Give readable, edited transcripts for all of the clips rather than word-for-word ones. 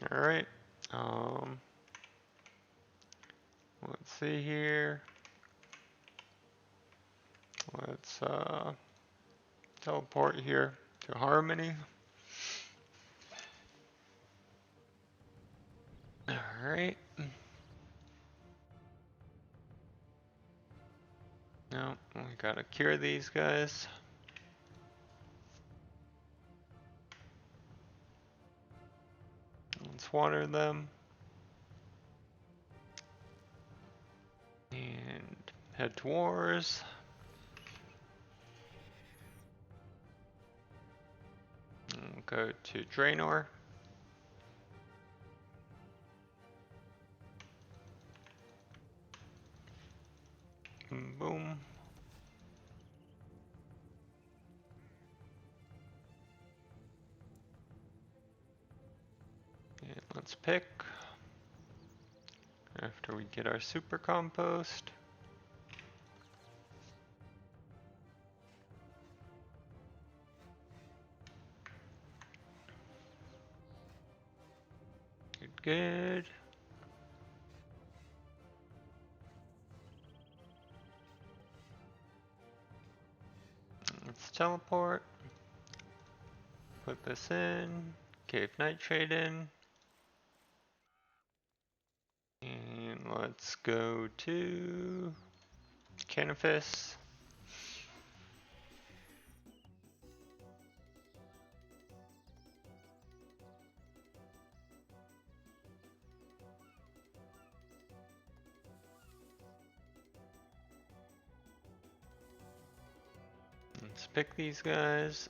Alright. Let's see here. Let's teleport here to Harmony. Alright. No, we gotta cure these guys. Let's water them. And head to wars. And go to Draenor. Boom. And let's pick after we get our super compost. Good. Let's teleport. Put this in. Cave nitrate in. And let's go to Canifis. Let's pick these guys.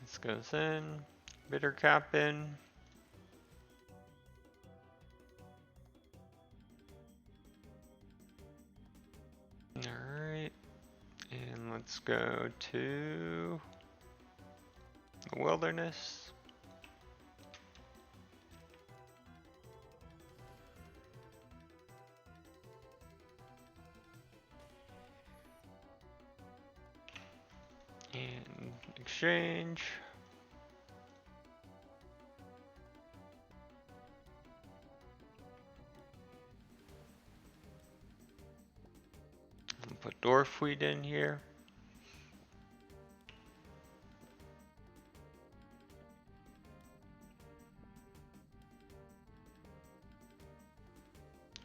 This goes in. Bitter cap in. Alright. And let's go to the wilderness. And exchange. And put dwarf wheat in here.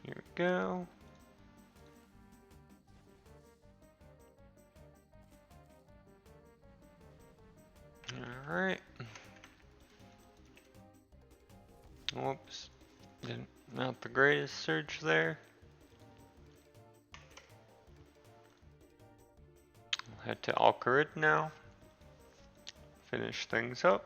Here we go. Alright. Whoops. Not the greatest search there. I'll head to Alcarid now. Finish things up.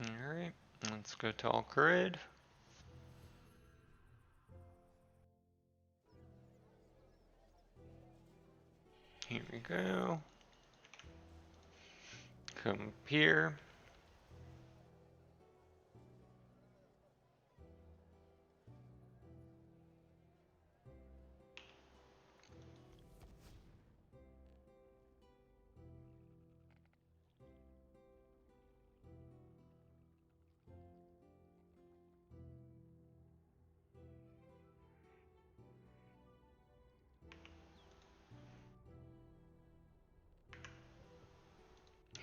Alright, let's go to Alcarid. Here we go. Come up here.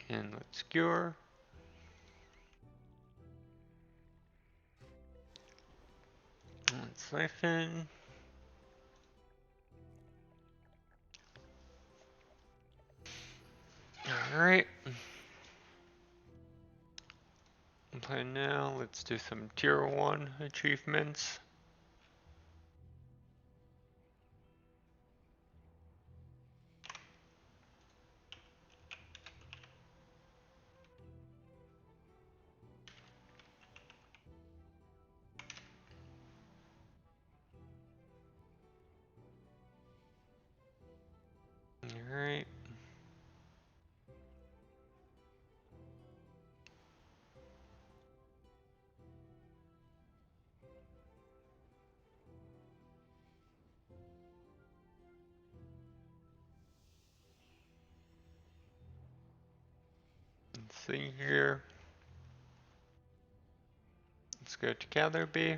And let's cure. Let's siphon. Alright. Okay, now let's do some tier 1 achievements. Alright. Let's see here. Let's go to gather B.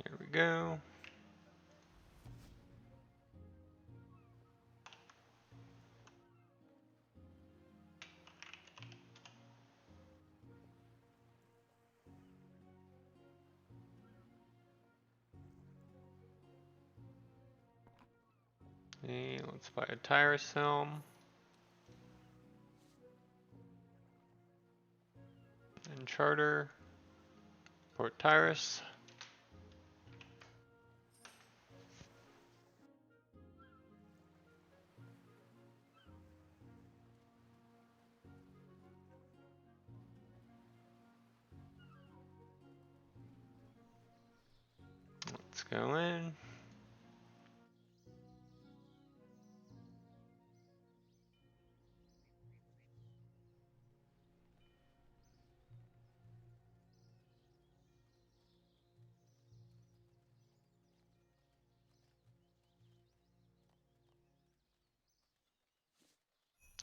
There we go. Okay, let's buy a Tyrus helm. And charter. Port Tyrus. Let's go in.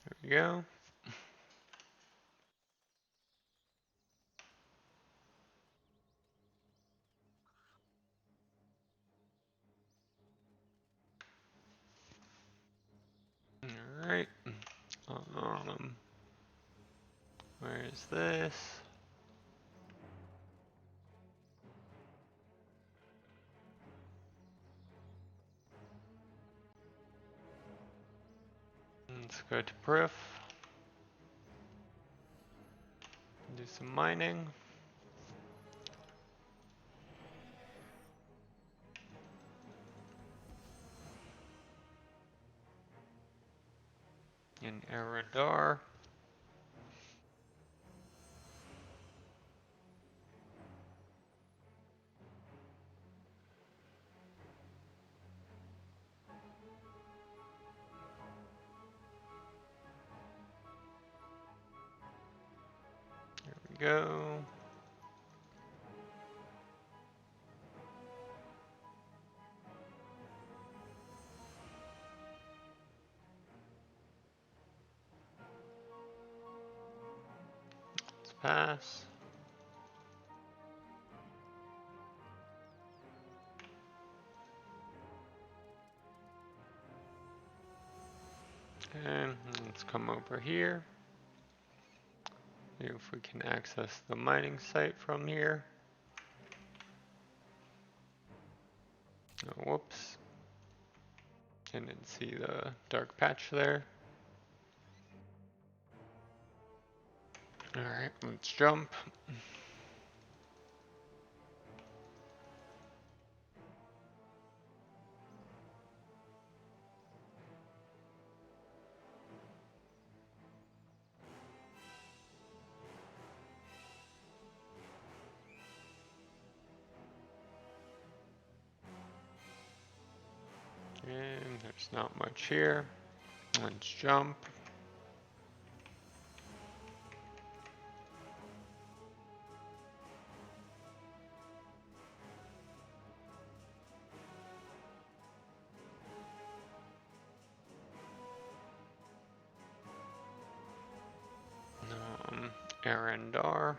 There we go. Alright. Where is this? Let's go to Proof. Do some mining. In Eridar. There we go. Let's pass. And let's come over here. See if we can access the mining site from here. Oh, whoops. Didn't see the dark patch there. Alright, let's jump. And there's not much here. Let's jump. Arendar.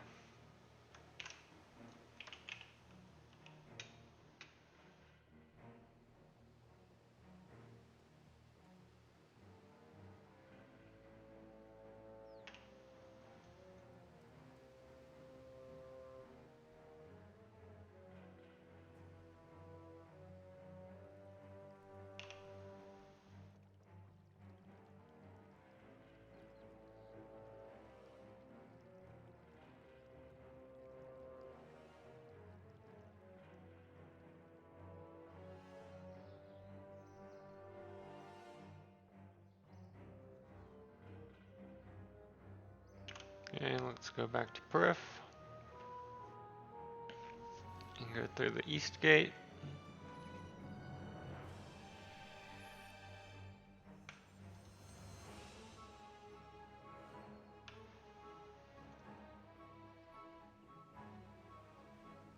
go back to Periph. And go through the east gate.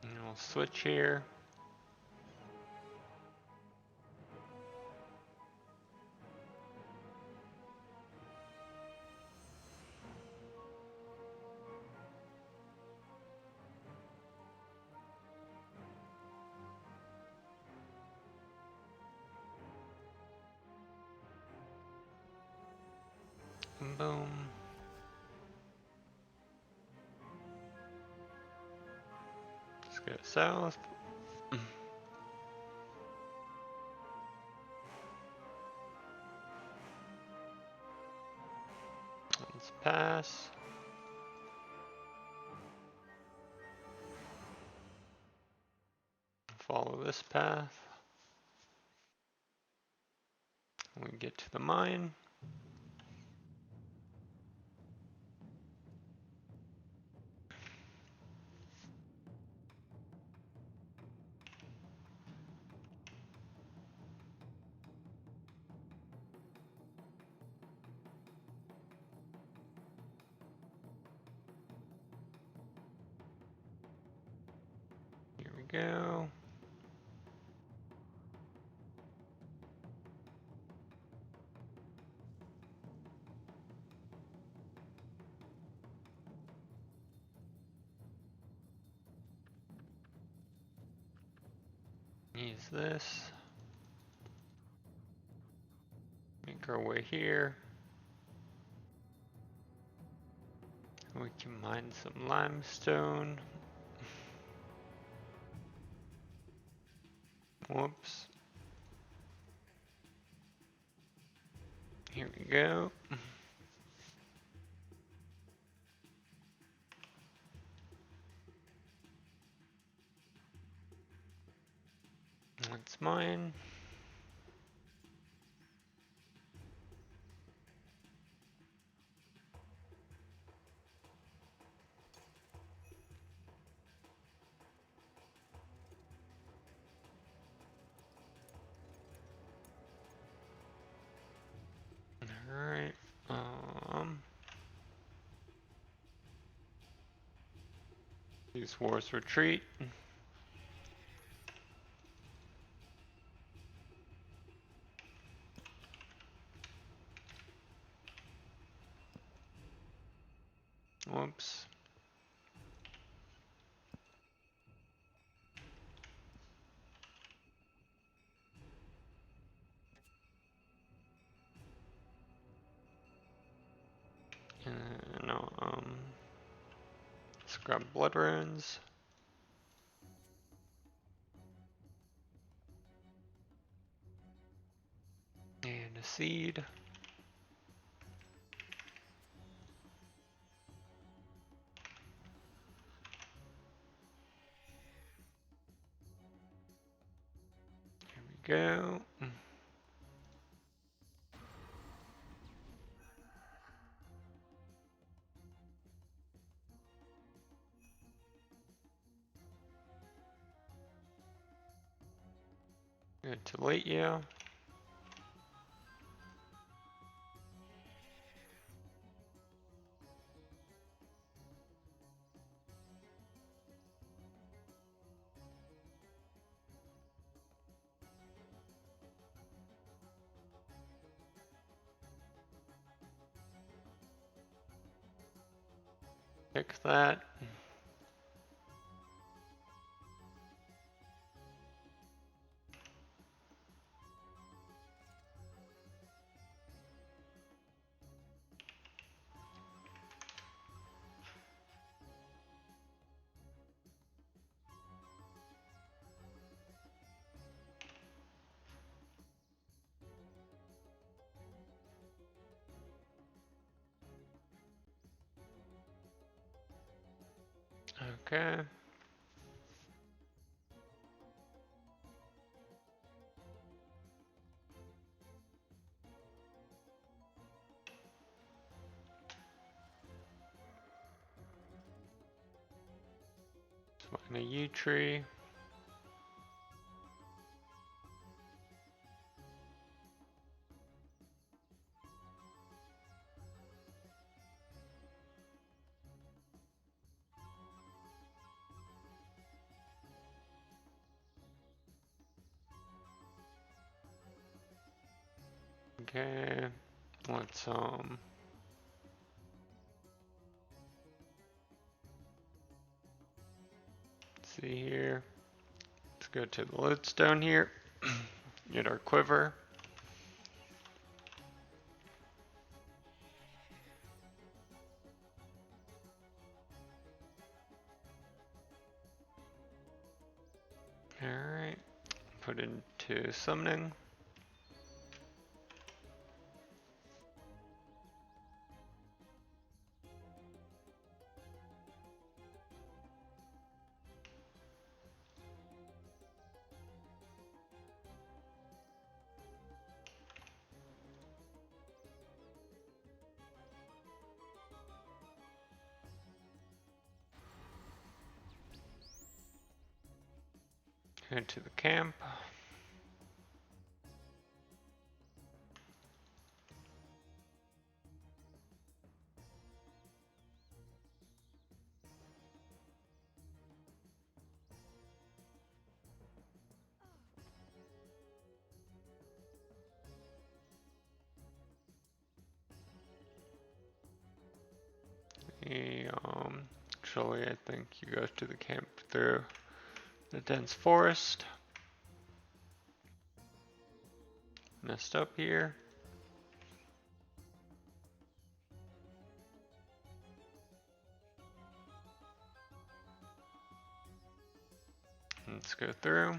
And we'll switch here. Boom. Let's go south. Let's pass. Follow this path. We get to the mine. Here we go. Use this. Make our way here. We can mine some limestone. Whoops. Here we go. That's mine. Alright. Use War's Retreat. Whoops. No, let's grab blood runes. And a seed. Here we go. Good to late you. Pick that. Okay. and a yew tree. Okay, let's see here. Let's go to the lodestone here. Get our quiver. Alright, put into summoning. Head to the camp. Actually, I think you go to the camp through the dense forest. Nest up here. Let's go through.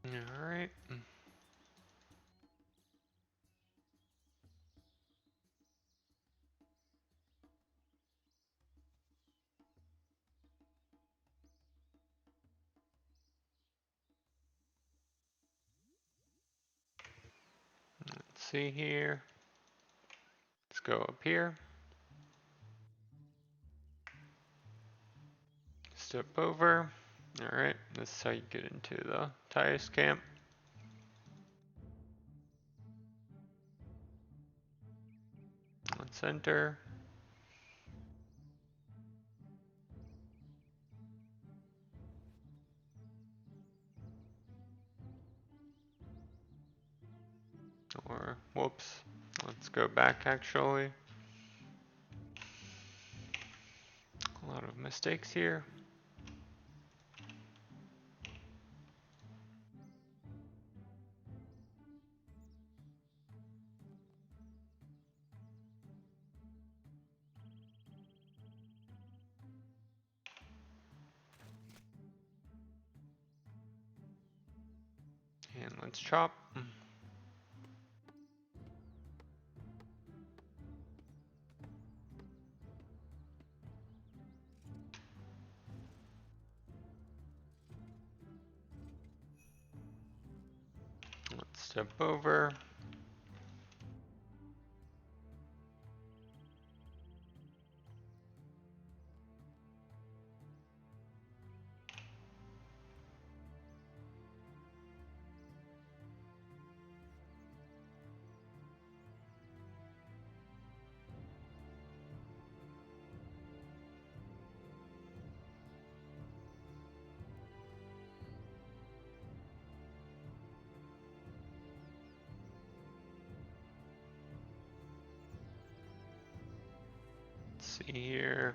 Alright. Let's see here. Let's go up here. Step over. Alright, this is how you get into the Tyus camp. Let's enter. Or, whoops. Let's go back actually. A lot of mistakes here. And let's chop. Let's step over. Let's see here.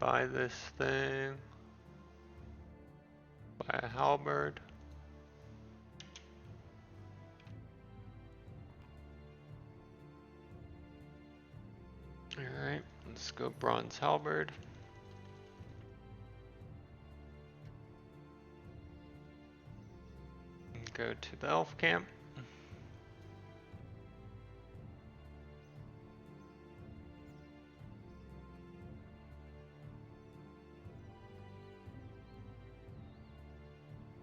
buy this thing. Buy a halberd. Alright, let's go bronze halberd. And go to the elf camp.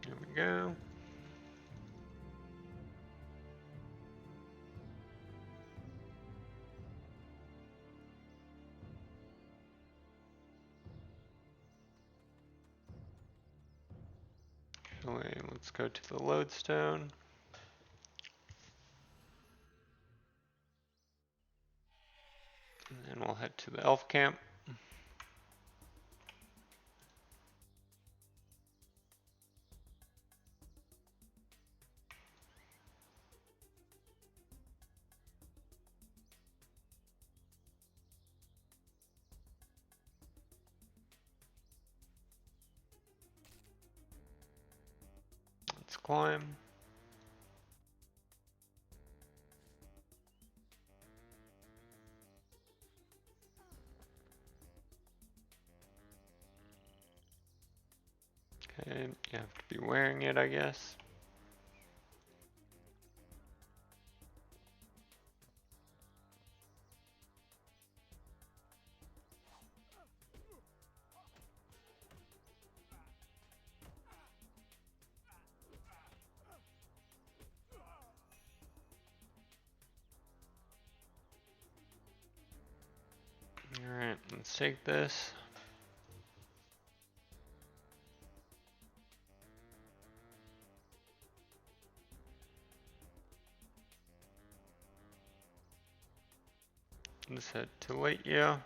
There we go. Actually, let's go to the lodestone. And then we'll head to the elf camp. Let's climb. Okay, you have to be wearing it, I guess. Alright, let's take this. Let's head to Late and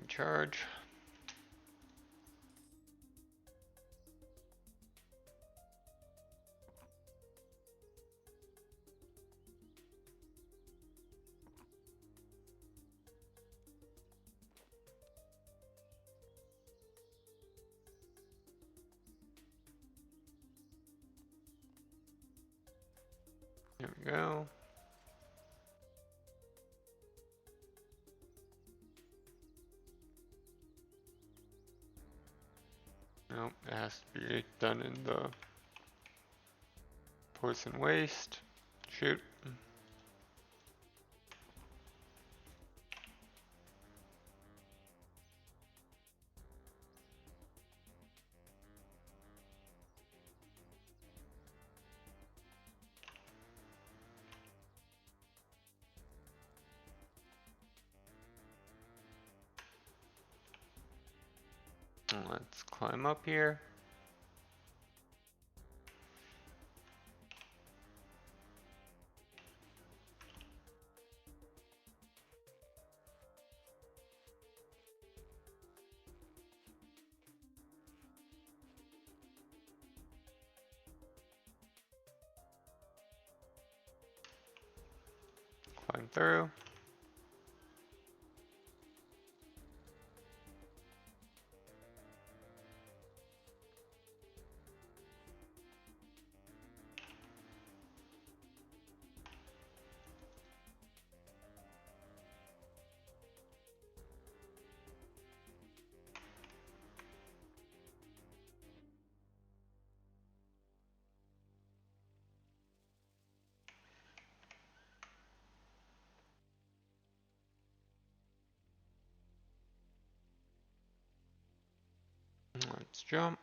charge. There we go. Nope, it has to be done in the poison waste. Shoot. Let's climb up here. Climb through. Let's jump.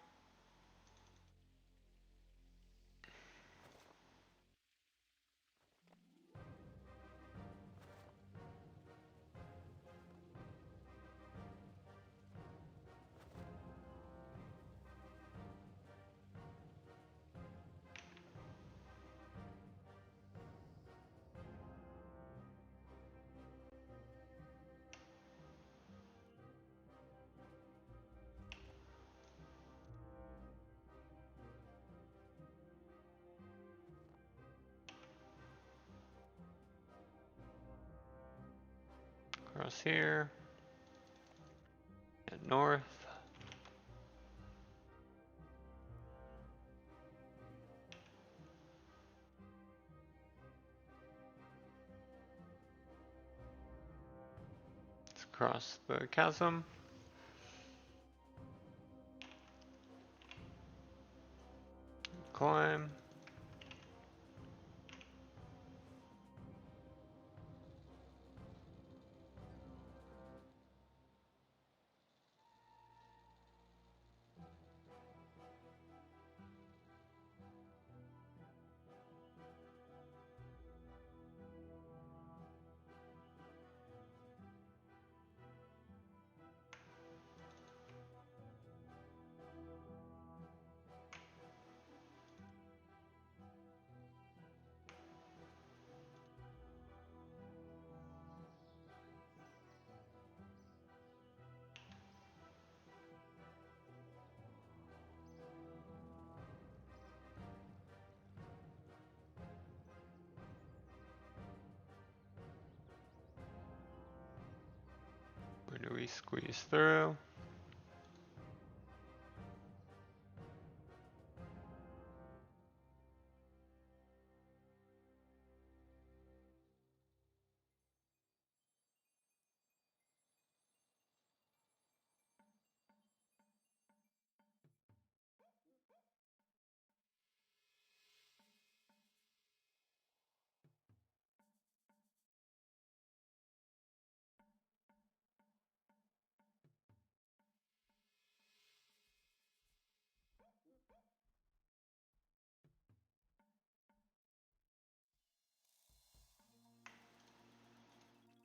here. And north. Let's cross the chasm. Climb. Where do we squeeze through?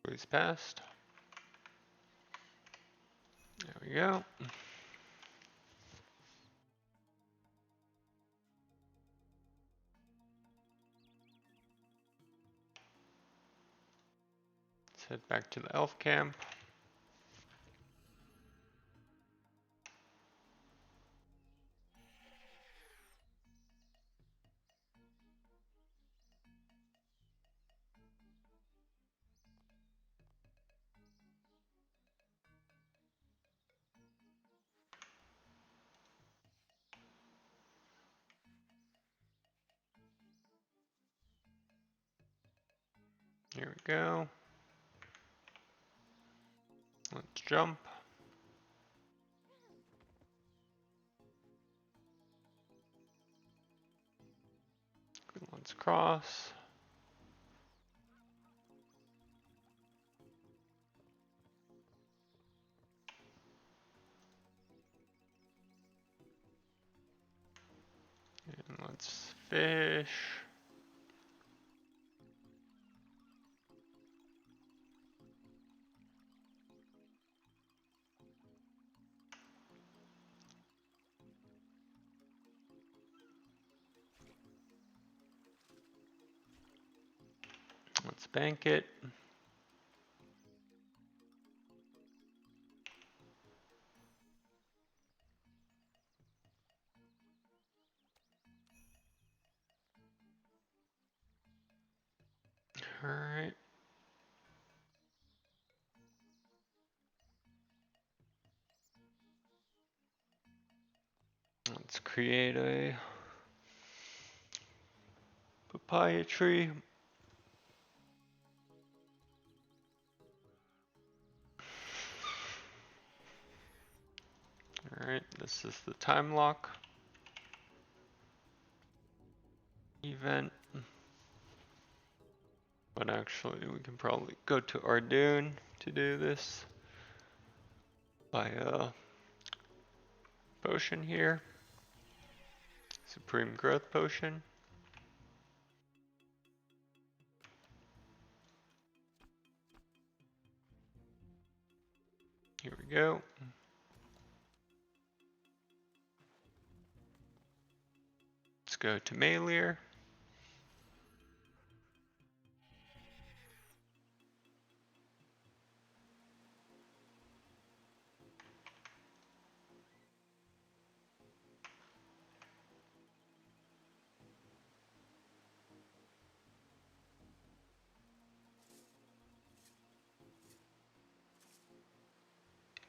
Squeeze past. There we go. Let's head back to the elf camp. Here we go. Let's jump. Let's cross. And let's fish. Let's bank it. All right. Let's create a papaya tree. All right, this is the time lock event. But actually, we can probably go to Ardoon to do this. Buy a potion here. Supreme Growth Potion. Here we go. Let's go to Malier.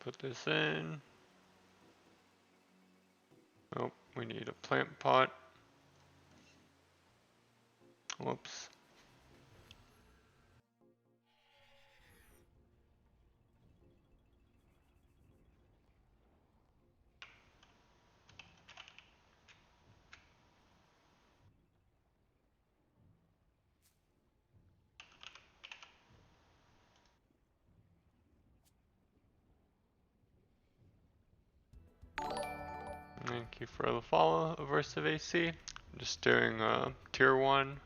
put this in. Oh, we need a plant pot. Whoops. Thank you for the follow, Aversive AC. I'm just doing tier 1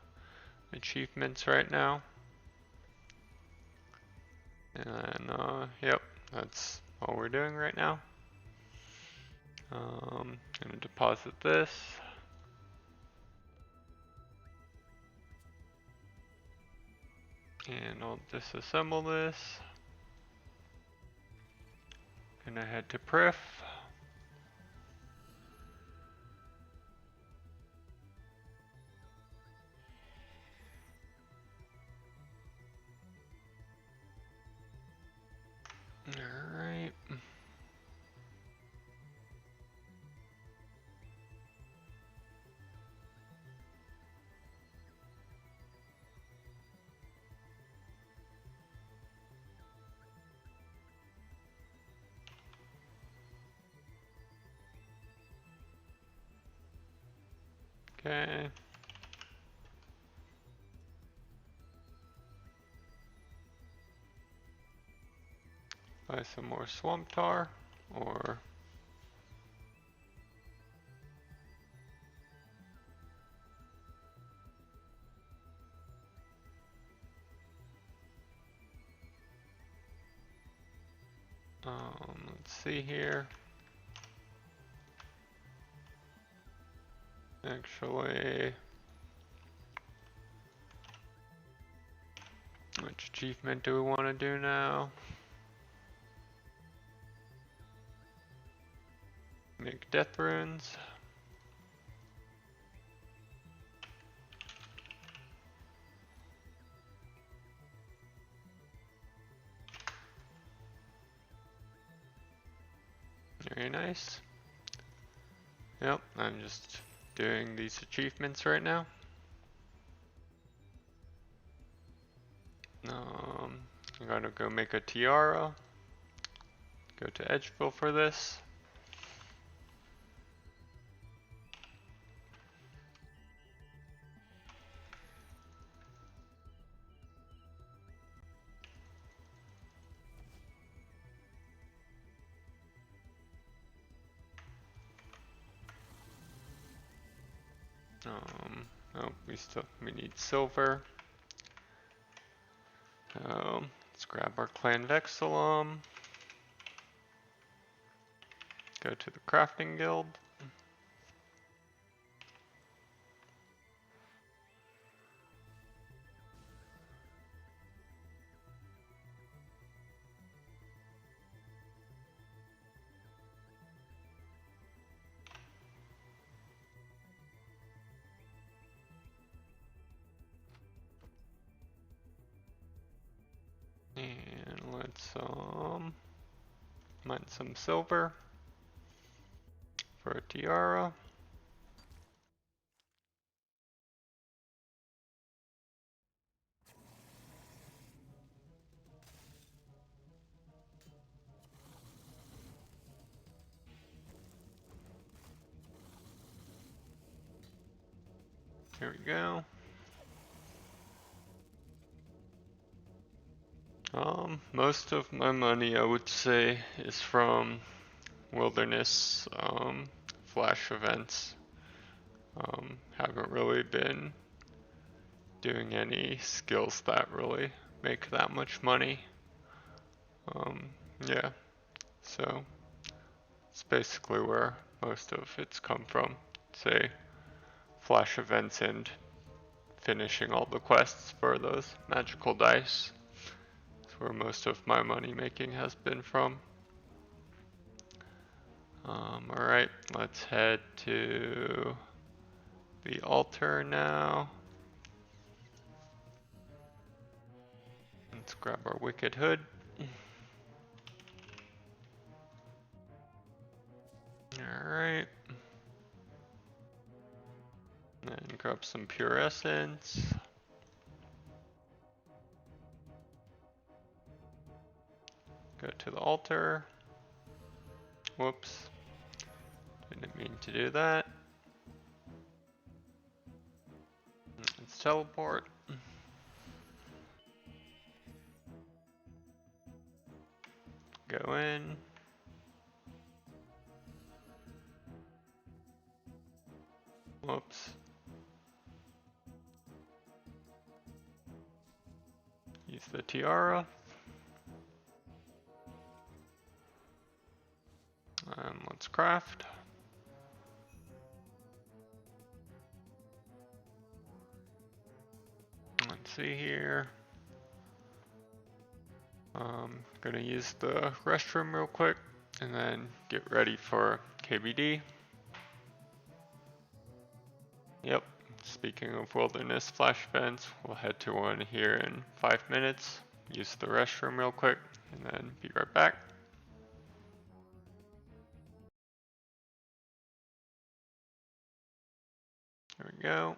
achievements right now. And yep, that's all we're doing right now. I'm gonna deposit this. And I'll disassemble this. Gonna head to Prif. Alright. Okay. Buy some more swamp tar, or let's see here. Actually, which achievement do we want to do now? Make death runes. Very nice. Yep, I'm just doing these achievements right now. I'm gonna go make a tiara. Go to Edgeville for this. Oh, we need silver. Let's grab our clan Vexilum. Go to the crafting guild. And let's mine some silver for a tiara. Here we go. Most of my money, I would say, is from wilderness flash events. Haven't really been doing any skills that really make that much money. Yeah, so it's basically where most of it's come from. Say, flash events and finishing all the quests for those magical dice. That's where most of my money making has been from. Alright, let's head to the altar now. Let's grab our wicked hood. Grab some pure essence. Go to the altar. Whoops. Didn't mean to do that. Let's teleport. Go in. Whoops. Use the tiara. Let's craft. Let's see here. Gonna use the restroom real quick and then get ready for KBD. Yep, speaking of wilderness flash events, we'll head to one here in 5 minutes. Use the restroom real quick and then be right back. There we go.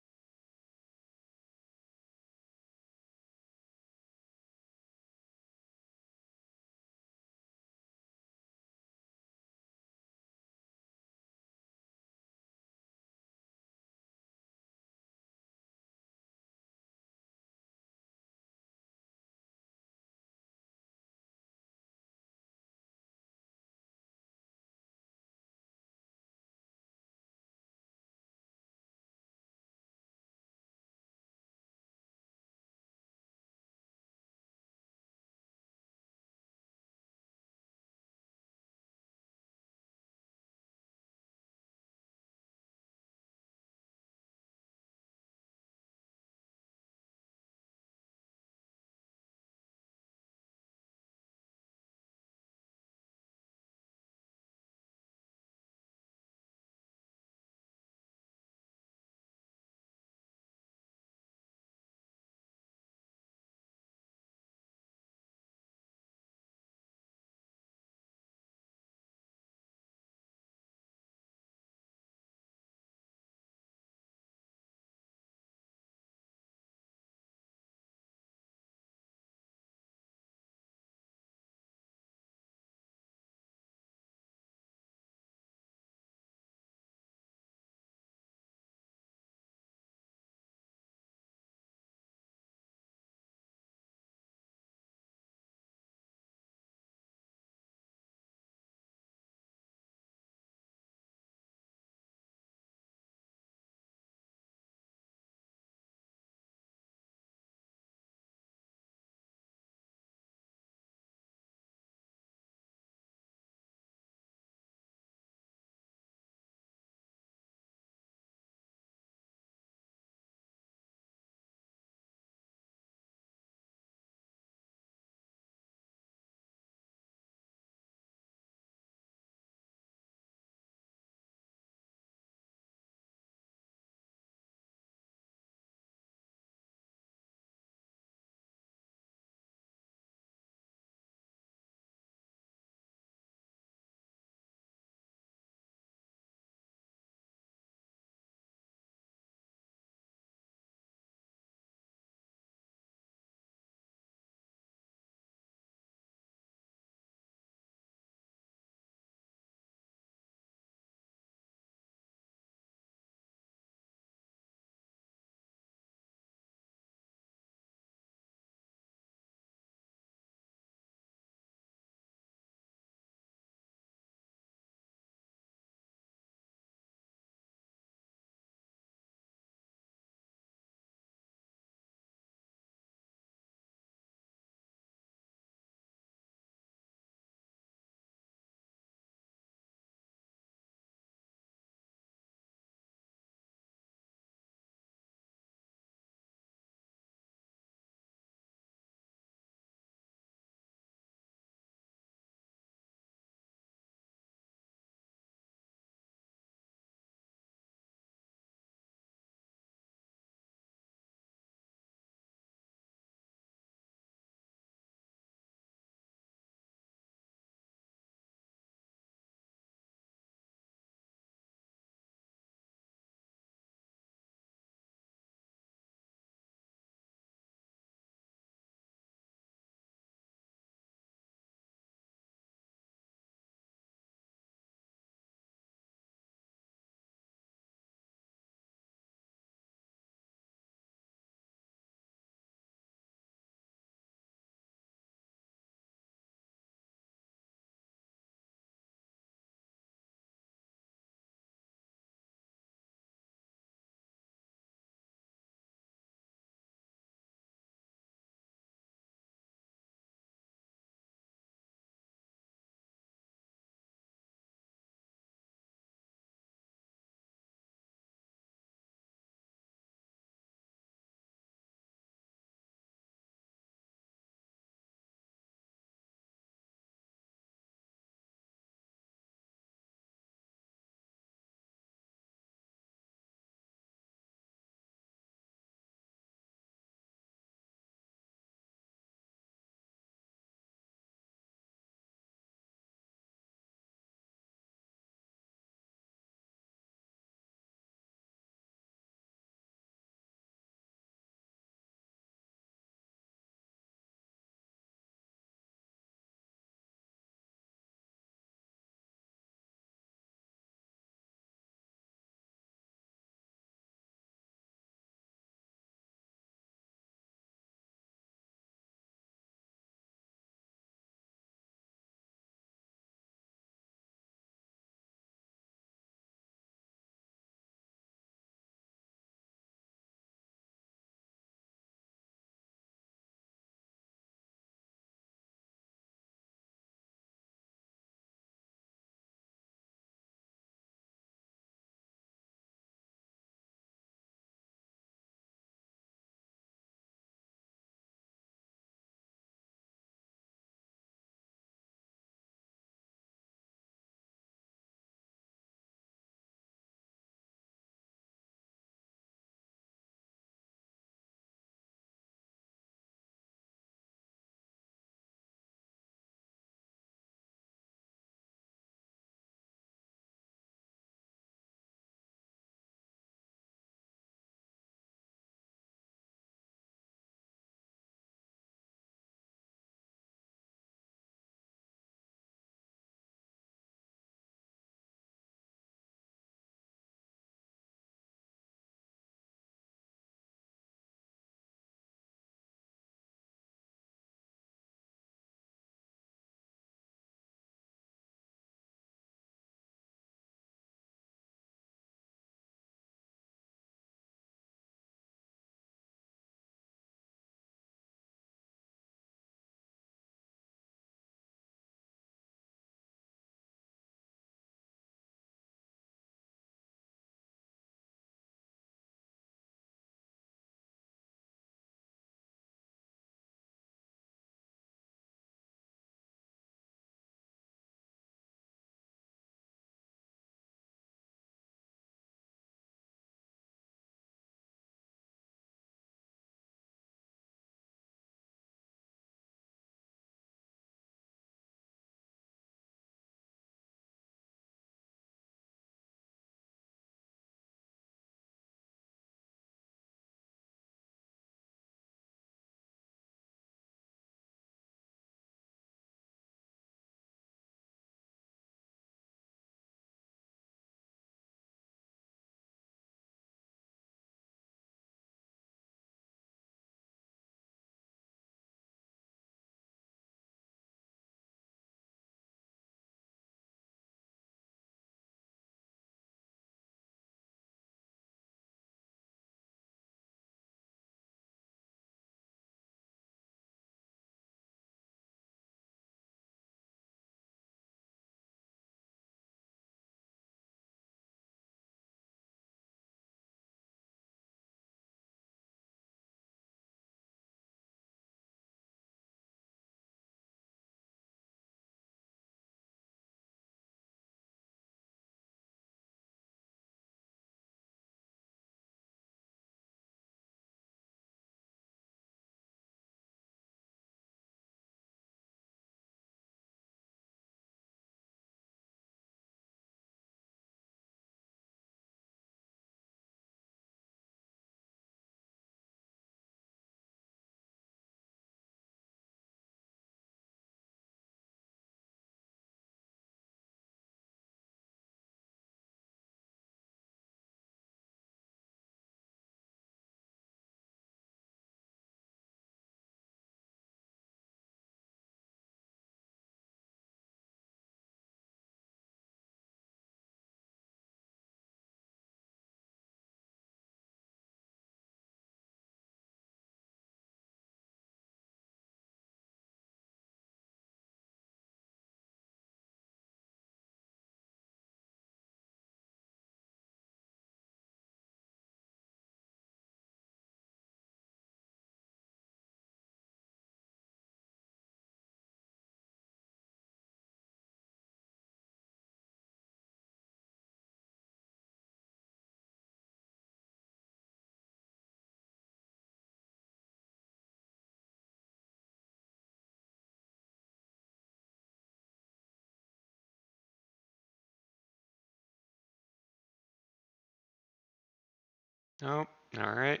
Nope. Alright.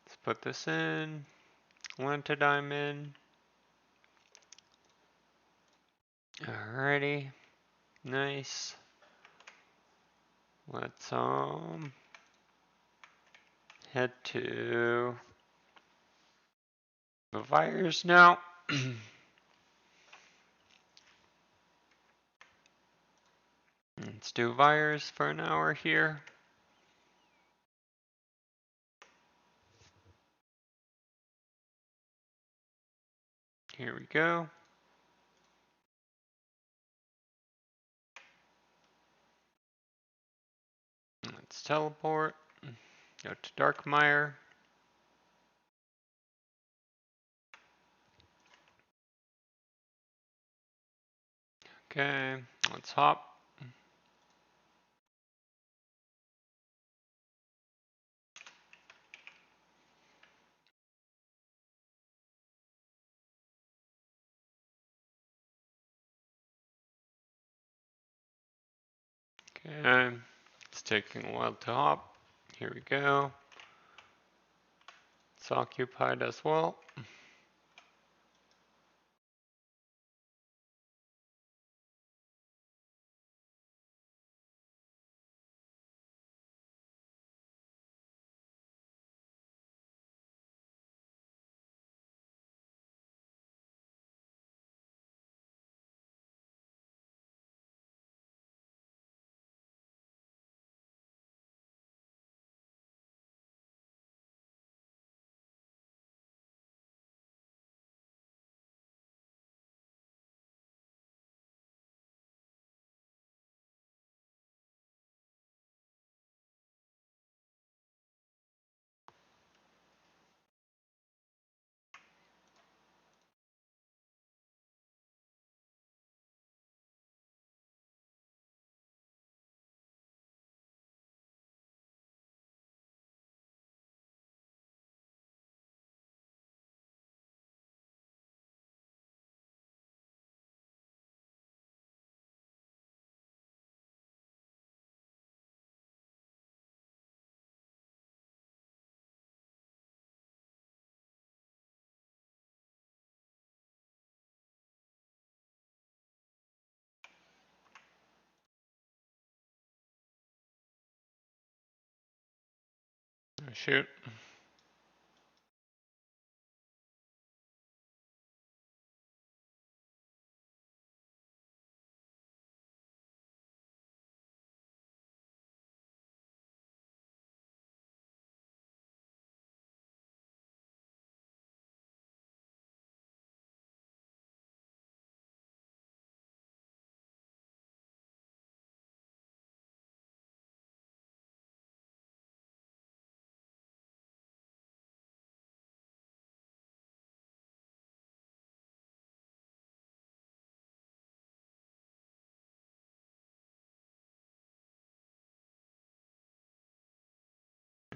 Let's put this in. Lentidime in. Alrighty. Nice. Let's head to the virus now. Let's do virus for an hour here. Here we go. Let's teleport. Go to Darkmire. Okay, let's hop. Okay, it's taking a while to hop. Here we go. It's occupied as well. Oh, shoot.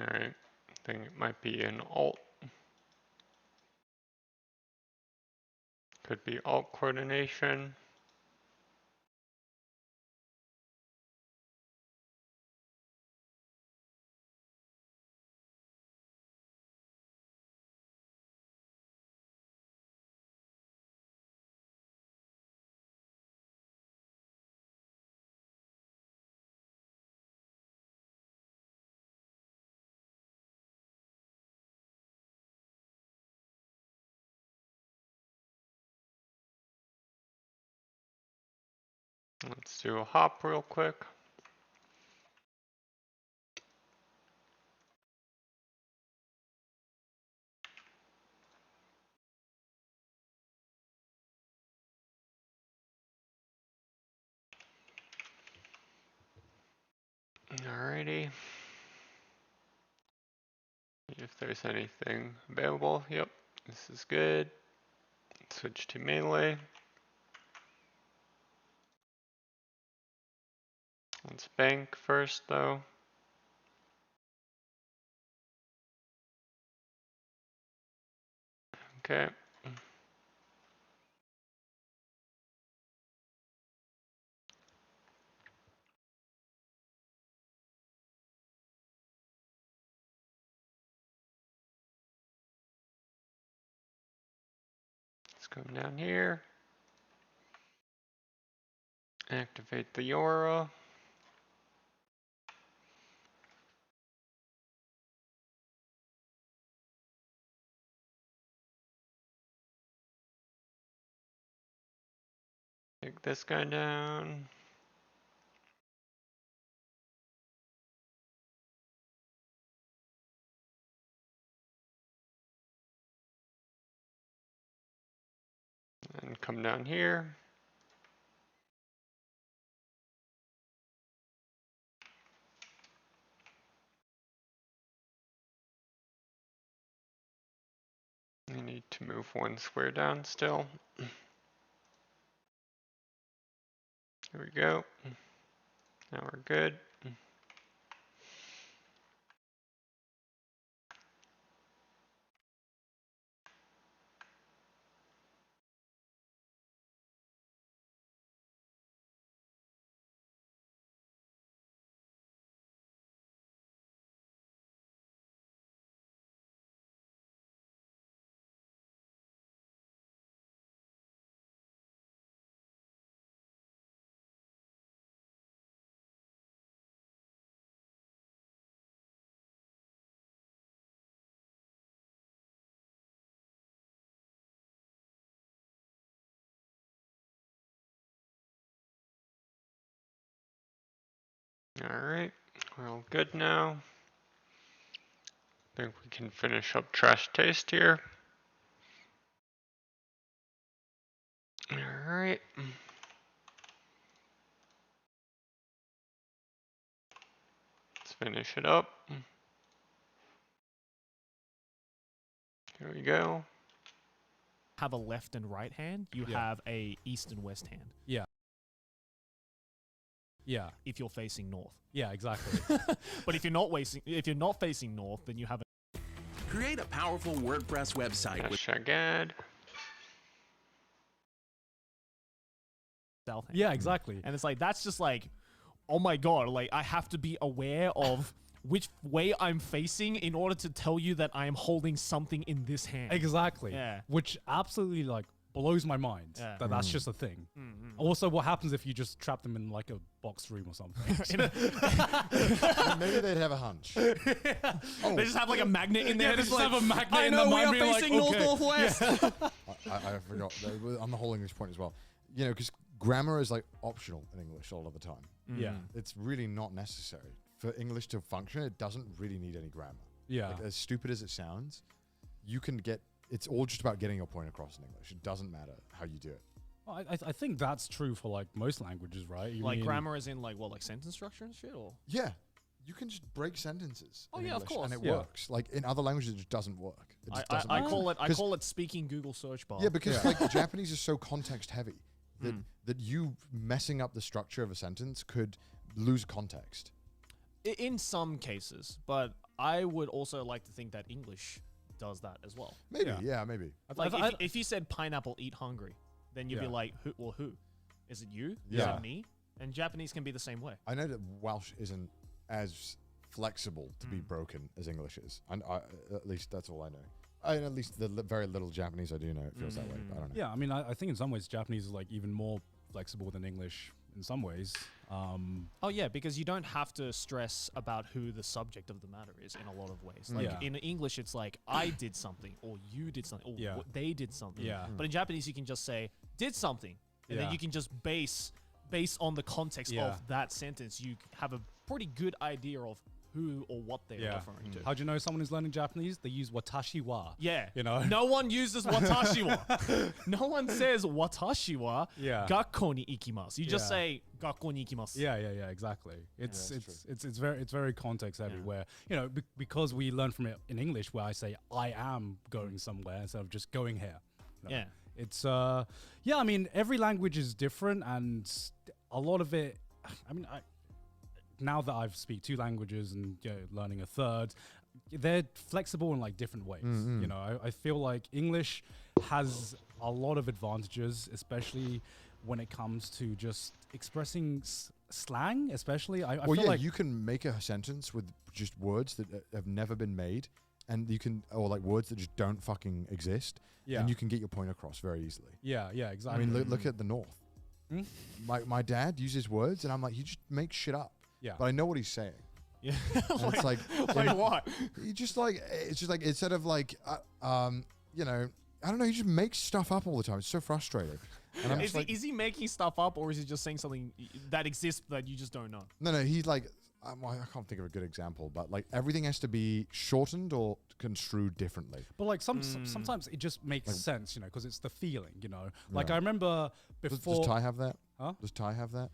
Alright, I think it might be an alt. Could be alt coordination. Let's do a hop real quick. Alrighty. If there's anything available. Yep, this is good. Switch to melee. Let's bank first though. Okay. come down here. Activate the aura. Take this guy down. And come down here. I need to move one square down still. Here we go. Now we're good. Alright, we're all good now. I think we can finish up Trash Taste here. Alright. Let's finish it up. Here we go. Have a left and right hand, you have a east and west hand. Yeah. Yeah. If you're facing north. Yeah, exactly. But if you're not facing north, then you have a Create a powerful WordPress website with Shagad. south hand. Yeah, exactly. And it's like, that's just like, oh my god, like I have to be aware of which way I'm facing in order to tell you that I am holding something in this hand. Exactly. Yeah. Which absolutely like blows my mind that that's just a thing. Also, what happens if you just trap them in like a box room or something? Maybe they'd have a hunch. They just have like a magnet in there. They Just just like, have a magnet I in know the we mind are being like, facing north okay. northwest. I forgot on the whole English point as well. You know, because grammar is like optional in English all of the time. Yeah. It's really not necessary for English to function. It doesn't really need any grammar. Yeah. Like, as stupid as it sounds, you can get. It's all just about getting your point across in English. It doesn't matter how you do it. Well, I think that's true for like most languages, right? You like mean- grammar is in like what, like sentence structure and shit, or Yeah. You can just break sentences. Oh, in yeah, of English course. and it Yeah. works. Like in other languages, it just doesn't work. It just doesn't I work. call it 'Cause- speaking Google search bar. Yeah, because like the Japanese is so context heavy that you messing up the structure of a sentence could lose context. In some cases, but I would also like to think that English does that as well. Maybe, Yeah. yeah, maybe. Like if you said pineapple eat hungry, then you'd be Yeah. like, who? Is it you? Yeah. Is it me? And Japanese can be the same way. I know that Welsh isn't as flexible to be broken as English is, and at least that's all I know. At least the very little Japanese I do know, it feels that way. But I don't know. Yeah, I mean, I think in some ways Japanese is like even more flexible than English in some ways. Oh yeah, because you don't have to stress about who the subject of the matter is in a lot of ways. Like Yeah. in English, it's like I did something, or you did something, or Yeah. they did something. Yeah. But in Japanese, you can just say did something, and then Yeah. you can just base on the context Yeah. of that sentence. You have a pretty good idea of who or what they're Yeah. referring to. How do you know someone who's learning Japanese? They use watashi wa. Yeah. You know? No one uses watashi wa. No one says watashi wa Yeah. gakko ni ikimasu. You just Yeah. say gakko ni ikimasu. Yeah, exactly. It's that's it's very context heavy. Yeah. Where because we learn from it in English, where I say I am going somewhere instead of just going here. You know? Yeah. It's I mean every language is different, and a lot of it. I mean, now that I've speak 2 languages and learning a third, they're flexible in like different ways. You know, I feel like English has a lot of advantages, especially when it comes to just expressing slang. Especially, I Well, feel yeah, like you can make a sentence with just words that have never been made, and you can, or like words that just don't fucking exist, Yeah. and you can get your point across very easily. Yeah, I exactly. mean, look at the North. Hmm? My dad uses words, and I'm like, he just makes shit up. Yeah. But I know what he's saying. Yeah. And it's like, like what? you just like, it's just like, instead of like, you know, I don't know, he just makes stuff up all the time. It's so frustrating. And I'm just like, Is he making stuff up, or is he just saying something that exists that you just don't know? no, he's like, I can't think of a good example, but like everything has to be shortened or construed differently. But like sometimes it just makes sense, you know, because it's the feeling, you know. Like Yeah. I remember before. Does Ty have that? Huh? Does Ty have that?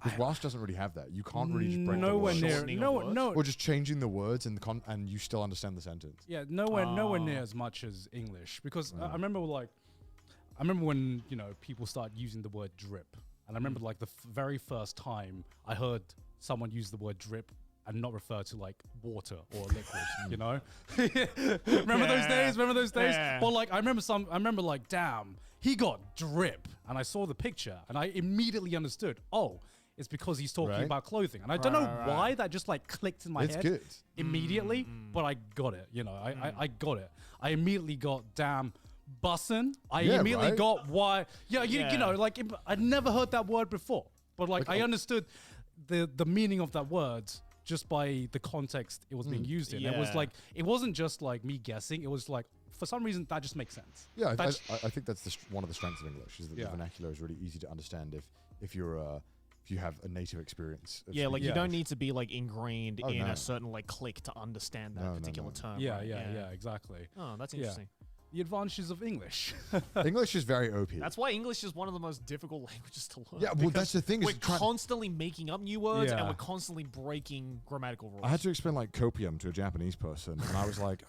Because Welsh doesn't really have that. You can't really just break nowhere the words. near. Shortening of No, words? no. Or just changing the words and you still understand the sentence. Yeah, nowhere near as much as English, because I remember when, you know, people started using the word drip, and I remember like the very first time I heard someone use the word drip and not refer to like water or liquid, you know. Remember those days? Remember those days? Yeah. But like I remember like, damn, he got drip, and I saw the picture and I immediately understood. Oh, it's because he's talking Right. about clothing, and I don't know Right. why that just like clicked in my It's head good. immediately, but I got it. You know, I got it. I immediately got damn bussin'. I Yeah, immediately right? got why. Yeah, you Yeah. know, like I'd never heard that word before, but like I understood the meaning of that word just by the context it was being used in. It was Yeah. like it wasn't just like me guessing. It was like for some reason that just makes sense. Yeah, That's- I think that's one of the strengths of English is that Yeah. the vernacular is really easy to understand if you have a native experience. Of Yeah, like speaking you don't English. need to be like ingrained Oh, in no. a certain like clique to understand that No, no, particular no. term. Yeah, right? yeah, exactly. Oh, that's Yeah. interesting. The advantages of English. English is very OP. That's why English is one of the most difficult languages to learn. Yeah, well, that's the thing. We're Is constantly making up new words and Yeah. we're constantly breaking grammatical rules. I had to explain like copium to a Japanese person, and I was like,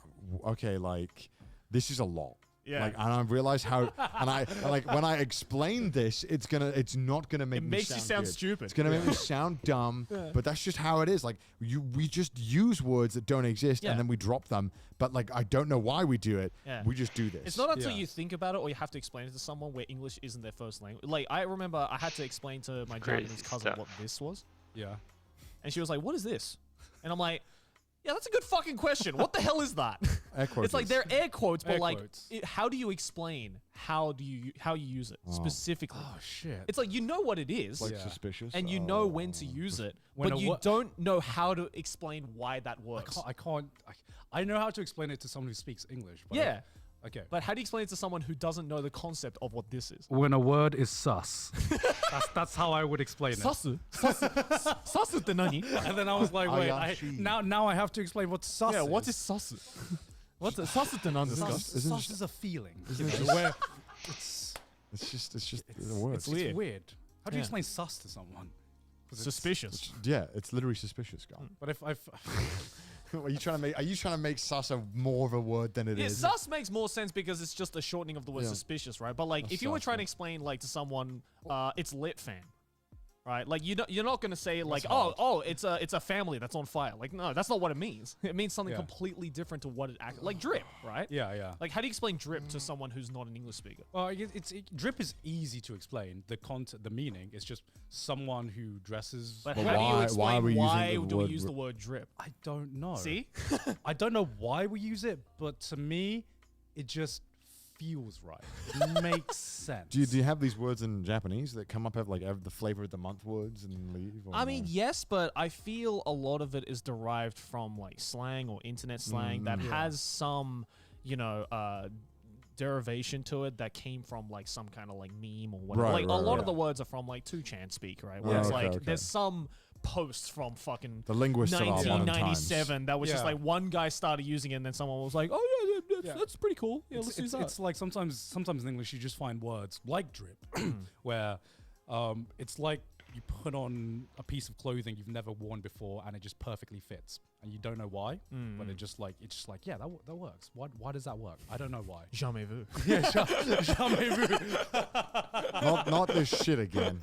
okay, like this is a lot. Yeah. Like, and I realized how, and I like when I explained this, it's not gonna make It me makes you sound good. stupid. It's gonna make me sound dumb, but that's just how it is. Like we just use words that don't exist, Yeah. and then we drop them. But like I don't know why we do it. Yeah. We just do this. It's not until Yeah. you think about it or you have to explain it to someone where English isn't their first language. Like, I remember I had to explain to my Crazy Japanese cousin stuff. what this was. Yeah. And she was like, "What is this?" And I'm like, "Yeah, that's a good fucking question. What the hell is that?" Air quotes. It's like they're air quotes, but Air like, quotes. how do you explain how you use it specifically? Oh shit. It's like you know what it is, like Yeah. suspicious, and you know when to use it, When but a you wo- don't know how to explain why that works. I know how to explain it to someone who speaks English. But Yeah, okay. but how do you explain it to someone who doesn't know the concept of what this is? When a word is sus, that's how I would explain it. Sasu, sasu って何? And then I was like, wait, Ayashi. now I have to explain what sus Yeah, is. what is sasu? What's sasu って何ですか? sus? Isn't Sus it is a feeling. Isn't it you know, just- where it's It's just the word. it's weird. weird. How do you Yeah. explain sus to someone? 'Cause it's- Suspicious. Yeah, it's literally suspicious, guy. But if Are you trying to make sus more of a word than it Yeah, is? sus makes more sense because it's just a shortening of the word Yeah. suspicious, right? But like, That's if you were sus, trying to yeah. explain like to someone, it's lit fam, right? Like you're not gonna say like, hard. it's a family that's on fire. Like, no, that's not what it means. It means something Yeah. completely different to what it like drip, right? yeah. Like, how do you explain drip to someone who's not an English speaker? Well, drip is easy to explain. The meaning is just someone who dresses. But But how do why- you why explain are we using why the do we word use the drip? word drip? I don't know. See? I don't know why we use it, but to me, it just feels right. It makes sense. Do you have these words in Japanese that come up have like the flavor of the month words and leave? Or I mean, no? yes, but I feel a lot of it is derived from like slang or internet slang that has some, derivation to it that came from like some kind of like meme or whatever. Right, Like a right, lot right. of the words are from like 2chan speak, right? Yeah, Where it's okay, like okay. there's some posts from fucking the linguists of our modern times. 1997 that was just Yeah. like one guy started using it and then someone was like, "Oh yeah, that's pretty cool. Yeah, let's use that." It's like sometimes in English you just find words like drip, where it's like you put on a piece of clothing you've never worn before and it just perfectly fits, and you don't know why, but it's just like yeah, that works. Why does that work? I don't know why. Jamais vu. Yeah, jamais vu. not this shit again.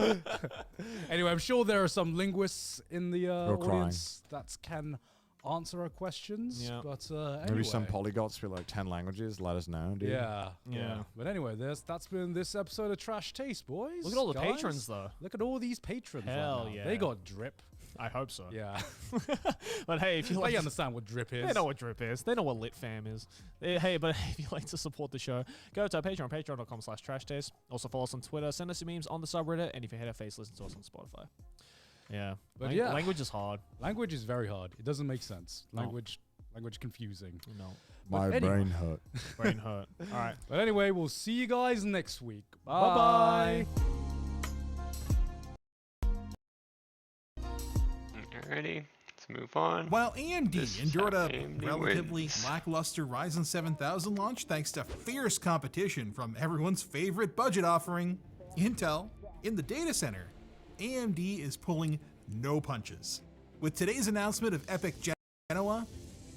Anyway, I'm sure there are some linguists in the You're crying. audience that can answer our questions. Yeah. But Maybe some anyway. polyglots speak like 10 languages. Let us know, dude. Yeah, Yeah. But anyway, that's been this episode of Trash Taste, boys. Look at all the guys. patrons though. Look at all these patrons. Hell right now. yeah. They got drip. I hope so. Yeah. But hey, if you like They understand what drip is. They know what drip is. They know what lit fam is. Hey, but if you'd like to support the show, go to our Patreon, patreon.com/trashtaste. Also follow us on Twitter, send us your memes on the subreddit, and if you hate our face, listen to us on Spotify. Yeah. But language is hard. Language is very hard. It doesn't make sense. No. Language confusing. No. My But anyway. brain hurt. Brain hurt. All right. But anyway, we'll see you guys next week. Bye-bye. Alrighty, let's move on. While AMD This is endured how a AMD relatively wins. lackluster Ryzen 7000 launch thanks to fierce competition from everyone's favorite budget offering, Intel, in the data center, AMD is pulling no punches. With today's announcement of EPYC Genoa,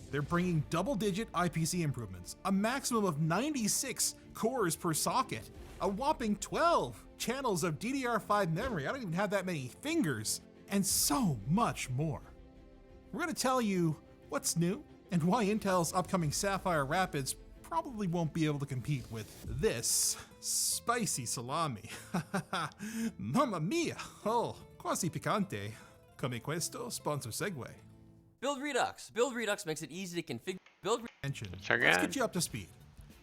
they're bringing double-digit IPC improvements, a maximum of 96 cores per socket, a whopping 12 channels of DDR5 memory, I don't even have that many fingers, and so much more. We're going to tell you what's new and why Intel's upcoming Sapphire Rapids probably won't be able to compete with this spicy salami. Mamma mia! Oh, quasi picante. Come questo, sponsor Segway. Build Redux. Build Redux makes it easy to configure. Check Let's out. get you up to speed.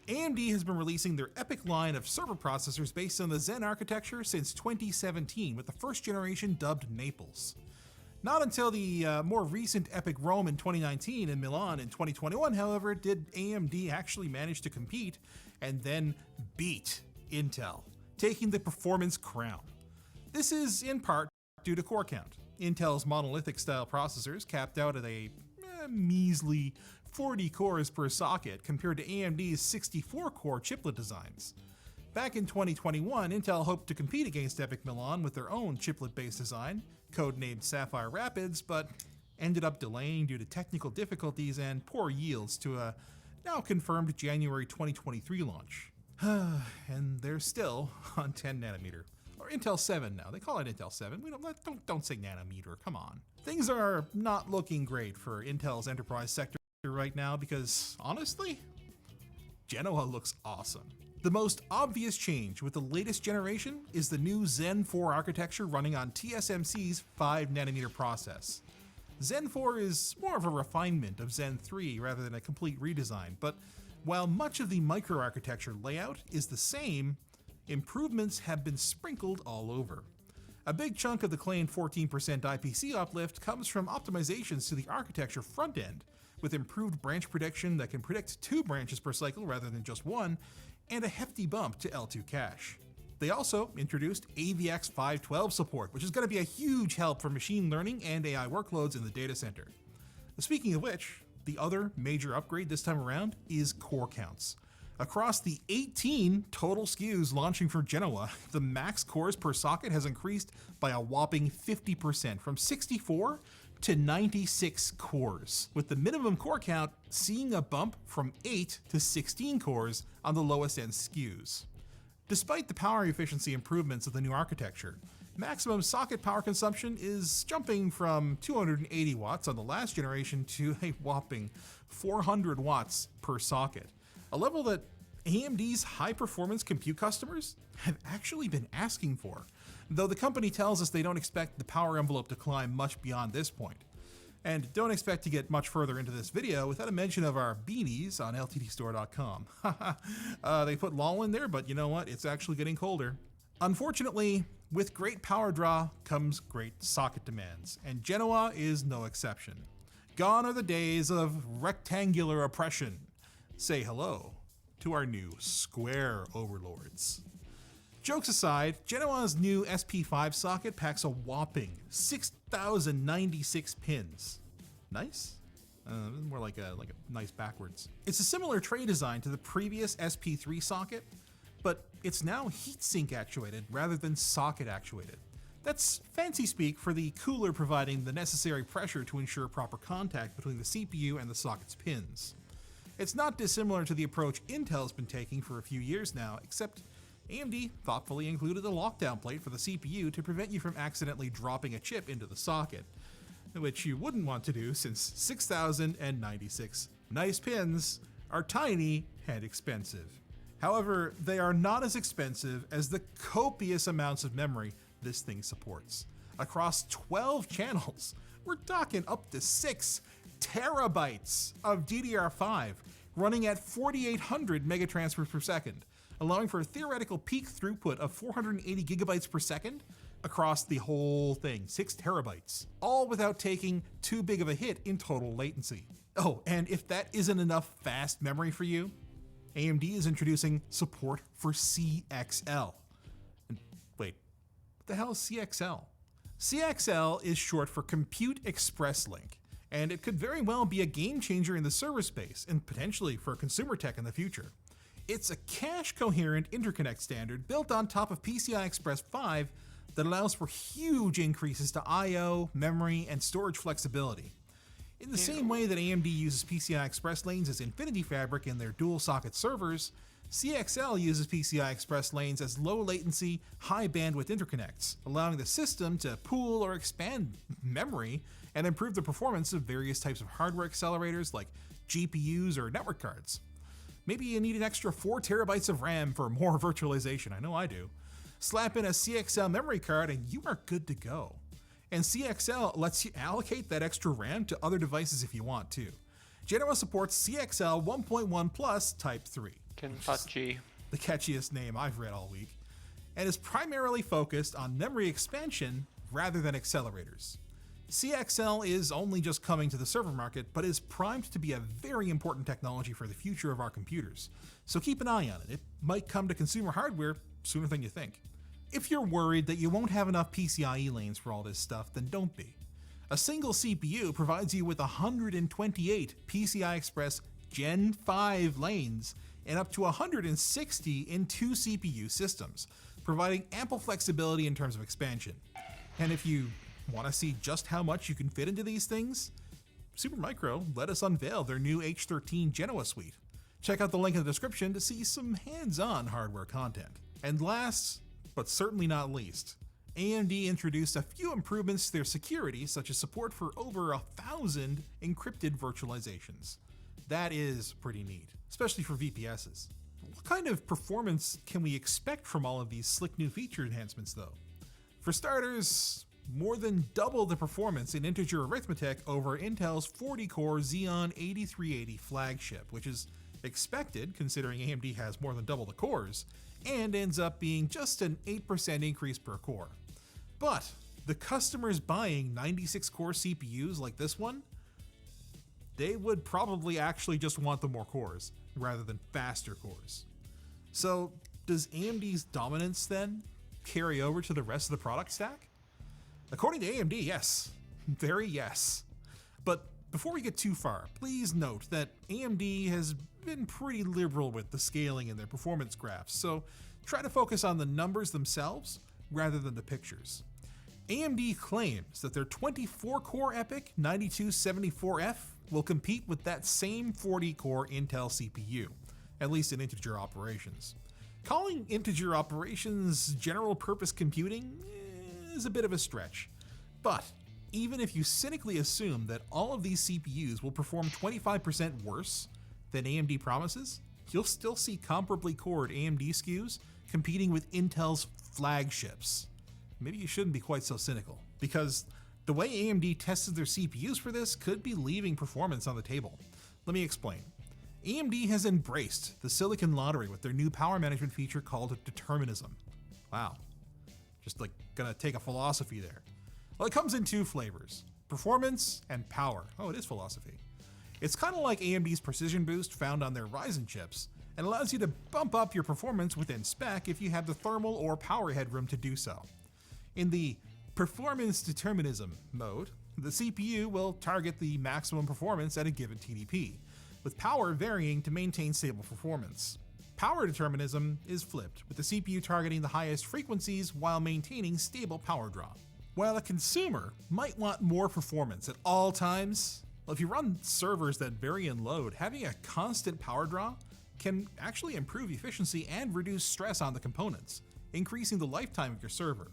AMD has been releasing their EPYC line of server processors based on the Zen architecture since 2017, with the first generation dubbed Naples. Not until the more recent EPYC Rome in 2019 and Milan in 2021, however, did AMD actually manage to compete and then beat Intel, taking the performance crown. This is in part due to core count. Intel's monolithic style processors capped out at a measly 40 cores per socket compared to AMD's 64 core chiplet designs. Back in 2021, Intel hoped to compete against EPYC Milan with their own chiplet-based design, codenamed Sapphire Rapids, but ended up delaying due to technical difficulties and poor yields to a now confirmed January 2023 launch. And they're still on 10 nanometer. Or Intel 7 now. They call it Intel 7. Don't say nanometer, come on. Things are not looking great for Intel's enterprise sector right now because, honestly, Genoa looks awesome. The most obvious change with the latest generation is the new Zen 4 architecture running on TSMC's 5 nanometer process. Zen 4 is more of a refinement of Zen 3 rather than a complete redesign, but while much of the microarchitecture layout is the same, improvements have been sprinkled all over. A big chunk of the claimed 14% IPC uplift comes from optimizations to the architecture front end, with improved branch prediction that can predict 2 branches per cycle rather than just 1, and a hefty bump to L2 cache. They also introduced AVX 512 support, which is going to be a huge help for machine learning and AI workloads in the data center. Speaking of which, the other major upgrade this time around is core counts. Across the 18 total SKUs launching for Genoa, the max cores per socket has increased by a whopping 50%, from 64 to 96 cores, with the minimum core count seeing a bump from 8 to 16 cores on the lowest end SKUs. Despite the power efficiency improvements of the new architecture, maximum socket power consumption is jumping from 280 watts on the last generation to a whopping 400 watts per socket, a level that AMD's high-performance compute customers have actually been asking for, though the company tells us they don't expect the power envelope to climb much beyond this point. And don't expect to get much further into this video without a mention of our beanies on ltdstore.com. They put LOL in there, but you know what? It's actually getting colder. Unfortunately, with great power draw comes great socket demands, and Genoa is no exception. Gone are the days of rectangular oppression. Say hello to our new square overlords. Jokes aside, Genoa's new SP5 socket packs a whopping 6,096 pins. Nice? More like a nice backwards. It's a similar tray design to the previous SP3 socket, but it's now heatsink actuated rather than socket actuated. That's fancy speak for the cooler providing the necessary pressure to ensure proper contact between the CPU and the socket's pins. It's not dissimilar to the approach Intel's been taking for a few years now, except AMD thoughtfully included a lockdown plate for the CPU to prevent you from accidentally dropping a chip into the socket, which you wouldn't want to do since 6,096 nice pins are tiny and expensive. However, they are not as expensive as the copious amounts of memory this thing supports. across 12 channels. We're talking up to 6 terabytes of DDR5 running at 4,800 megatransfers per second, allowing for a theoretical peak throughput of 480 gigabytes per second across the whole thing, 6 terabytes, all without taking too big of a hit in total latency. Oh, and if that isn't enough fast memory for you, AMD is introducing support for CXL. And wait, what the hell is CXL? CXL is short for Compute Express Link, and it could very well be a game changer in the server space and potentially for consumer tech in the future. It's a cache-coherent interconnect standard built on top of PCI Express 5 that allows for huge increases to I/O, memory, and storage flexibility. In the same way that AMD uses PCI Express lanes as Infinity Fabric in their dual-socket servers, CXL uses PCI Express lanes as low-latency, high-bandwidth interconnects, allowing the system to pool or expand memory and improve the performance of various types of hardware accelerators like GPUs or network cards. Maybe you need an extra 4 terabytes of RAM for more virtualization, I know I do. Slap in a CXL memory card and you are good to go. And CXL lets you allocate that extra RAM to other devices if you want to. Genoa supports CXL 1.1 Plus Type 3. Kenpachi. The catchiest name I've read all week, and is primarily focused on memory expansion rather than accelerators. CXL is only just coming to the server market, but is primed to be a very important technology for the future of our computers. So keep an eye on it. It might come to consumer hardware sooner than you think. If you're worried that you won't have enough PCIe lanes for all this stuff, then don't be. A single CPU provides you with 128 PCI Express Gen 5 lanes and up to 160 in 2 CPU systems, providing ample flexibility in terms of expansion. And if you want to see just how much you can fit into these things, Supermicro let us unveil their new H13 Genoa suite. Check out the link in the description to see some hands-on hardware content. And last, but certainly not least, AMD introduced a few improvements to their security, such as support for over 1,000 encrypted virtualizations. That is pretty neat, especially for VPSs. What kind of performance can we expect from all of these slick new feature enhancements though? For starters, more than double the performance in integer arithmetic over Intel's 40-core Xeon 8380 flagship, which is expected considering AMD has more than double the cores, and ends up being just an 8% increase per core. But the customers buying 96-core CPUs like this one, they would probably actually just want the more cores rather than faster cores. So does AMD's dominance then carry over to the rest of the product stack? According to AMD, yes. Very yes. But before we get too far, please note that AMD has been pretty liberal with the scaling in their performance graphs, so try to focus on the numbers themselves rather than the pictures. AMD claims that their 24-core EPYC 9274F will compete with that same 40-core Intel CPU, at least in integer operations. Calling integer operations general-purpose computing is a bit of a stretch, but even if you cynically assume that all of these CPUs will perform 25% worse than AMD promises, you'll still see comparably cored AMD SKUs competing with Intel's flagships. Maybe you shouldn't be quite so cynical, because the way AMD tested their CPUs for this could be leaving performance on the table. Let me explain. AMD has embraced the silicon lottery with their new power management feature called determinism. Wow. Just like gonna take a philosophy there. Well, it comes in 2 flavors, performance and power. Oh, it is philosophy. It's kind of like AMD's precision boost found on their Ryzen chips, and allows you to bump up your performance within spec if you have the thermal or power headroom to do so. In the performance determinism mode, the CPU will target the maximum performance at a given TDP, with power varying to maintain stable performance. Power determinism is flipped, with the CPU targeting the highest frequencies while maintaining stable power draw. While a consumer might want more performance at all times, well, if you run servers that vary in load, having a constant power draw can actually improve efficiency and reduce stress on the components, increasing the lifetime of your server.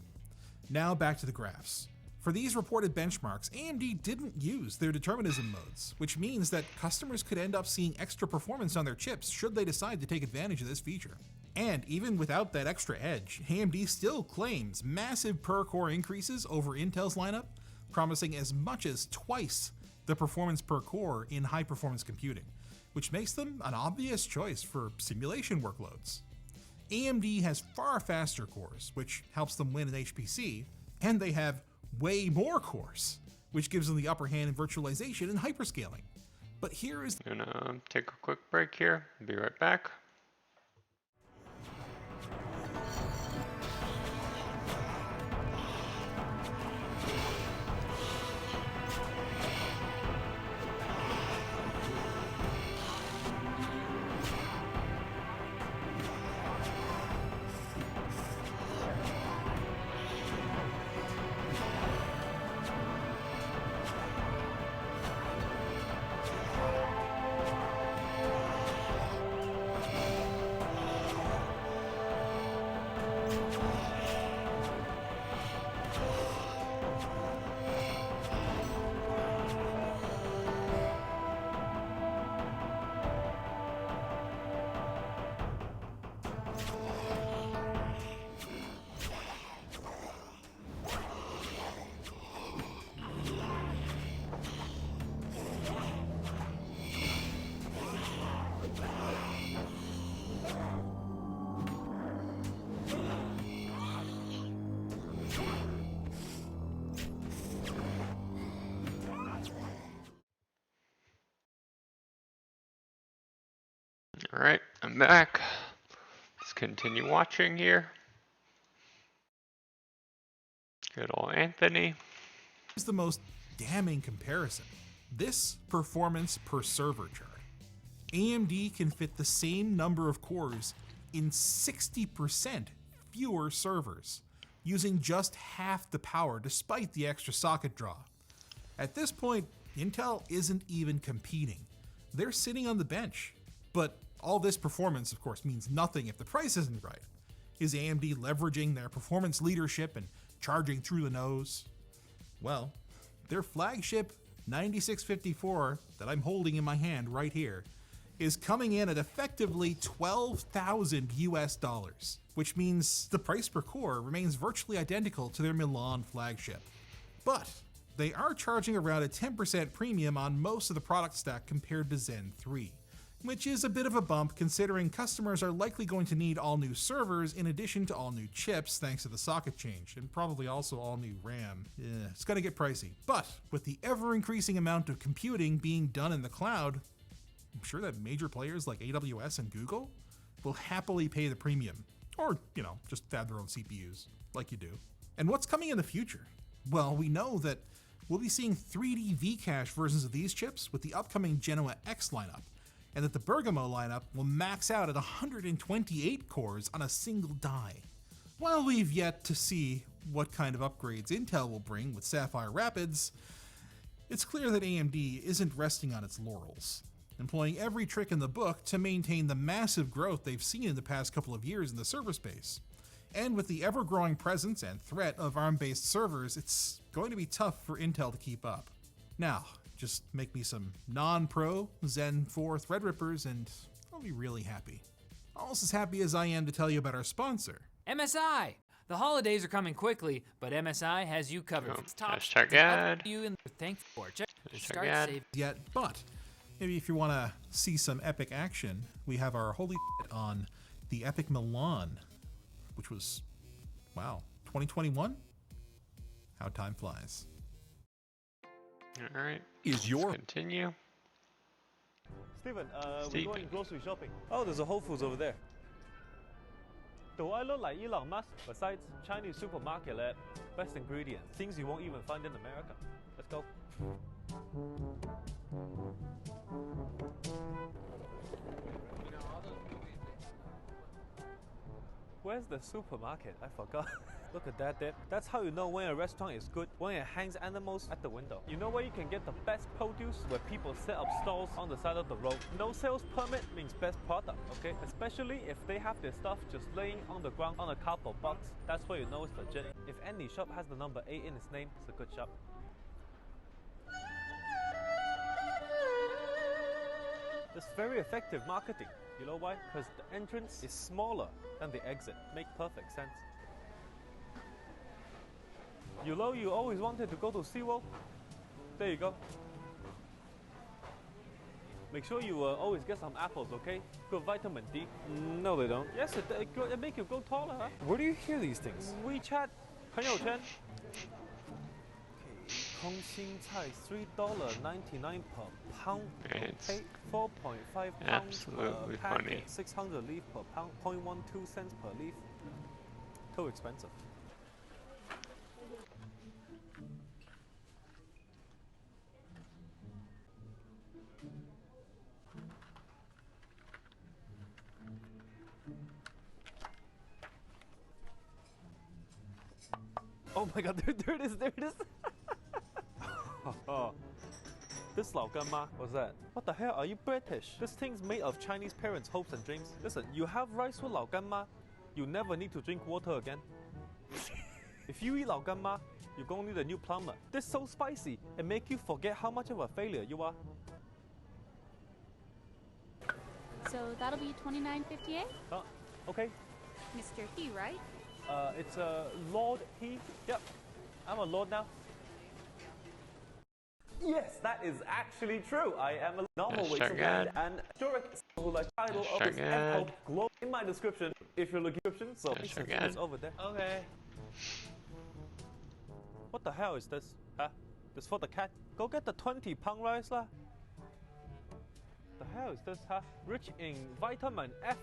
Now back to the graphs. For these reported benchmarks, AMD didn't use their determinism modes, which means that customers could end up seeing extra performance on their chips should they decide to take advantage of this feature. And even without that extra edge, AMD still claims massive per-core increases over Intel's lineup, promising as much as twice the performance per core in high-performance computing, which makes them an obvious choice for simulation workloads. AMD has far faster cores, which helps them win in HPC, and they have way more cores, which gives them the upper hand in virtualization and hyperscaling. But here is... I'm gonna take a quick break here. Be right back. Alright, I'm back. Let's continue watching here. Good old Anthony. Is the most damning comparison. This performance per server chart. AMD can fit the same number of cores in 60% fewer servers, using just half the power despite the extra socket draw. At this point, Intel isn't even competing. They're sitting on the bench. But all this performance, of course, means nothing if the price isn't right. Is AMD leveraging their performance leadership and charging through the nose? Well, their flagship 9654 that I'm holding in my hand right here is coming in at effectively $12,000 US, which means the price per core remains virtually identical to their Milan flagship. But they are charging around a 10% premium on most of the product stack compared to Zen 3. Which is a bit of a bump considering customers are likely going to need all new servers in addition to all new chips thanks to the socket change, and probably also all new RAM. It's gonna get pricey. But with the ever increasing amount of computing being done in the cloud, I'm sure that major players like AWS and Google will happily pay the premium. Or, just add their own CPUs, like you do. And what's coming in the future? Well, we know that we'll be seeing 3D V-Cache versions of these chips with the upcoming Genoa X lineup, and that the Bergamo lineup will max out at 128 cores on a single die. While we've yet to see what kind of upgrades Intel will bring with Sapphire Rapids, it's clear that AMD isn't resting on its laurels, employing every trick in the book to maintain the massive growth they've seen in the past couple of years in the server space. And with the ever-growing presence and threat of ARM-based servers, it's going to be tough for Intel to keep up. Now, just make me some non-pro Zen 4 Threadrippers and I'll be really happy. Almost as happy as I am to tell you about our sponsor. MSI! The holidays are coming quickly, but MSI has you covered. It's top hashtag ad. You and thankful for. Check Hashtag ad. Yet, but maybe if you want to see some epic action, we have our holy on the Epic Milan, which was, wow, 2021? How time flies. All right. Is your continue? Steven, we're going grocery shopping. Oh, there's a Whole Foods over there. Do I look like Elon Musk? Besides, Chinese supermarket lab, best ingredients, things you won't even find in America. Let's go. Where's the supermarket? I forgot. Look at that, Dad. That's how you know when a restaurant is good, when it hangs animals at the window. You know where you can get the best produce? Where people set up stalls on the side of the road. No sales permit means best product, okay? Especially if they have their stuff just laying on the ground on a cardboard box. That's where you know it's legit. If any shop has the number 8 in its name, it's a good shop. It's very effective marketing. You know why? Because the entrance is smaller than the exit. Make perfect sense. You know you always wanted to go to SeaWorld? There you go. Make sure you always get some apples, okay? Good vitamin D. No, they don't. Yes, it make you go taller, huh? Where do you hear these things? WeChat, 朋友圈. Okay, 空心菜 $3.99 per pound. It's okay, 4.5 pounds absolutely per funny. packet, 600 leaf per pound, 0.12 cents per leaf. Too expensive. Oh my god, there it is, there it is. This Lao Gan Ma, what's that? What the hell, are you British? This thing's made of Chinese parents' hopes and dreams. Listen, you have rice with Lao Gan Ma, you never need to drink water again. If you eat Lao Gan Ma, you're gonna need a new plumber. This is so spicy, it make you forget how much of a failure you are. So that'll be $29.58? Oh, okay. Mr. He, right? It's Lord He. Yep, I'm a lord now. Yes, that is actually true. I am a normal weight man and historic title of this epoch globe in my description. If you're looking at the description, so it's over there. Okay. What the hell is this? Huh? This for the cat? Go get the 20-pound rice lah. The hell is this? Huh? Rich in vitamin F.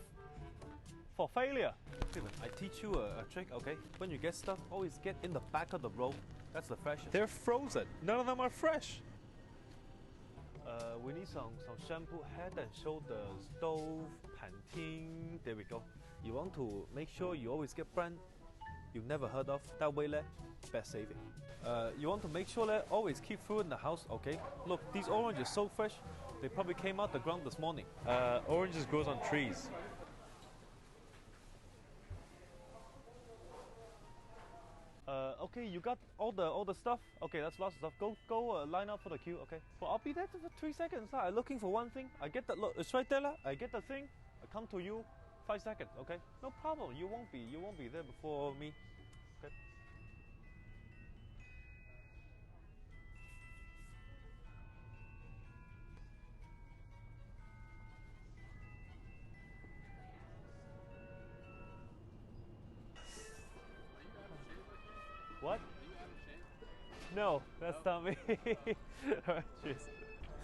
For failure. I teach you a trick, okay? When you get stuff, always get in the back of the row. That's the freshest. They're frozen. None of them are fresh. We need some shampoo, Head and Shoulders, Dove, Pantene. There we go. You want to make sure you always get brand you've never heard of. That way, best saving. You want to make sure always keep food in the house, okay? Look, these oranges so fresh. They probably came out the ground this morning. Oranges grows on trees. Okay, you got all the stuff. Okay, that's lots of stuff. Go line up for the queue. Okay. Well, I'll be there for 3 seconds. I'm looking for one thing. I get that. Look, it's right there. I get the thing. I come to you. 5 seconds. Okay. No problem. You won't be there before me. Okay. What? No, that's not me. Alright, cheers.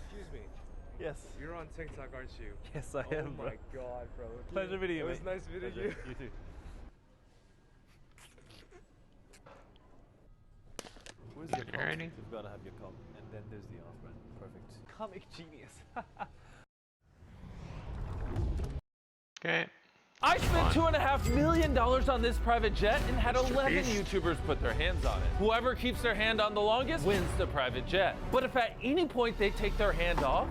Excuse me. Yes. You're on TikTok, aren't you? Yes, I am, bro. Oh my god, bro. Pleasure meeting you, It was mate. nice meeting you. You too. Where's your comp? You've got to have your comp. And then there's the off-brand. Perfect. Comic genius. Okay. I spent $2.5 million on this private jet and had 11 YouTubers put their hands on it. Whoever keeps their hand on the longest wins the private jet. But if at any point they take their hand off,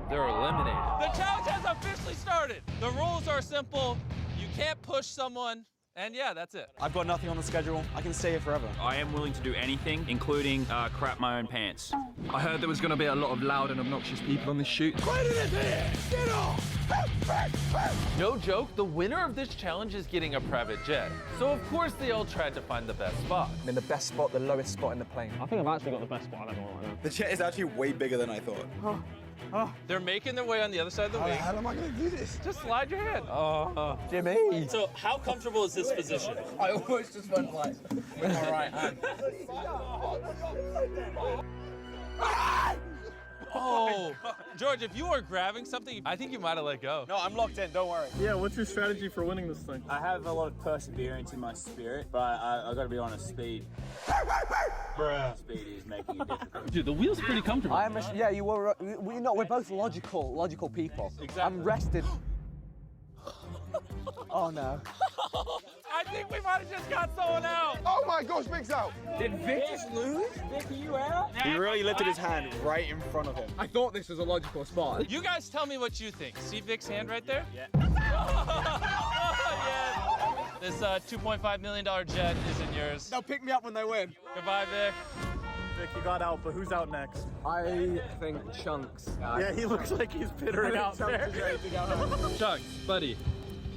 they're eliminated. The challenge has officially started. The rules are simple. You can't push someone. And yeah, that's it. I've got nothing on the schedule. I can stay here forever. I am willing to do anything, including crap my own pants. I heard there was going to be a lot of loud and obnoxious people on this shoot. Get off! No joke, the winner of this challenge is getting a private jet. So of course they all tried to find the best spot. I'm in the best spot, the lowest spot in the plane. I think I've actually got the best spot I've ever won right now. The jet is actually way bigger than I thought. They're making their way on the other side of the wing. How am I going to do this? Just slide your hand. Jimmy. So how comfortable is this position? I almost just went like with my right hand. Oh, George, if you were grabbing something, I think you might have let go. No, I'm locked in, don't worry. Yeah, what's your strategy for winning this thing? I have a lot of perseverance in my spirit, but I got to be honest, speed. Speed is making it difficult. Dude, the wheel's pretty comfortable. Yeah, you were. We're both logical people. Exactly. I'm rested. Oh no. I think we might have just got someone out. Oh my gosh, Vic's out. Did Vic just lose? Vic, are you out? He really lifted his hand right in front of him. I thought this was a logical spot. You guys tell me what you think. See Vic's hand right there? Yeah. Yeah. This $2.5 million jet is in yours. They'll pick me up when they win. Goodbye, Vic. Vic, you got out, but who's out next? I think Chunks. Yeah, he looks like he's pittering out there. Chunks, buddy,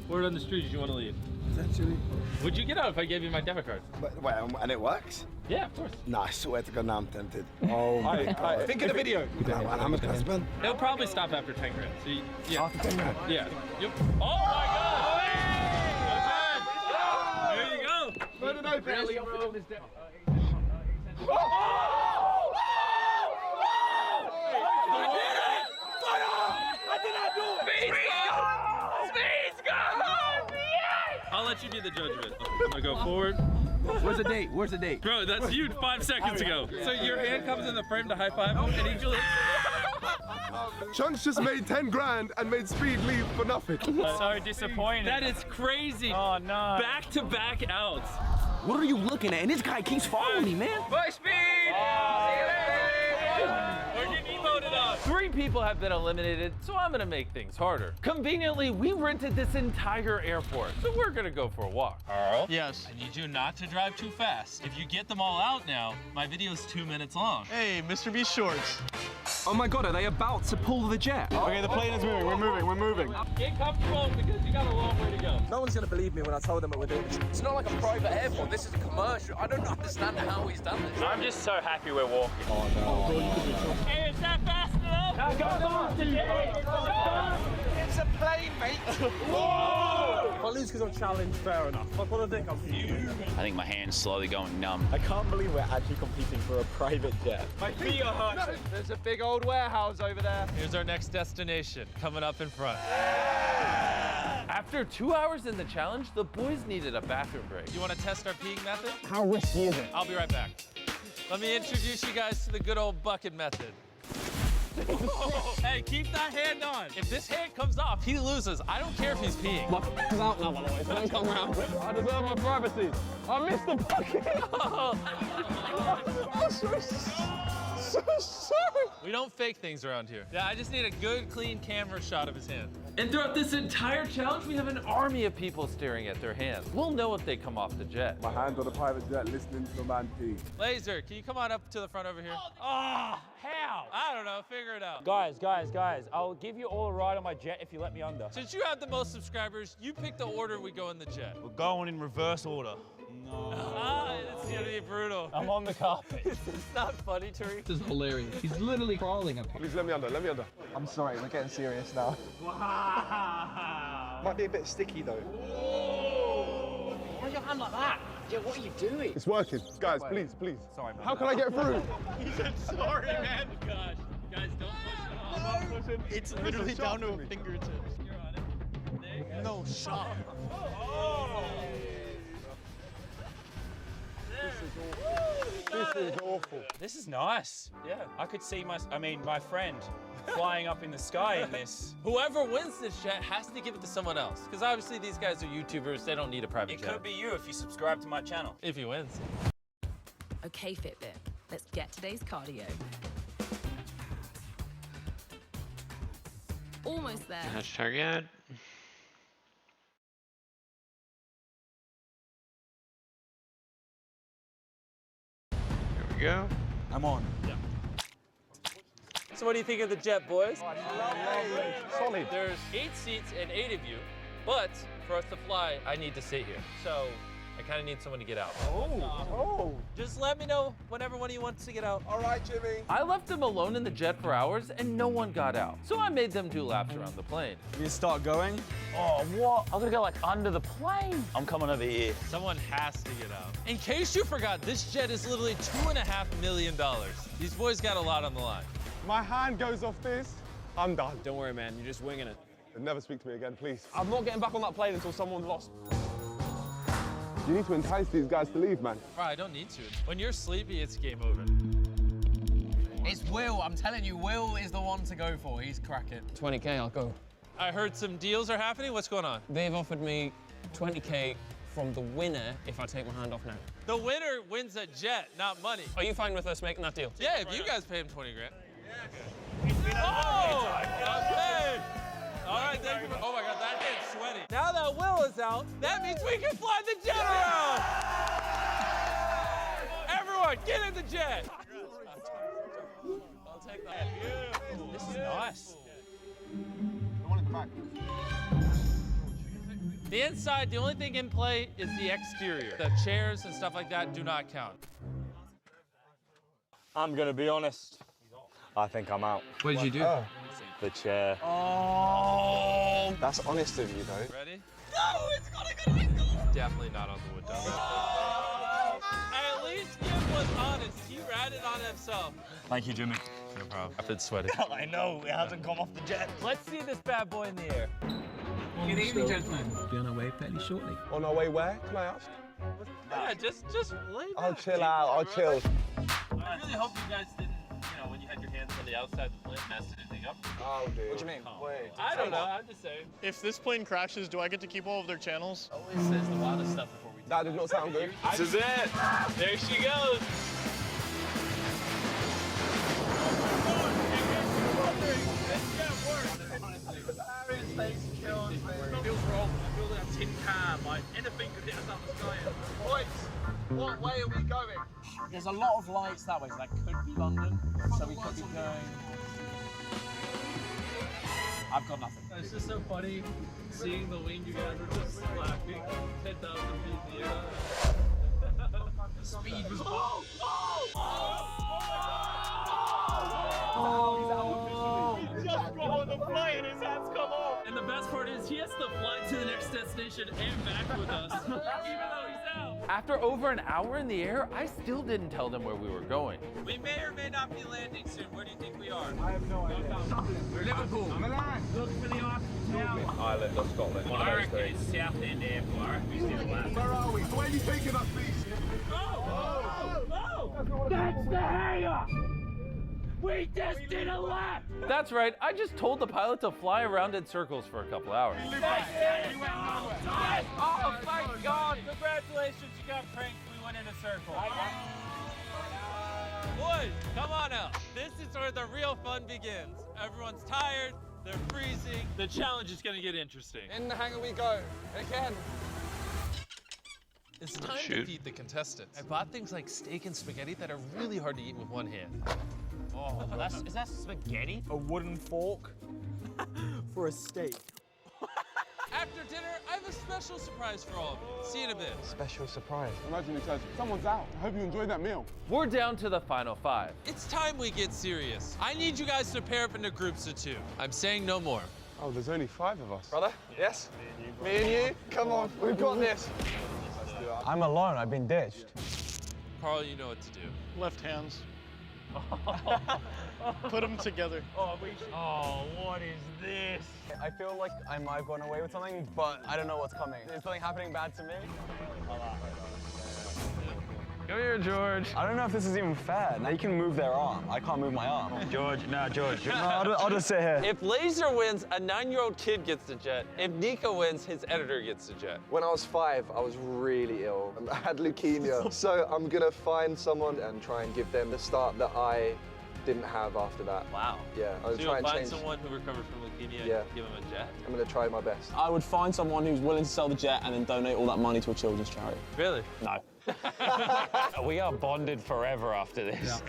word on the street is you want to leave. Essentially. Would you get out if I gave you my debit card? But, wait, and it works? Yeah, of course. Nah, I swear to God, now I'm tempted. Oh my God. Think of the video. How much can I spend? It'll probably stop after 10 grand. So yeah. After 10 grand? Yeah. Yep. Oh my God! Hey! There you go. Let it open. Really open his debt. I'll let you be the judge of it. I'm gonna go forward. Where's the date? Where's the date? Bro, that's you 5 seconds ago. So your hand comes in the frame to high five him, and he just... Chunks just made 10 grand and made Speed leave for nothing. So disappointed. That is crazy. Oh no. Back-to-back outs. What are you looking at? And this guy keeps following me, man. Bye, Speed! We're getting emoted up. 3 people have been eliminated, so I'm gonna make things harder. Conveniently, we rented this entire airport, so we're gonna go for a walk. Carl? Yes. I need you not to drive too fast. If you get them all out now, my video's 2 minutes long. Hey, Mr. B Shorts. Oh my God, are they about to pull the jet? Okay, the plane is moving. We're moving. Get comfortable because you got a long way to go. No one's gonna believe me when I tell them that we're doing this. It's not like a private airport. This is a commercial. I don't understand how he's done this. I'm just so happy we're walking. Oh no. Hey, is that fast enough? Now go faster, It's a plane, mate. Whoa! If I lose because I'm challenged, fair enough. If I pull a dick, I'm fuming. I think my hand's slowly going numb. I can't believe we're actually competing for a private jet. My feet are hurting. There's a big old warehouse over there. Here's our next destination, coming up in front. After 2 hours in the challenge, the boys needed a bathroom break. You want to test our peeing method? How risky is it? I'll be right back. Let me introduce you guys to the good old bucket method. Hey, keep that hand on. If this hand comes off, he loses. I don't care if he's peeing. My f***'s out now, by the way, so don't come around. I deserve my privacy. I missed the bucket. I'm so sorry. We don't fake things around here. Yeah, I just need a good, clean camera shot of his hand. And throughout this entire challenge, we have an army of people staring at their hands. We'll know if they come off the jet. My hand's on the private jet listening to the man pee. Laser, can you come on up to the front over here? Oh, how? I don't know, figure it out. Guys, I'll give you all a ride on my jet if you let me under. Since you have the most subscribers, you pick the order we go in the jet. We're going in reverse order. No. It's gonna be brutal. I'm on the carpet. It's not funny, Tariq. This is hilarious. He's literally crawling up here. Please let me under, let me under. I'm sorry, we're getting serious now. Might be a bit sticky though. Why is your hand like that? Yeah, what are you doing? It's working. Guys, please, please. Sorry, man. How can I get through? He said sorry, man. Gosh, guys, don't push it off. I'm pushing. It's literally down to a fingertips. You're on it. There you go. No shot. Oh. This is awful. This is nice. Yeah, I could see my friend flying up in the sky in this. Whoever wins this jet has to give it to someone else. Because obviously these guys are YouTubers, they don't need a private jet. It could be you if you subscribe to my channel. If he wins. Okay, Fitbit, let's get today's cardio. Almost there. Hashtag ad. There we go. I'm on. Yeah. So what do you think of the jet, boys? Lovely. Solid. There's 8 seats and 8 of you, but for us to fly, I need to sit here. So I kind of need someone to get out. Oh. Just let me know whenever one of you wants to get out. All right, Jimmy. I left them alone in the jet for hours and no one got out. So I made them do laps around the plane. You start going? Oh, what? I'm gonna go like under the plane. I'm coming over here. Someone has to get out. In case you forgot, this jet is literally $2.5 million. These boys got a lot on the line. My hand goes off this. I'm done. Don't worry, man. You're just winging it. Never speak to me again, please. I'm not getting back on that plane until someone's lost. You need to entice these guys to leave, man. Bro, I don't need to. When you're sleepy, it's game over. It's Will. I'm telling you, Will is the one to go for. He's cracking. 20K, I'll go. I heard some deals are happening. What's going on? They've offered me 20K from the winner if I take my hand off now. The winner wins a jet, not money. Are you fine with us making that deal? Yeah, if you guys pay him 20 grand. Oh! Okay. All right, thank you. Oh my God, that hand's sweaty. Now that Will is out, that means we can fly the jet around. Everyone, get in the jet. I'll take that. Beautiful. This is nice. The inside, the only thing in play is the exterior. The chairs and stuff like that do not count. I'm gonna be honest. I think I'm out. What did you do? Oh. The chair. Oh! That's honest of you, though. Ready? No, it's gonna go. Definitely not on the wood dome. At least Jim was honest. He ratted on himself. Thank you, Jimmy. No problem. I've been sweating. I know, it hasn't come off the jet. Let's see this bad boy in the air. Good evening, gentlemen. Be on our way fairly shortly. On our way where, can I ask? Yeah, just lay back. I'll chill out, I'll chill. I really hope you guys didn't, when you had your hands on the outside of the plane, messed anything up. Oh, dude. What do you mean? Wait. I don't know, I'm just saying. If this plane crashes, do I get to keep all of their channels? Always says the wildest stuff before we That did not sound good. This is it. There she goes. Feels wrong. I feel like a tin can. Like anything could hit us out the sky. Boys, what way are we going? There's a lot of lights that way, so that could be London. So we could be going. I've got nothing. It's just so funny seeing the wing you guys are just slapping 10,000 feet in the air. The speed was. He just got on the flight and his hands come off. And the best part is he has to fly to the next destination and back with us, even though he's out. After over an hour in the air, I still didn't tell them where we were going. We may or may not be landing soon. Where do you think we are? I have no idea. Liverpool. Milan. Look for the Town. Ireland or Scotland. I reckon it's Southend Airport. I reckon we still land. Where are we? Where are you taking us, please? That's the hangar! We just did a lap! That's right, I just told the pilot to fly around in circles for a couple hours. Oh, thank God! Congratulations, you got pranked. We went in a circle. Boys, come on out. This is where the real fun begins. Everyone's tired, they're freezing. The challenge is gonna get interesting. In the hangar we go. Again. It's time to defeat the contestants. I bought things like steak and spaghetti that are really hard to eat with one hand. Oh, is that spaghetti? A wooden fork for a steak. After dinner, I have a special surprise for all of you. See you in a bit. Special surprise. Imagine it says, someone's out. I hope you enjoyed that meal. We're down to the final 5. It's time we get serious. I need you guys to pair up into groups of 2. I'm saying no more. Oh, there's only 5 of us. Brother? Yes? Me and you? Come on, we've got this. I'm alone. I've been ditched. Carl, you know what to do. Left hands. Put them together. Oh, what is this? I feel like I might have gone away with something, but I don't know what's coming. Is something happening bad to me? Come here, George. I don't know if this is even fair. Now you can move their arm. I can't move my arm. George. No, I'll just sit here. If Laser wins, a 9-year-old kid gets the jet. If Nico wins, his editor gets the jet. When I was 5, I was really ill. I had leukemia. So I'm gonna find someone and try and give them the start that I didn't have after that. Wow. Yeah, I was So trying you'll to find change. someone who recovered from leukemia Yeah. and give him a jet? I'm gonna try my best. I would find someone who's willing to sell the jet and then donate all that money to a children's charity. Really? No. We are bonded forever after this.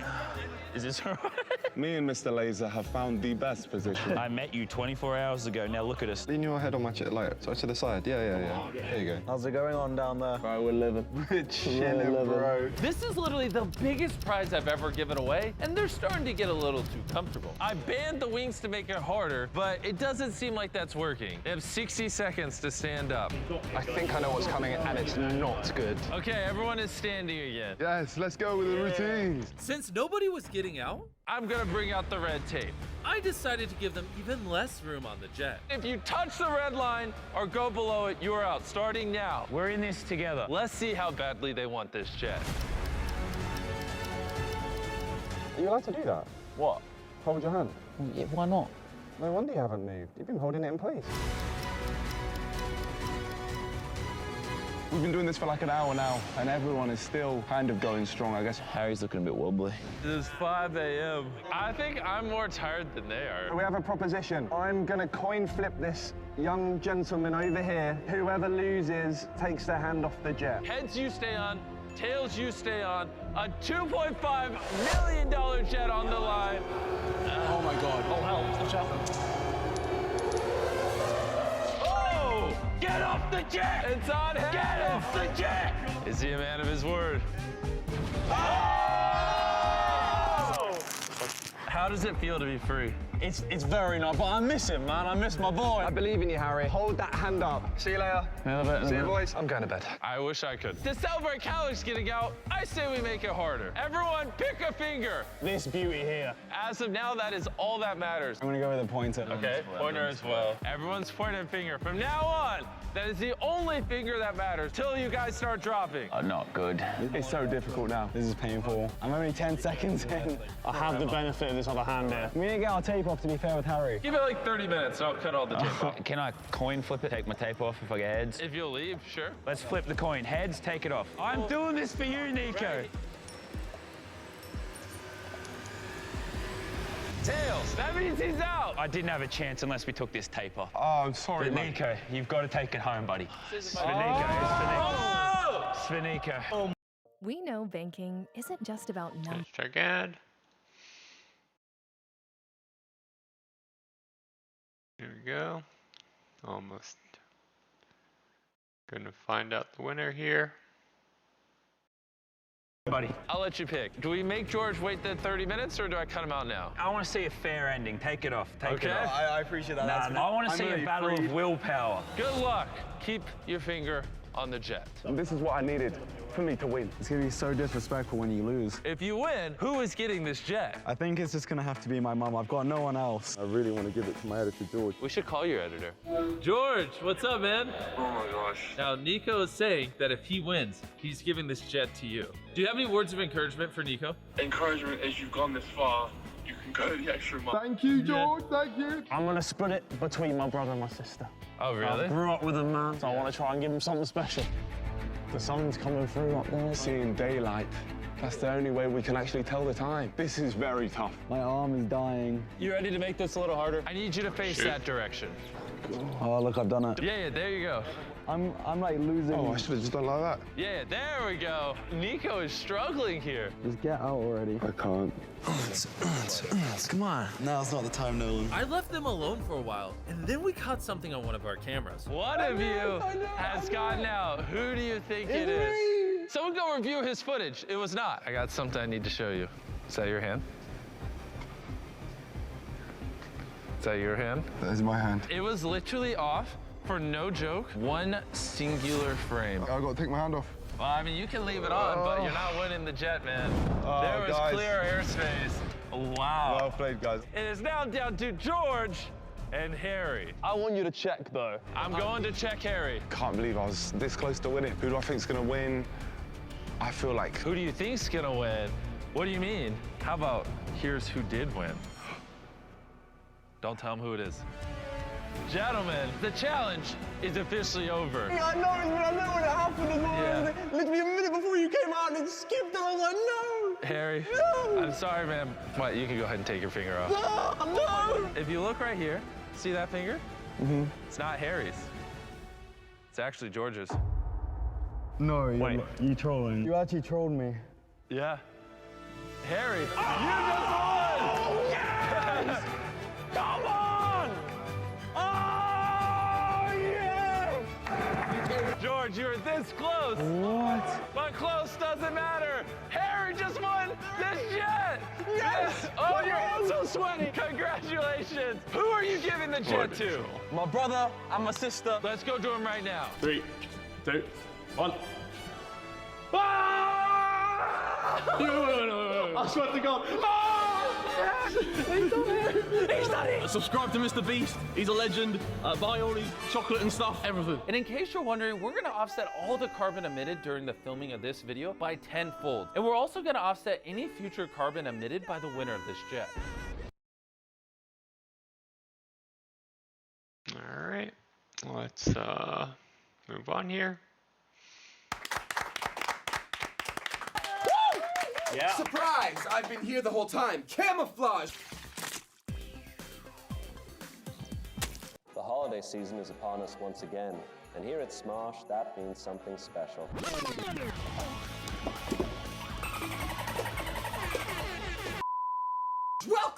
Is this all right? Me and Mr. Laser have found the best position. I met you 24 hours ago. Now look at us. Lean your head on my chit light. So to the side. Yeah. There you go. How's it going on down there? Right, we're living. We're chilling, bro. This is literally the biggest prize I've ever given away, and they're starting to get a little too comfortable. I banned the wings to make it harder, but it doesn't seem like that's working. They have 60 seconds to stand up. I think I know what's coming, and it's not good. Okay, everyone is standing again. Yes, let's go with the routines. Since nobody was getting out, I'm gonna bring out the red tape. I decided to give them even less room on the jet. If you touch the red line or go below it, you're out, starting now. We're in this together. Let's see how badly they want this jet. Are you allowed to do that? What? Hold your hand. Yeah, why not? No wonder you haven't moved. You've been holding it in place. We've been doing this for like an hour now, and everyone is still kind of going strong, I guess. Harry's looking a bit wobbly. It is 5 a.m. I think I'm more tired than they are. We have a proposition. I'm gonna coin flip this young gentleman over here. Whoever loses takes their hand off the jet. Heads, you stay on. Tails, you stay on. A $2.5 million jet on the line. Oh my God. Oh hell, watch out. Oh! Get off the jet! It's on him! Get off the jet! Is he a man of his word? Oh! How does it feel to be free? It's very nice, but I miss him, man. I miss my boy. I believe in you, Harry. Hold that hand up. See you later. See you, boys. I'm going to bed. I wish I could. To celebrate Calyx getting out, I say we make it harder. Everyone, pick a finger. This beauty here. As of now, that is all that matters. I'm gonna go with a pointer. Okay, pointer as well. Everyone's pointing finger. From now on, that is the only finger that matters till you guys start dropping. Not good. It's so difficult now. This is painful. I'm only 10 seconds in. I have the benefit of this other hand here. We need to get our tape off, to be fair with Harry. Give it like 30 minutes and I'll cut all the tape off. Can I coin flip it, take my tape off if I get heads? If you'll leave, sure. Let's flip the coin. Heads, take it off. I'm doing this for you, Nico. Ready. Tails, that means he's out. I didn't have a chance unless we took this tape off. Oh, I'm sorry, But mate. Nico, you've got to take it home, buddy. It's for Nico. Oh! We know banking isn't just about numbers. Check ad. Here we go. Almost. Gonna find out the winner here. Buddy. I'll let you pick. Do we make George wait the 30 minutes or do I cut him out now? I want to see a fair ending. Take it off. Take it Okay. off. I appreciate that. I want to see a battle of willpower. Good luck. Keep your finger on the jet. This is what I needed for me to win. It's gonna be so disrespectful when you lose. If you win, who is getting this jet? I think it's just gonna have to be my mum. I've got no one else. I really want to give it to my editor, George. We should call your editor. George, what's up, man? Oh my gosh. Now, Nico is saying that if he wins, he's giving this jet to you. Do you have any words of encouragement for Nico? Encouragement as you've gone this far, you can go the extra mile. Thank you, George. Thank you. I'm gonna split it between my brother and my sister. Oh, really? I grew up with them, man, so I want to try and give them something special. The sun's coming through up there. Seeing daylight. That's the only way we can actually tell the time. This is very tough. My arm is dying. You ready to make this a little harder? I need you to face that direction. Oh, look, I've done it. Yeah, there you go. I'm like losing. Oh, I should have just done like that. Yeah, there we go. Nico is struggling here. Just get out already. I can't. Come on. Now's not the time, Nolan. I left them alone for a while, and then we caught something on one of our cameras. One of you has gotten out. Who do you think it is? Someone go review his footage. It was not. I got something I need to show you. Is that your hand? Is that your hand? That is my hand. It was literally off, for no joke, one singular frame. I've got to take my hand off. Well, I mean, you can leave it on, but you're not winning the jet, man. There was guys. clear airspace. Wow. Well played, guys. It is now down to George and Harry. I want you to check, though. I'm going to check Harry. Can't believe I was this close to winning. Who do I think's gonna win? I feel like. Who do you think's gonna win? What do you mean? How about here's who did win? Don't tell him who it is. Gentlemen, the challenge is officially over. Yeah, I know, but I know when it happened as well. Yeah. Literally a minute before you came out and it skipped, and I was like, no! Harry, No! I'm sorry, man. What, you can go ahead and take your finger off. No! No! If you look right here, see that finger? Mm-hmm. It's not Harry's. It's actually George's. No, Wait. you trolling. You actually trolled me. Yeah. Harry, you just won! Yes! Come on! Oh, yes! George, you were this close. What? But close doesn't matter. Harry just won this jet. Yes! Oh, your hands so sweaty. Congratulations. Who are you giving the jet to? My brother and my sister. Let's go to him right now. 3, 2, 1. I swear to God. He's done it! He's done it! Subscribe to Mr. Beast. He's a legend. Buy all his chocolate and stuff, everything. And in case you're wondering, we're gonna offset all the carbon emitted during the filming of this video by 10-fold. And we're also gonna offset any future carbon emitted by the winner of this jet. All right, let's move on here. Yeah. Surprise! I've been here the whole time. Camouflage! The holiday season is upon us once again, and here at Smosh, that means something special.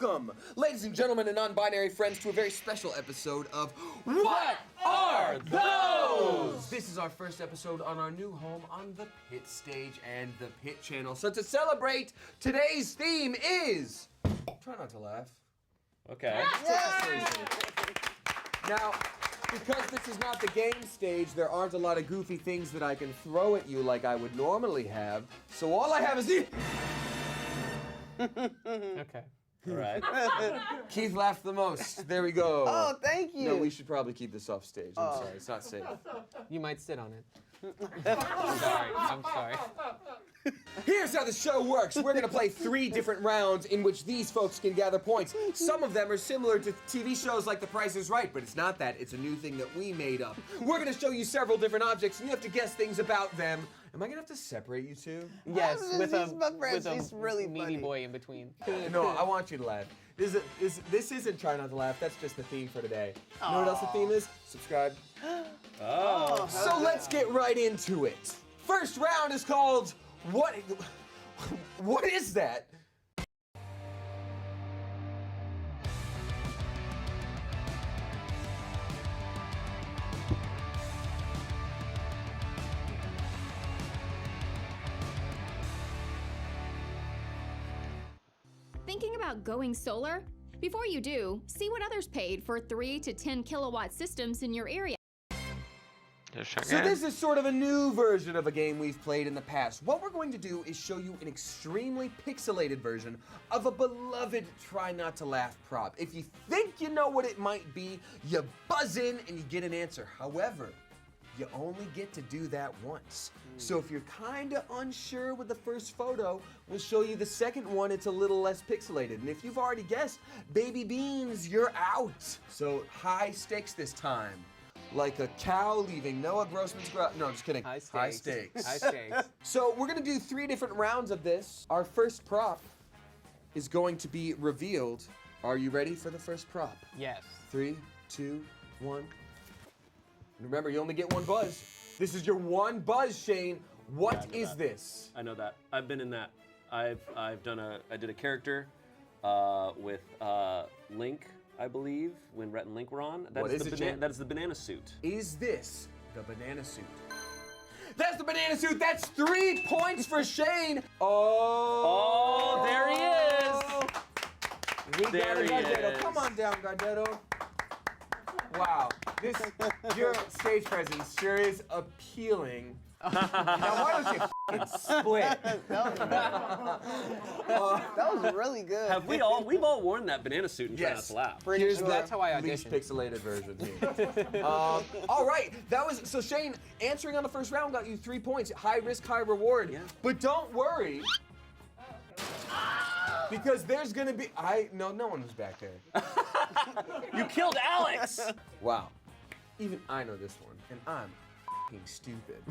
Welcome, ladies and gentlemen and non-binary friends, to a very special episode of What Are Those? This is our first episode on our new home on the Pit Stage and the Pit Channel. So to celebrate, today's theme is... Try not to laugh. Okay. Now, because this is not the game stage, there aren't a lot of goofy things that I can throw at you like I would normally have. So all I have is the... Okay. All right. Keith laughed the most. There we go. Oh, thank you. No, we should probably keep this off stage. I'm sorry, it's not safe. You might sit on it. I'm sorry. Here's how the show works. We're gonna play 3 different rounds in which these folks can gather points. Some of them are similar to TV shows like The Price is Right, but it's not that. It's a new thing that we made up. We're gonna show you several different objects, and you have to guess things about them. Am I gonna have to separate you two? Yes, with a really meaty boy in between. No, I want you to laugh. This isn't Try Not to Laugh. That's just the theme for today. You know what else the theme is? Subscribe. Oh. So let's get right into it. First round is called What is that? Thinking about going solar? Before you do, see what others paid for 3 to 10 kilowatt systems in your area. So this is sort of a new version of a game we've played in the past. What we're going to do is show you an extremely pixelated version of a beloved Try Not to Laugh prop. If you think you know what it might be, you buzz in and you get an answer. However, you only get to do that once. So if you're kinda unsure with the first photo, we'll show you the second one. It's a little less pixelated. And if you've already guessed, baby beans, you're out. So high stakes this time. Like a cow leaving Noah Grossman's garage. No, just kidding. High stakes. High stakes. So we're gonna do 3 different rounds of this. Our first prop is going to be revealed. Are you ready for the first prop? Yes. 3, 2, 1. Remember, you only get 1 buzz. This is your 1 buzz, Shane. What is this? I know that. I've been in that. I did a character with Link, I believe, when Rhett and Link were on. What is it, Shane? That is the banana suit. Is this the banana suit? That's the banana suit. That's 3 points for Shane. Oh, there he is. There he is. Come on down, Gardetto. Wow, your stage presence sure is appealing. Now why don't you f***ing split? That was really good. We've all worn that banana suit and Try Not to Laugh. Here's That's how I least auditioned. pixelated version here. All right, so Shane, answering on the first round got you 3 points. High risk, high reward. Yeah. But don't worry, because there's gonna be, no one was back there. You killed Alex! Wow, even I know this one, and I'm f***ing stupid.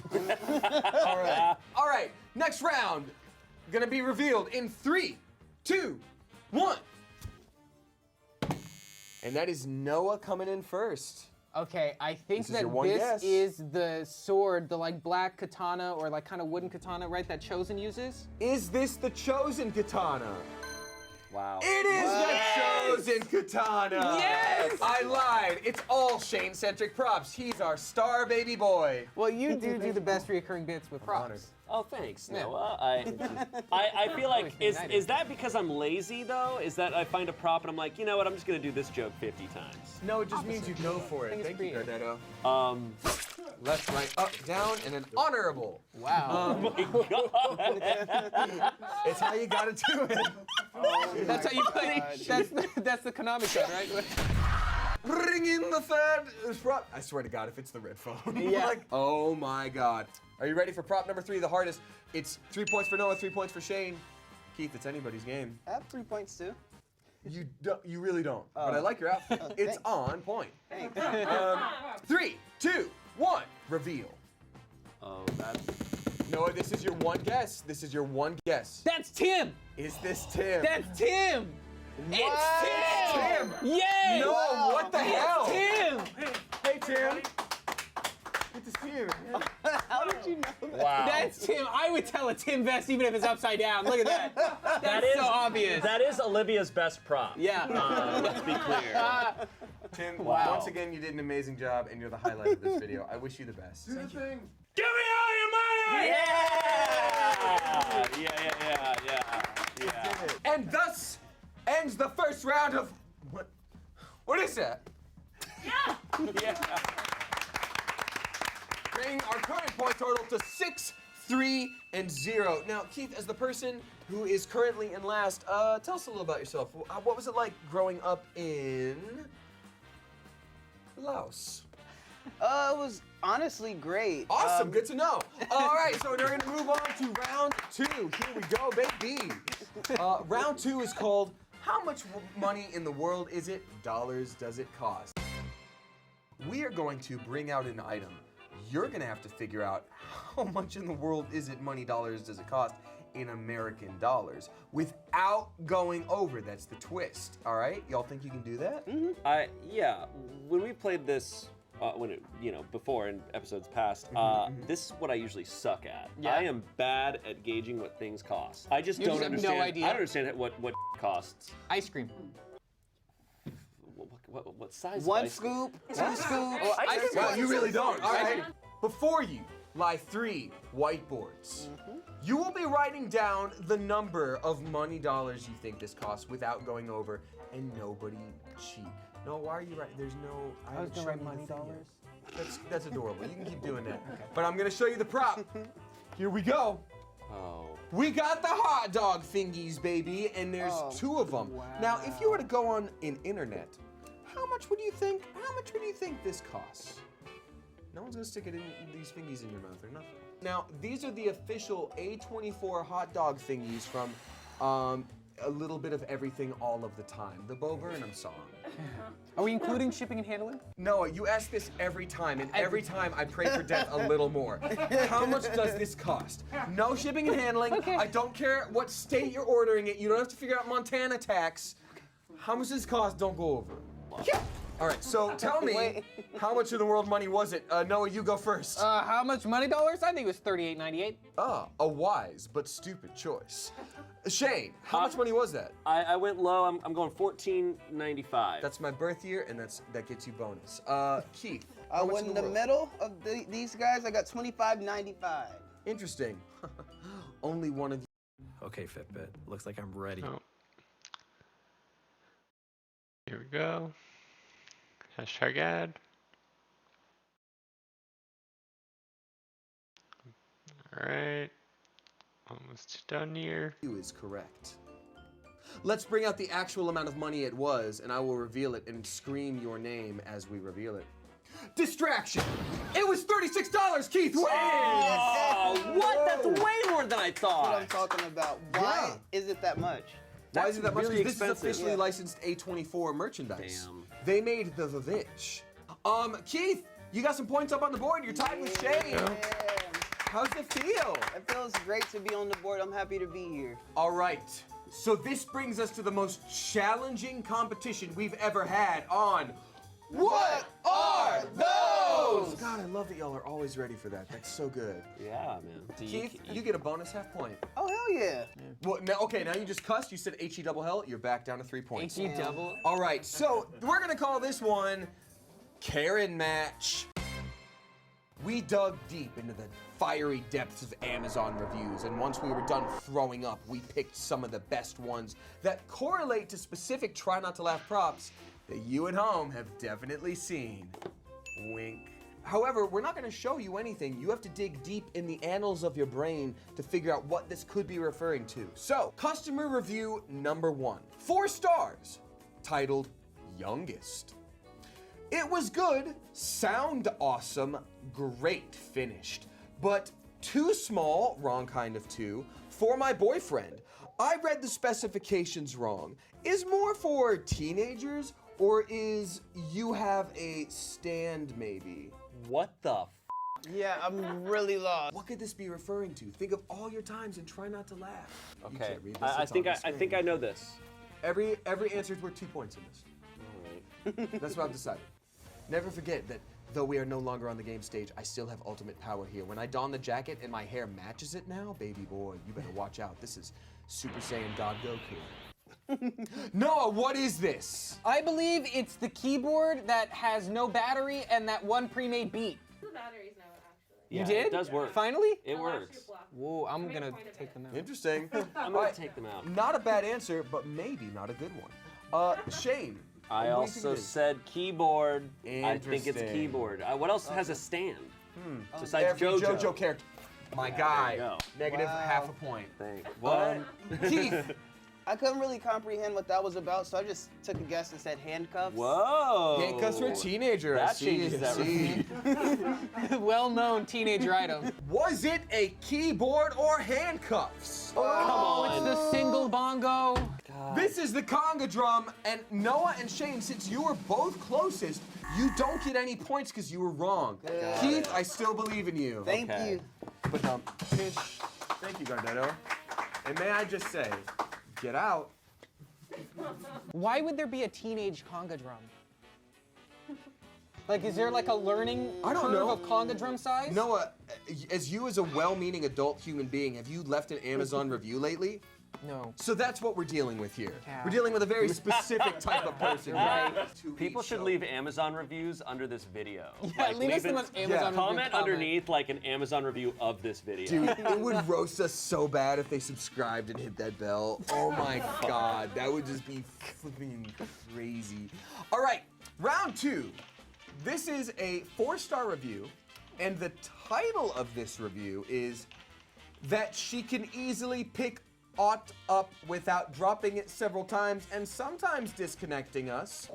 All right, next round, gonna be revealed in 3, 2, 1. And that is Noah coming in first. Okay, I think This is your that one this guess. is the sword, the like black katana or like kind of wooden katana, right? That Chosen uses. Is this the Chosen katana? Wow. It is the Chosen katana! Yes! I lied. It's all Shane-centric props. He's our star baby boy. Well, you do the best reoccurring bits with props. Oh, thanks, Yeah. Noah. I feel like, is that because I'm lazy, though? Is that I find a prop and I'm like, you know what, I'm just going to do this joke 50 times. No, it just means you go for it. Thank you, Gardetto. Left, right, up, down, and an honorable. Wow. Oh my God. It's how you gotta do it. That's how you put it. That's the Konami code, right? Bring in the third prop. I swear to God, if it's the red phone. Yeah. Like, oh my God. Are you ready for prop number 3, the hardest? It's 3 points for Noah, 3 points for Shane. Keith, it's anybody's game. I have 3 points too. You really don't. But I like your outfit. It's on point. Thanks. 3, 2, 1, reveal. Oh, that's... Noah, this is your one guess. This is your one guess. That's Tim. Is this Tim? That's Tim. It's Tim. Yay! Noah, what the hell? It's Tim. Hey, Tim. Good to see here. How did you know that? Wow. That's Tim. I would tell a Tim vest even if it's upside down. Look at that. That's so obvious. That is Olivia's best prop. Yeah. Let's be clear. Tim, Wow. once again, you did an amazing job, and you're the highlight of this video. I wish you the best. Do the thing. Give me all your money! Yeah. And thus ends the first round of what is that? Yeah. Bringing our current point total to 6, 3, and 0. Now, Keith, as the person who is currently in last, tell us a little about yourself. What was it like growing up in Laos? It was honestly great. Awesome, good to know. All right, so we're gonna move on to round 2. Here we go, baby. Round 2 is called How Much Money in the World Is It? Dollars Does It Cost? We are going to bring out an item. You're gonna have to figure out how much in the world is it money, dollars does it cost in American dollars without going over. That's the twist, all right? Y'all think you can do that? Yeah, when we played this, before in episodes past, this is what I usually suck at. Yeah. I am bad at gauging what things cost. I just You don't just have understand. no idea. I don't understand what costs. Ice cream. What size? One of ice cream? scoop, 2 scoops. Oh, well, you really don't. All right. Before you lie 3 whiteboards. You will be writing down the number of money dollars you think this costs without going over, and nobody cheat. No, why are you writing? There's no. I was gonna write money dollars. That's adorable. You can keep doing that. Okay. But I'm gonna show you the prop. Here we go. Oh. We got the hot dog thingies, baby, and there's 2 of them. Wow. Now, if you were to go on an internet, how much would you think this costs? No one's gonna stick it in these thingies in your mouth or nothing. Now, these are the official A24 hot dog thingies from A Little Bit of Everything All of the Time, the Bo Burnham song. Are we including shipping and handling? No, you ask this every time, and every time I pray for death a little more. How much does this cost? No shipping and handling. Okay. I don't care what state you're ordering it. You don't have to figure out Montana tax. How much does this cost? Don't go over. All right, so tell me, how much in the world money was it? Noah, you go first. How much money dollars? I think it was $38.98. Ah, a wise but stupid choice. Shane, how much money was that? I went low. I'm going $14.95. That's my birth year, and that gets you bonus. Keith, I how much went in in the world? middle of these guys. I got $25.95. Interesting. Only one of you. Okay, Fitbit. Looks like I'm ready. Oh. Here we go. Hashtag ad. Alright. Almost done here. You is correct. Let's bring out the actual amount of money it was, and I will reveal it and scream your name as we reveal it. Distraction! It was $36, Keith wins! Oh, what? That's way more than I That's what I'm thought. talking about. Why is it that much? Why is it that much? really Because this is expensive. officially licensed A24 merchandise. Damn. They made the Vavitch. Keith, you got some points up on the board. You're tied with Shane. How's it feel? It feels great to be on the board. I'm happy to be here. All right. So this brings us to the most challenging competition we've ever had on What Are Those? God, I love that y'all are always ready for that. That's so good. Yeah, man. Keith, you get a bonus half point. Oh, hell yeah. Well, now you just cussed. You said HE double hell. You're back down to 3 points. HE double? All right, so we're going to call this one Karen Match. We dug deep into the fiery depths of Amazon reviews, and once we were done throwing up, we picked some of the best ones that correlate to specific try not to laugh props that you at home have definitely seen. Wink. However, we're not going to show you anything. You have to dig deep in the annals of your brain to figure out what this could be referring to. So, customer review number 1. 4 stars, titled Youngest. It was good, sound awesome, great finished, but too small, wrong kind of 2, for my boyfriend. I read the specifications wrong. Is more for teenagers, or is you have a stand maybe? What the Yeah, I'm really lost. What could this be referring to? Think of all your times and try not to laugh. You Okay. can't read this, I it's on the think I screen. know this. Every answer is worth 2 points in this. All right. That's what I've decided. Never forget that Though we are no longer on the game stage, I still have ultimate power here. When I don the jacket and my hair matches it now, baby boy, you better watch out. This is Super Saiyan God Goku. Noah, what is this? I believe it's the keyboard that has no battery and that one pre-made beat. The batteries now, actually. You Yeah, did? it does work. Finally? It works. Whoa, I'm gonna take them out. Interesting. I'm gonna take them out. Not a bad answer, but maybe not a good one. Shane. I what do you also think it is? said keyboard. I think it's Interesting. keyboard. What else has a stand? Besides Every JoJo. JoJo character. My There guy. you go. Negative Wow. half a point. Thanks. What? Keith. I couldn't really comprehend what that was about, so I just took a guess and said handcuffs. Whoa. Handcuffs for a teenager. I That see, changes I everything. see. Well-known teenager item. Was it a keyboard or handcuffs? Come Oh, on. it's the single bongo. This is the conga drum, and Noah and Shane, since you were both closest, you don't get any points because you were wrong. Keith, I still believe in you. Thank you. But Tish, thank you, Gardetto. And may I just say, get out. Why would there be a teenage conga drum? Like, is there like a learning I don't curve know. of conga drum size? Noah, as a well-meaning adult human being, have you left an Amazon review lately? No. So that's what we're dealing with here. Yeah. We're dealing with a very specific type of person. Right. People should leave Amazon reviews under this video. Yeah, leave us some Amazon review comment underneath like an Amazon review of this video. Dude, it would roast us so bad if they subscribed and hit that bell. Oh my God, that would just be flipping crazy. All right, round 2. This is a 4-star review, and the title of this review is that she can easily pick aught up without dropping it several times and sometimes disconnecting us.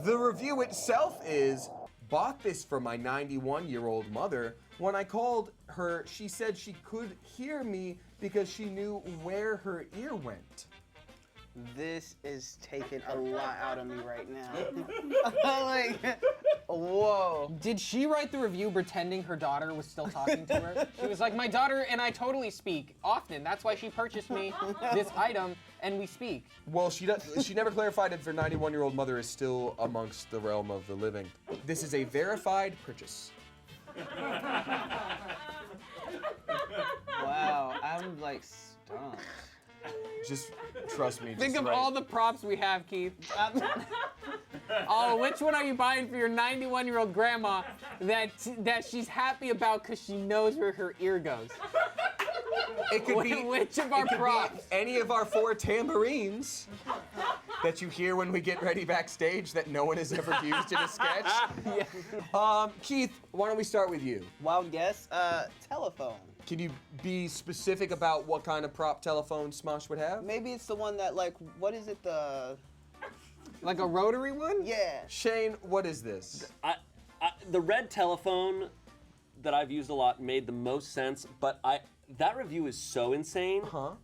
The review itself is, bought this for my 91-year-old mother. When I called her, she said she could hear me because she knew where her ear went. This is taking a lot out of me right now. Like, whoa. Did she write the review pretending her daughter was still talking to her? She was like, my daughter and I totally speak often. That's why she purchased me this item and we speak. Well, she never clarified if her 91-year-old mother is still amongst the realm of the living. This is a verified purchase. Wow, I'm like stunned. Just trust me. Think of all the props we have, Keith. Oh, which one are you buying for your 91-year-old grandma that she's happy about because she knows where her ear goes? It could be which of our props? Any of our 4 tambourines that you hear when we get ready backstage that no one has ever used in a sketch. Yeah. Keith, why don't we start with you? Wild guess, telephone. Can you be specific about what kind of prop telephone Smosh would have? Maybe it's the one that, like, what is it, like a rotary one? Yeah. Shane, what is this? The red telephone that I've used a lot made the most sense, but that review is so insane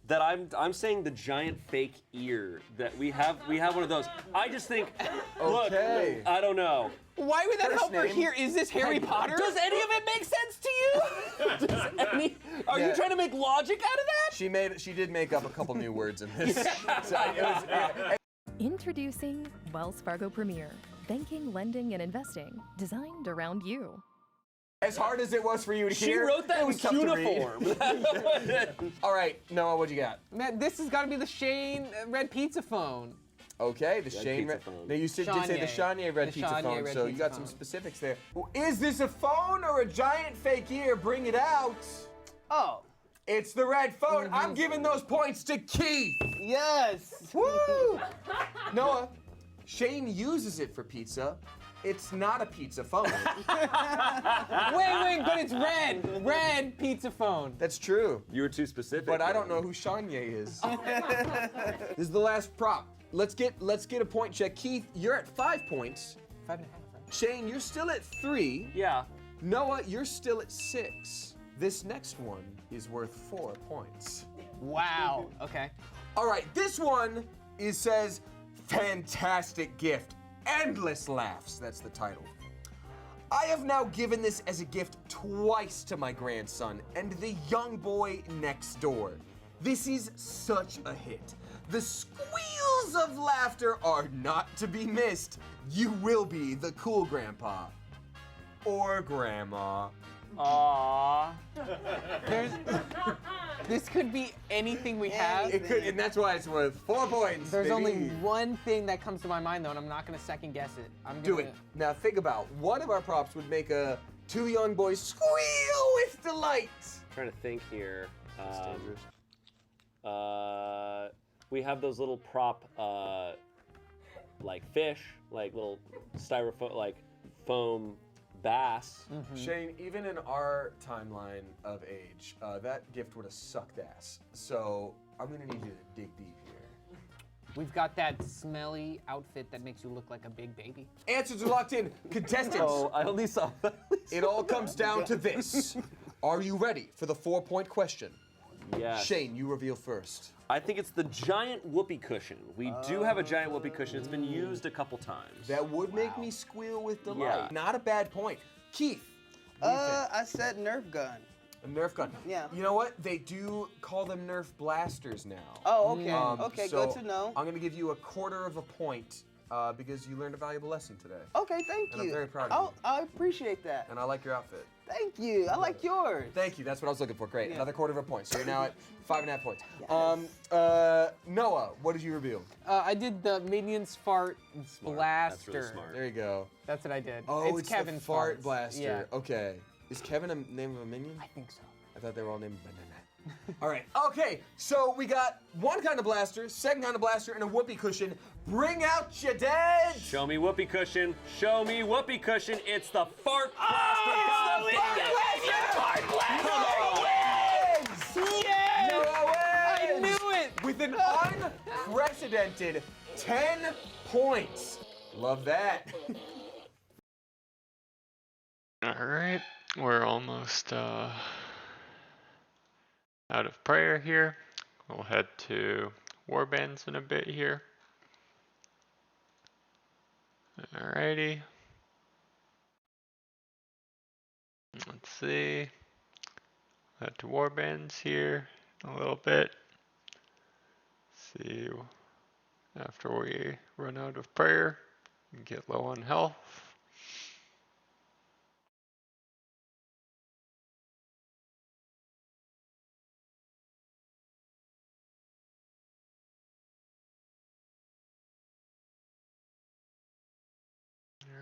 that I'm saying the giant fake ear that we have one of those. I just think, look, I don't know. Why would that First help her name. here? Is this Harry Potter? Does any of it make sense to you? Are you trying to make logic out of that? She did make up a couple new words in this. So it was, Introducing Wells Fargo Premier. Banking, lending, and investing designed around you. as hard as it was for you to She hear, wrote that it was in tough to read. cuneiform. All right, Noah, what you got? Man, this has got to be the Shane red pizza phone. Okay, the Red Shane pizza red. phone. Now you did say the Shania red The pizza Shania phone, red so you pizza got some phone. specifics there. Is this a phone or a giant fake ear? Bring it out. Oh. It's the red phone. I'm giving those points to Keith. Yes. Woo! Noah, Shane uses it for pizza. It's not a pizza phone. Wait, but it's red. Red pizza phone. That's true. You were too specific. But I don't know who Shania is. This is the last prop. Let's get a point check. Keith, you're at 5 points. 5.5, right? Shane, you're still at 3. Yeah. Noah, you're still at 6. This next one is worth 4 points. Wow. Okay. All right, this one says fantastic gift. Endless laughs, that's the title. I have now given this as a gift twice to my grandson and the young boy next door. This is such a hit. The squeals of laughter are not to be missed. You will be the cool grandpa. or grandma. Aww. This could be anything we have. It could, and that's why it's worth 4 points. There's baby. only one thing that comes to my mind though, and I'm not gonna second guess it. Do it. Now think about what of our props would make two young boys squeal with delight. Trying to think here. We have those little prop, like fish, like little styrofoam, like foam bass. Shane, even in our timeline of age, that gift would have sucked ass. So I'm gonna need you to dig deep here. We've got that smelly outfit that makes you look like a big baby. Answers are locked in. Contestants. Oh, I only saw that. It all comes down to this. Are you ready for the 4-point question? Yes. Shane, you reveal first. I think it's the giant whoopee cushion. We do have a giant whoopee cushion. It's been used a couple times. That would make me squeal with delight. Yeah. Not a bad point. Keith. What do you think? I said Nerf gun. A Nerf gun. Yeah. You know what? They do call them Nerf blasters now. Oh, okay. Okay, so good to know. I'm going to give you a 1/4 point because you learned a valuable lesson today. Okay, thank And you. I'm very proud of you. I appreciate that. And I like your outfit. Thank you. I like yours. Thank you. That's what I was looking for. Great. Yeah. Another 1/4 point. So you're now at 5.5 points. Noah, what did you reveal? I did the Minions Fart Blaster. That's really smart. There you go. That's what I did. Oh, it's Kevin's the fart farts. blaster. Yeah. Okay. Is Kevin a name of a minion? I think so. I thought they were all named Banana. All right. Okay. So we got one kind of blaster, second kind of blaster, and a whoopee cushion. Bring out your dead. Show me whoopee cushion. Show me whoopee cushion. It's the fart blaster. God dang it. Yes! Noah I wins! knew it! With an unprecedented 10 points. Love that. All right, we're almost out of prayer here. We'll head to warbands in a bit here. Alrighty. Let's see. Head to warbands here in a little bit. See after we run out of prayer and get low on health.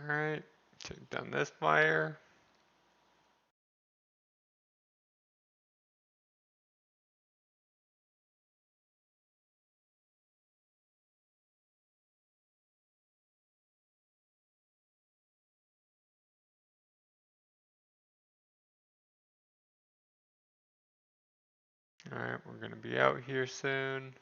Alright, take down this fire. Alright, we're gonna be out here soon.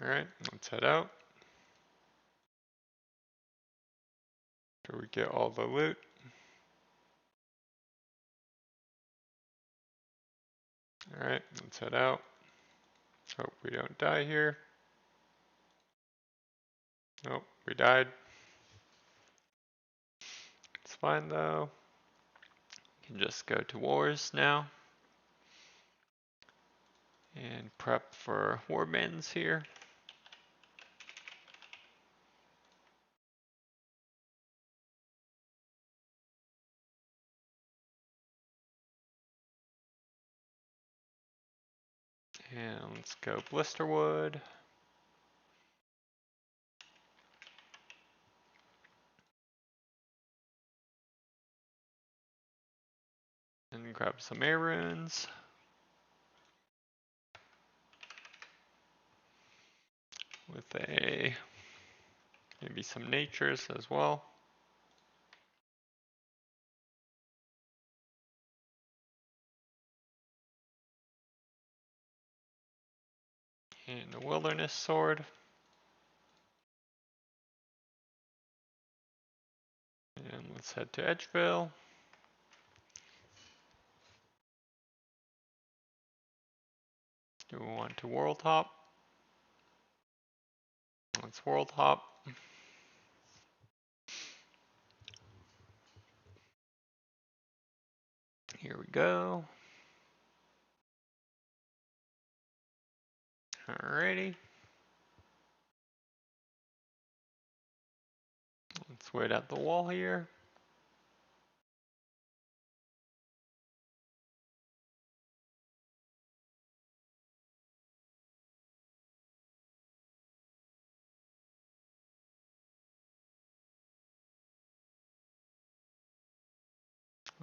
Alright, let's head out. After we get all the loot. Alright, let's head out. Hope we don't die here. Nope, we died. It's fine though. We can just go to wars now. And prep for warbands here. And let's go Blisterwood. And grab some air runes. With maybe some natures as well. And a wilderness sword. And let's head to Edgeville. Do we want to world hop? Let's world hop. Here we go. Alrighty. Let's wait at the wall here.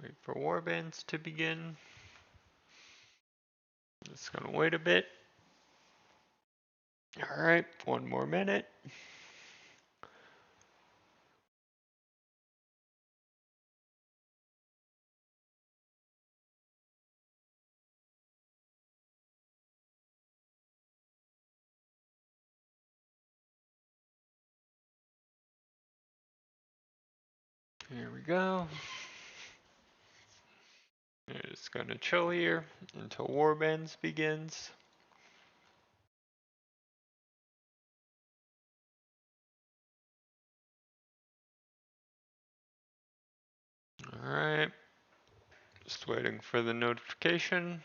Wait for warbands to begin. Just gonna wait a bit. Alright, 1 more minute. Here we go. Just gonna chill here until warbands begins. Alright. Just waiting for the notification.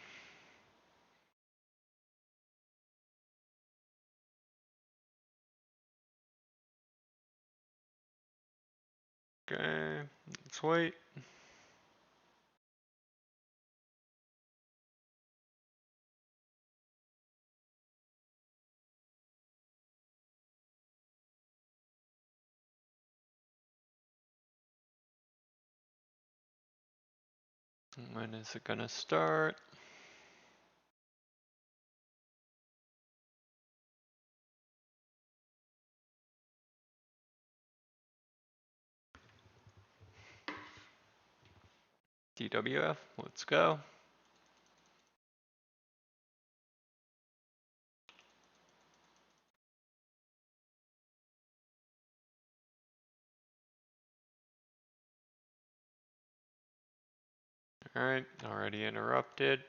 Okay, let's wait. When is it gonna start? DWF, let's go. Alright, already interrupted.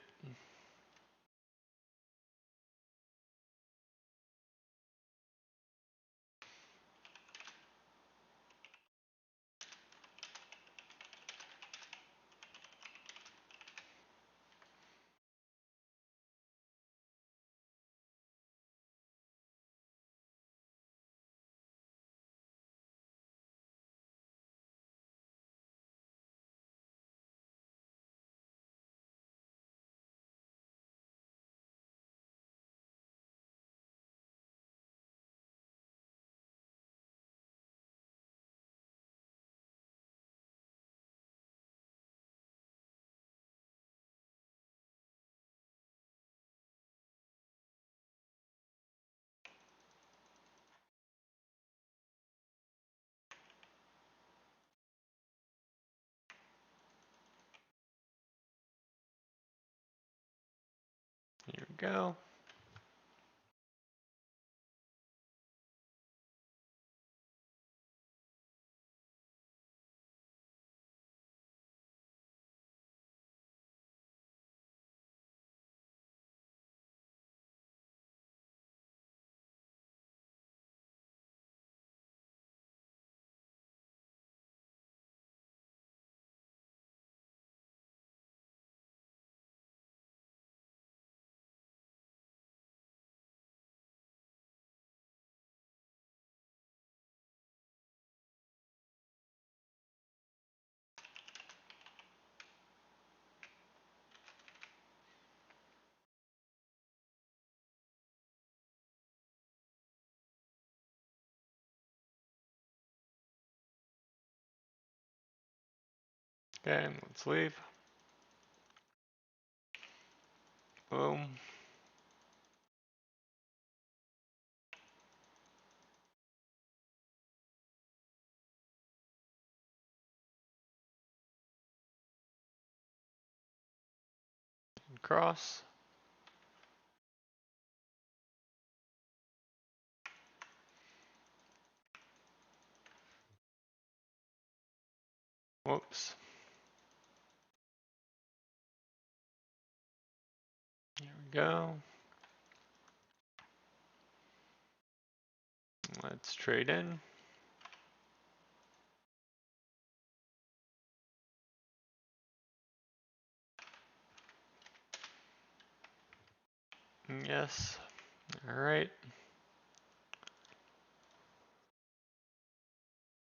Here we go. Okay, let's leave. Boom. And cross. Whoops. Here we go. Let's trade in. Yes. All right.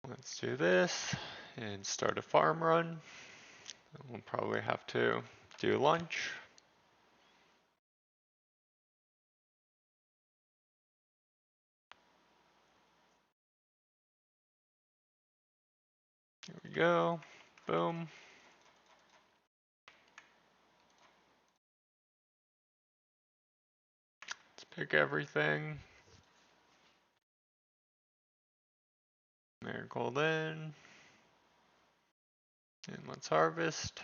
Let's do this and start a farm run. We'll probably have to do lunch. Here we go. Boom. Let's pick everything. Marigold in. And let's harvest.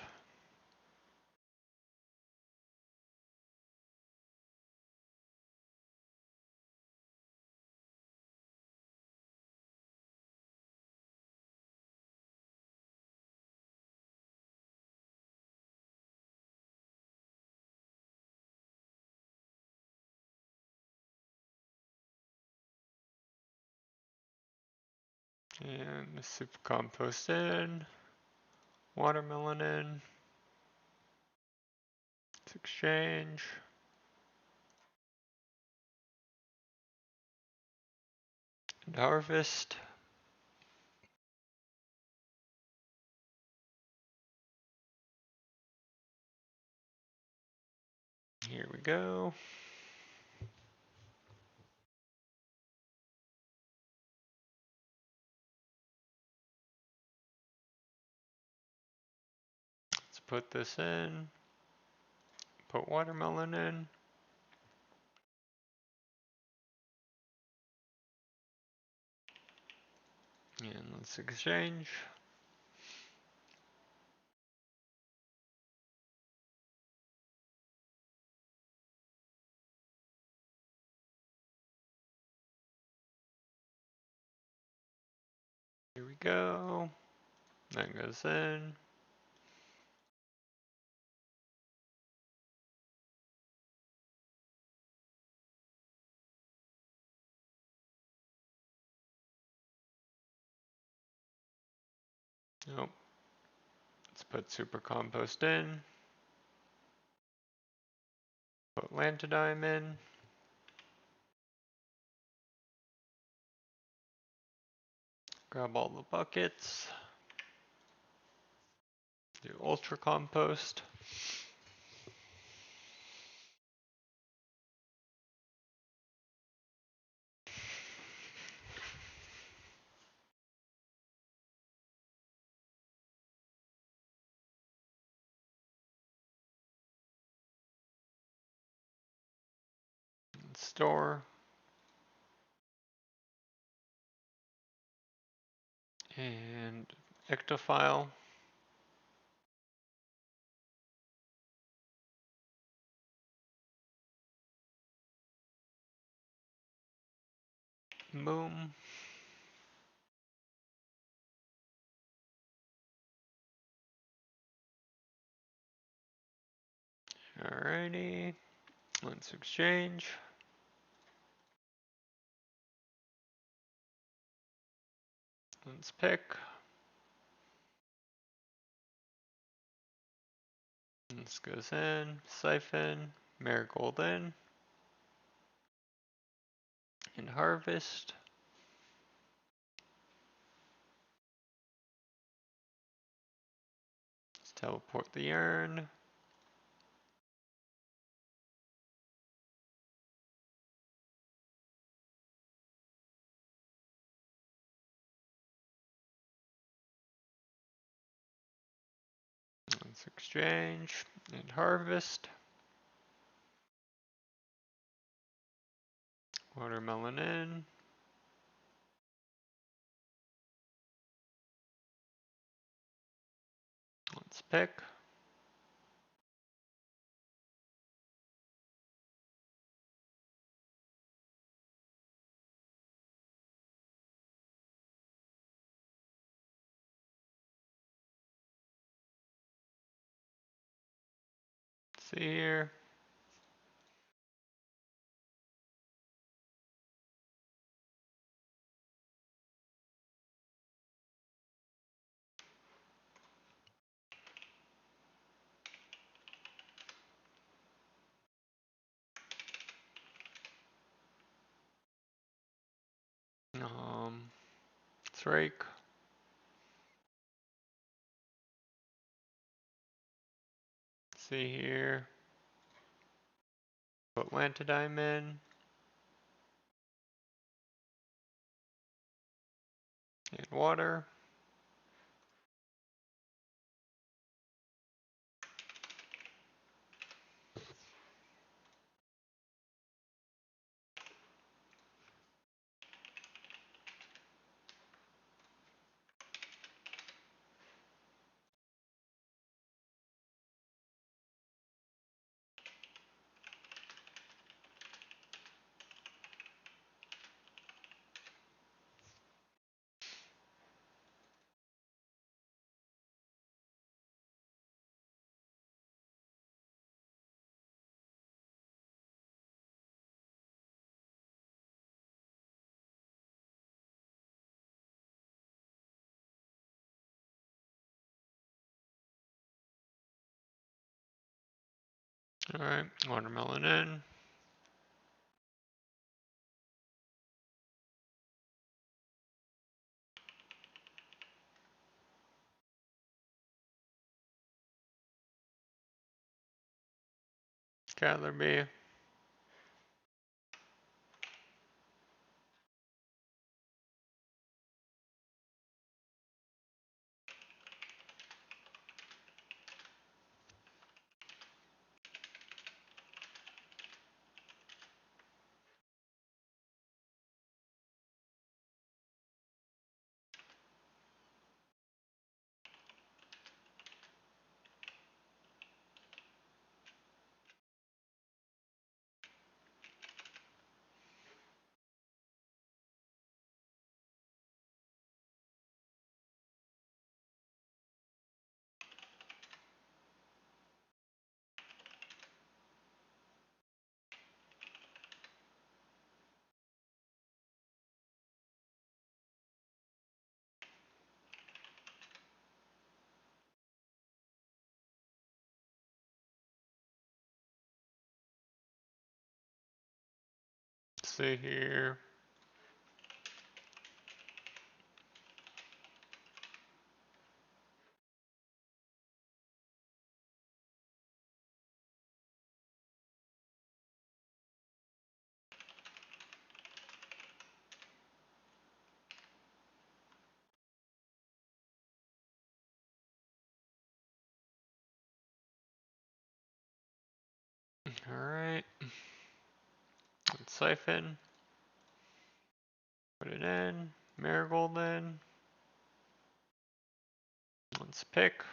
And the super compost in. Watermelon in. Let's exchange. And harvest. Here we go. Let's put this in. Put watermelon in. And let's exchange. Here we go. That goes in. Nope. Let's put super compost in. Put lantidime in. Grab all the buckets. Do ultra compost. Store. And ectofile. Boom. Alrighty. Let's exchange. Let's pick. This goes in. Siphon. Marigold in. And harvest. Let's teleport the urn. Let's exchange and harvest. Watermelon in. Let's pick. See here. Let's rake. See here. Put lantidime in. And water. Alright, watermelon in. Gather bee. See here. Alright. Let's siphon. Put it in. Marigold in. Let's pick.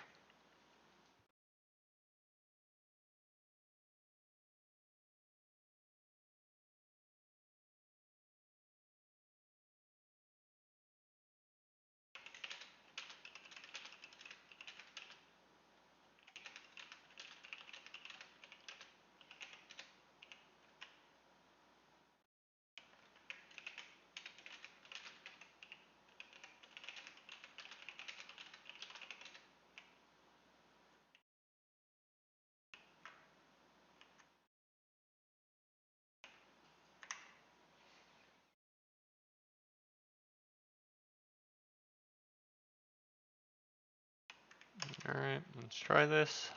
Alright, let's try this.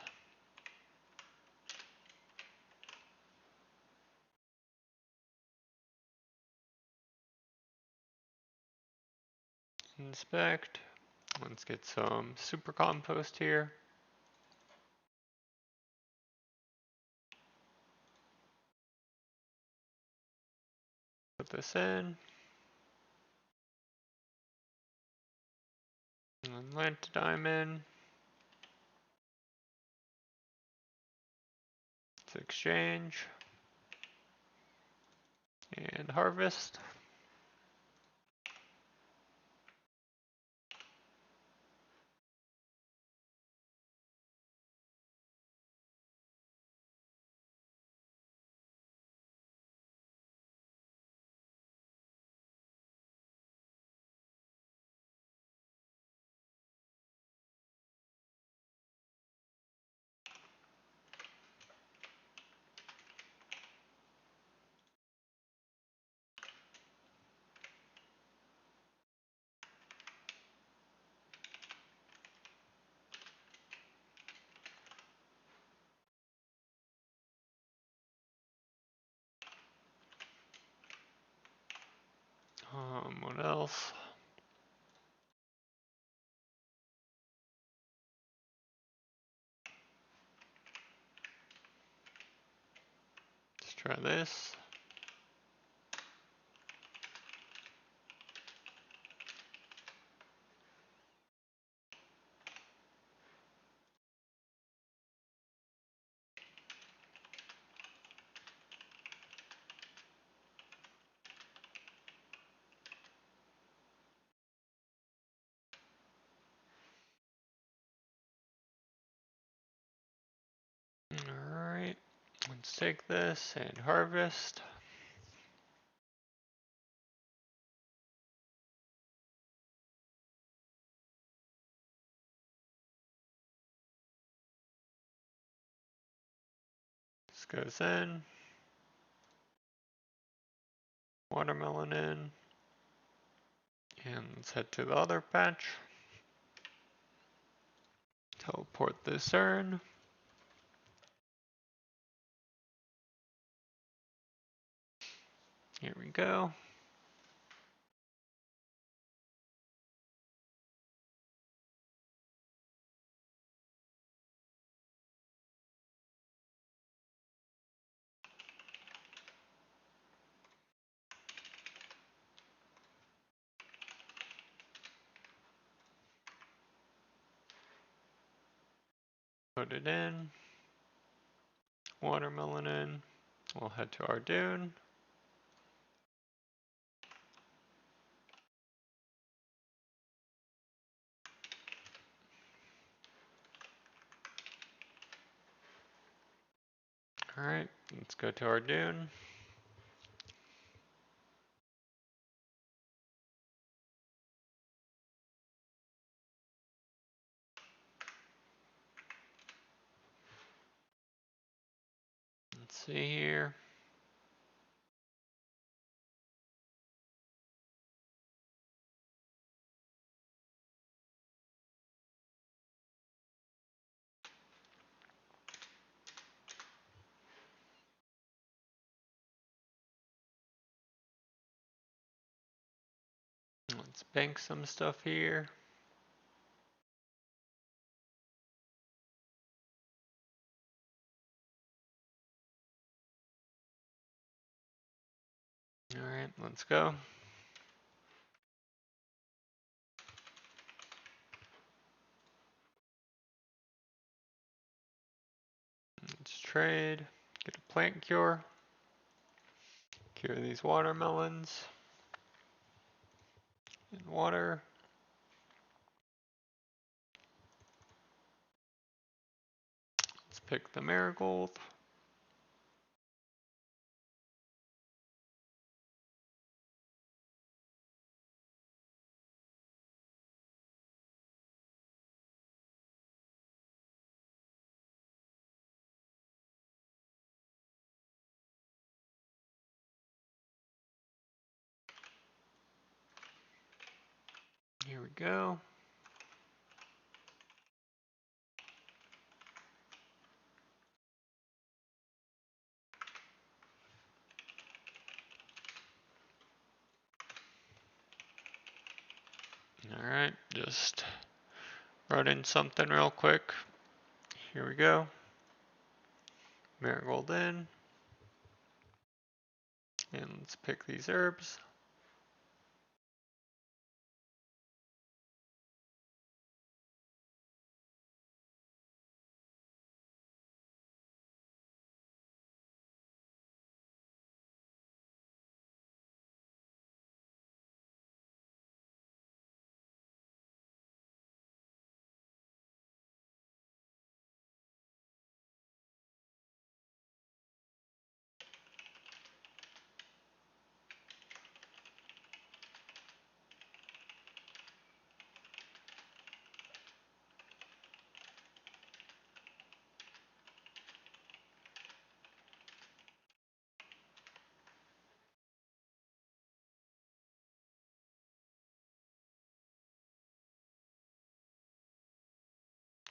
Inspect. Let's get some super compost here. Put this in. And lantidime in. Let's exchange. And harvest. Try this. Alright, let's take this and harvest. This goes in. Watermelon in. And let's head to the other patch. Teleport this urn. Here we go. Put it in. Watermelon in. We'll head to our dune. Alright, let's go to our dune. Let's see here. Let's bank some stuff here. Alright, let's go. Let's trade. Get a plant cure. Cure these watermelons. And water. Let's pick the marigold. Here we go. Alright, just run in something real quick. Here we go. Marigold in. And let's pick these herbs.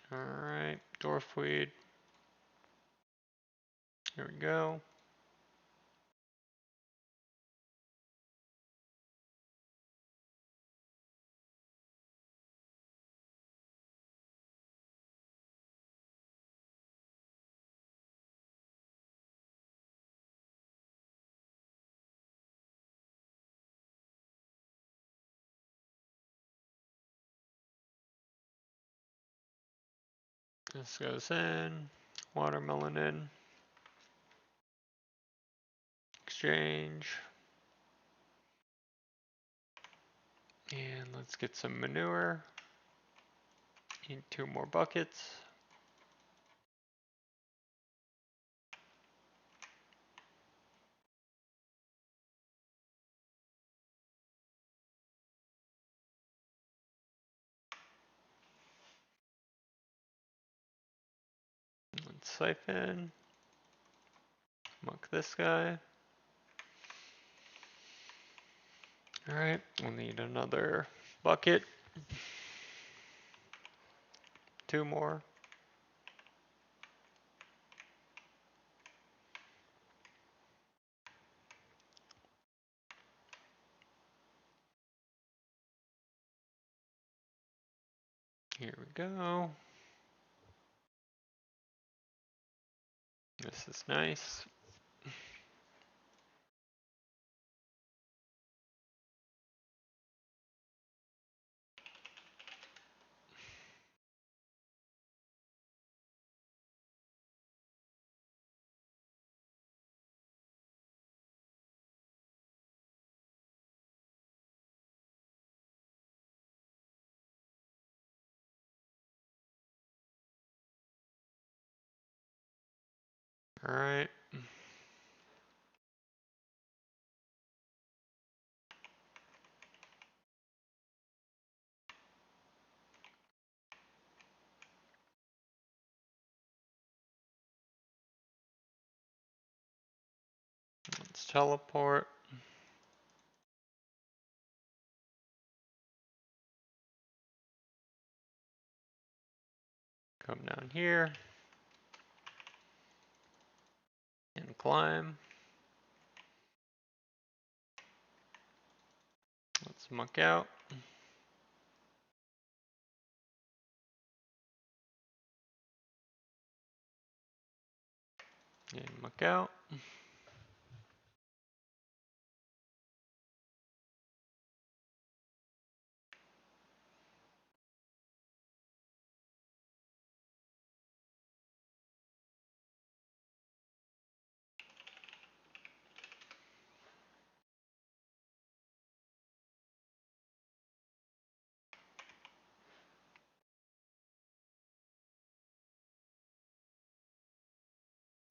Alright, dwarfweed. Here we go. This goes in, watermelon in, exchange, and let's get some manure. Need 2 more buckets. Let's siphon, muck this guy. Alright, we'll need another bucket. 2 more. Here we go. This is nice. Alright. Let's teleport. Come down here. And climb. Let's muck out. And muck out.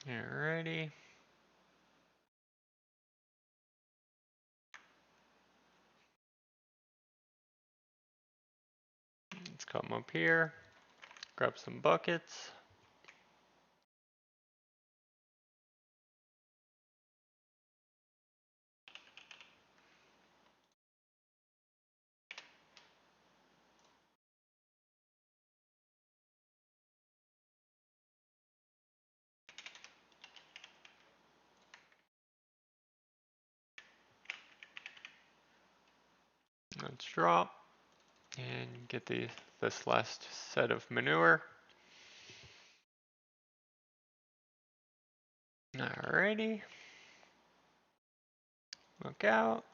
Alrighty. Let's come up here, grab some buckets. Let's drop and get this last set of manure. Alrighty. Look out.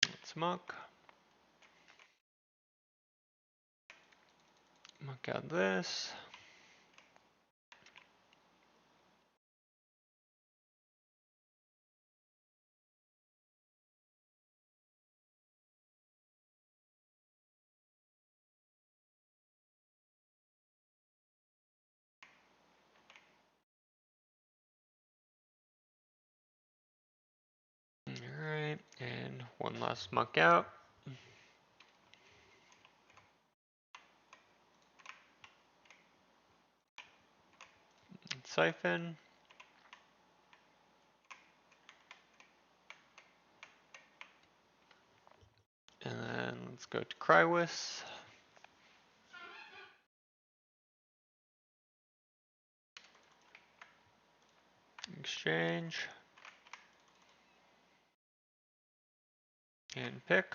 Let's muck. Muck out this. Alright, and one last muck out. Siphon. And then let's go to Crywis. Exchange. And pick.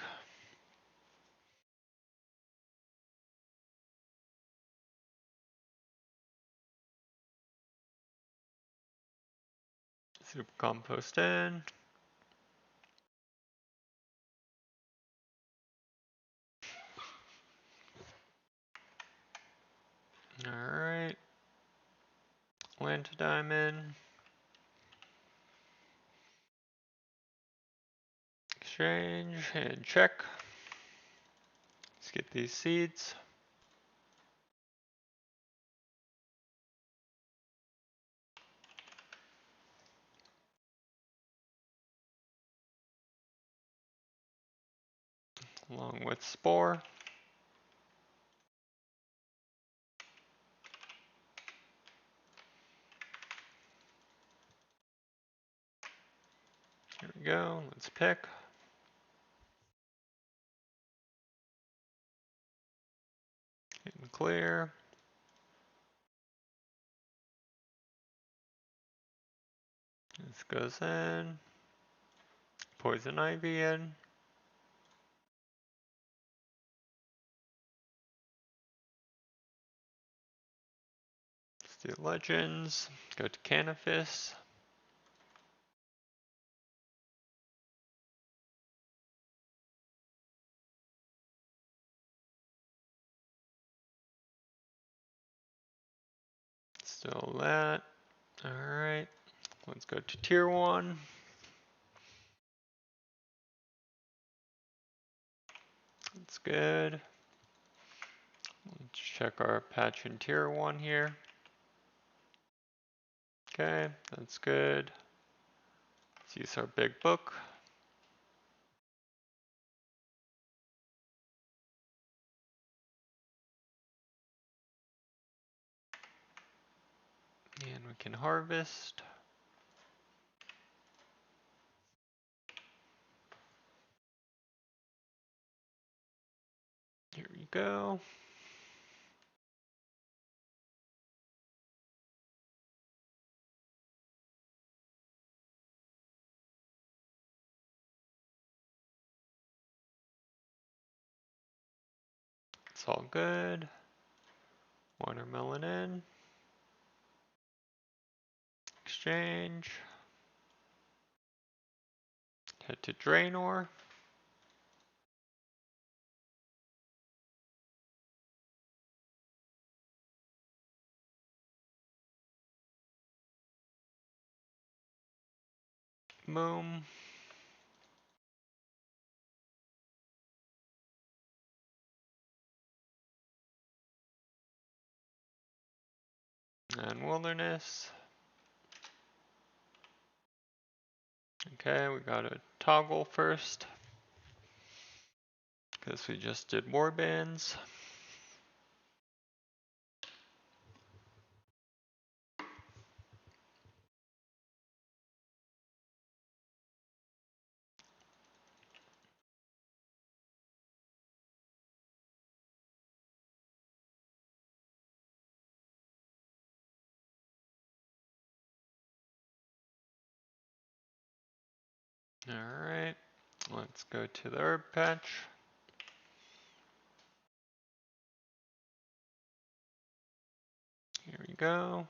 Super compost in. Alright. Land to diamond. Exchange and check. Let's get these seeds. Along with spore. Here we go, let's pick. And clear. This goes in. Poison ivy in. Let's do legends. Go to Canifis. Still that. Alright. Let's go to tier 1. That's good. Let's check our patch in tier 1 here. Okay, that's good. Let's use our big book. And we can harvest. Here we go. It's all good. Watermelon in. Exchange. Head to Draenor. Boom. And wilderness. Okay, we gotta toggle first. Because we just did warbands. Alright, let's go to the herb patch. Here we go.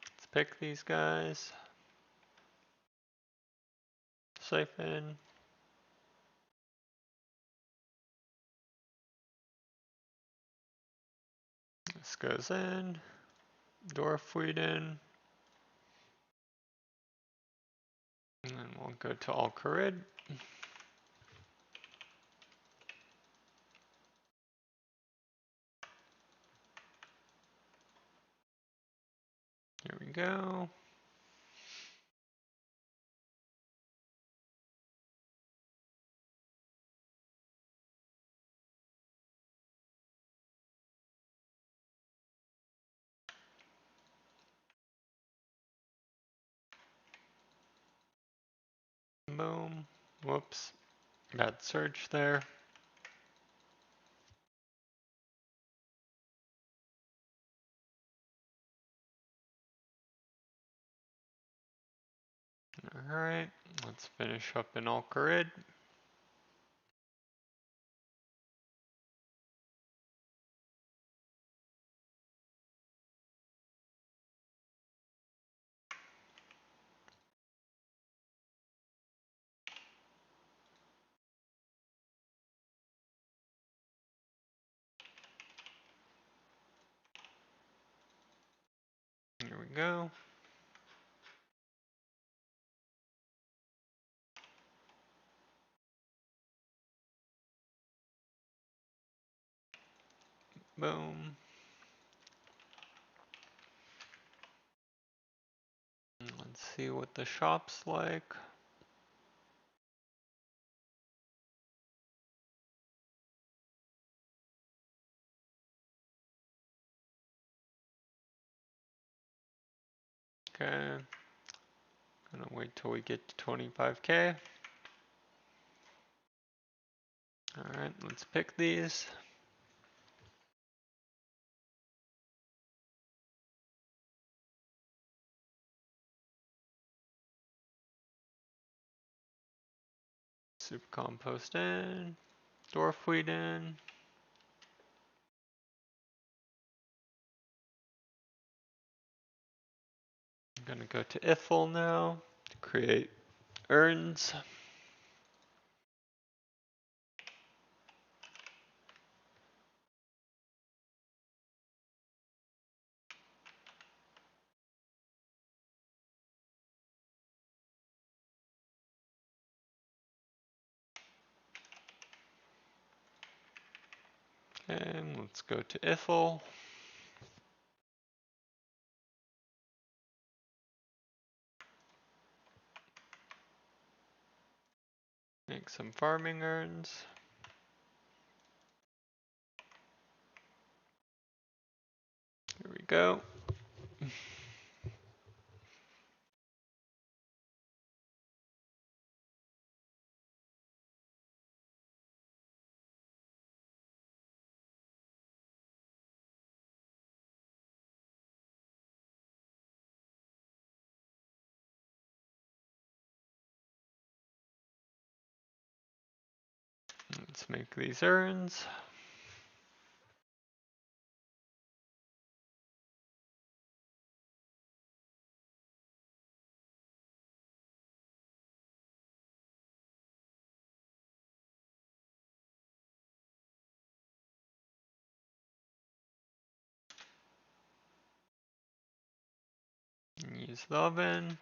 Let's pick these guys. Siphon. This goes in. Dwarfweed in. And then we'll go to Alcarid. Here we go. Boom. Whoops. Bad search there. Alright, let's finish up in Alcarid. There we go. Boom. Let's see what the shop's like. Okay. Gonna wait till we get to 25K. Alright, let's pick these. Super compost in, dwarf wheat in. I'm gonna go to Ithel now to create urns. And let's go to Ithel. Make some farming urns. Here we go. Let's make these urns. Use the oven.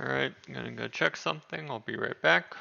Alright, I'm gonna go check something. I'll be right back.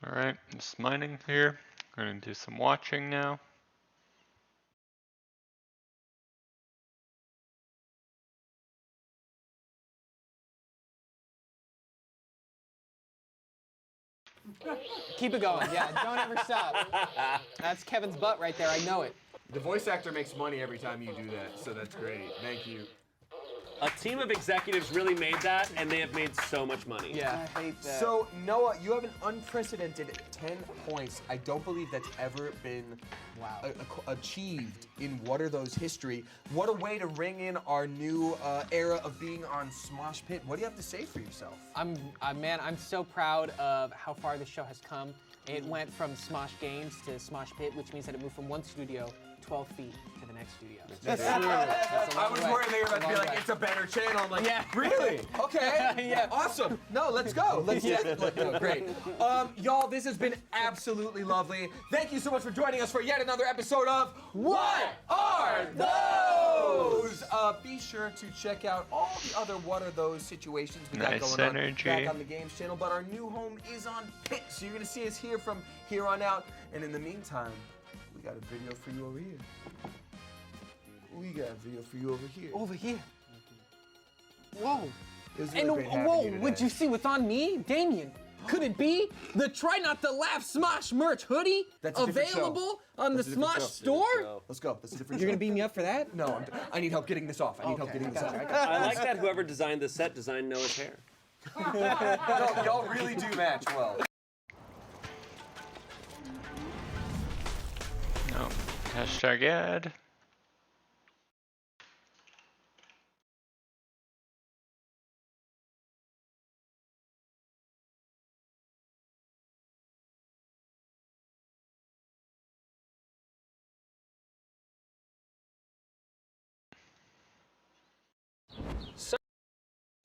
Alright, just mining here. We're gonna do some watching now. Keep it going. Yeah, don't ever stop. That's Kevin's butt right there. I know it. The voice actor makes money every time you do that, so that's great. Thank you. A team of executives really made that, and they have made so much money. Yeah. I hate that. So, Noah, you have an unprecedented 10 points. I don't believe that's ever been achieved in What Are Those history. What a way to ring in our new era of being on Smosh Pit. What do you have to say for yourself? Man, I'm so proud of how far the show has come. It went from Smosh Games to Smosh Pit, which means that it moved from one studio 12 feet to the next studio. That's true. I was worried they were about to be like, it's a better channel. I'm like, yeah. Really? Okay. Yeah. Awesome. No, let's go. Let's no, great. Y'all, this has been absolutely lovely. Thank you so much for joining us for yet another episode of What Are Those? Be sure to check out all the other What Are Those situations we got going on back on the Games channel, but our new home is on Pit, so you're gonna see us here from here on out. And in the meantime, we got a video for you over here. We got a video for you over here. Over here. Whoa. It was really great having whoa, you today. would you see what's on me? Damien, could it be the Try Not to Laugh Smosh merch hoodie That's a different show. available on That's the a different Smosh show. store? Let's go. That's a different You're show. gonna beat me up for that? No, I need help getting this off. I need help getting this off. I like that whoever designed this set designed Noah's hair. No, y'all really do match well. No. Hashtag ad.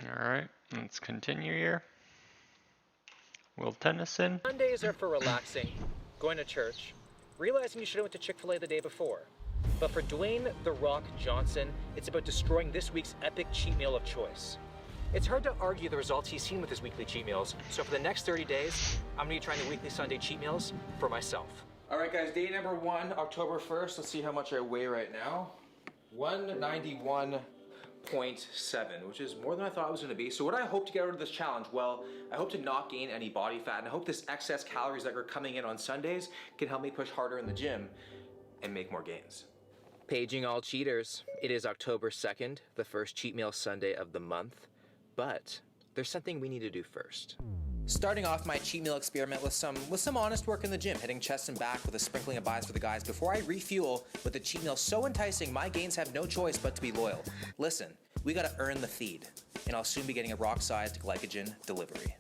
Alright, let's continue here. Will Tennyson. Mondays are for relaxing, going to church, realizing you should have went to Chick-fil-A the day before. But for Dwayne "The Rock" Johnson, it's about destroying this week's epic cheat meal of choice. It's hard to argue the results he's seen with his weekly cheat meals, so for the next 30 days, I'm gonna be trying the weekly Sunday cheat meals for myself. All right, guys, day number 1, October 1st. Let's see how much I weigh right now. 191.7, which is more than I thought it was gonna be. So what I hope to get out of this challenge? Well, I hope to not gain any body fat, and I hope this excess calories that are coming in on Sundays can help me push harder in the gym and make more gains. Paging all cheaters. It is October 2nd, the first cheat meal Sunday of the month, but there's something we need to do first. Starting off my cheat meal experiment with some honest work in the gym, hitting chest and back with a sprinkling of buys for the guys before I refuel with a cheat meal so enticing my gains have no choice but to be loyal. Listen, we gotta earn the feed, and I'll soon be getting a rock-sized glycogen delivery.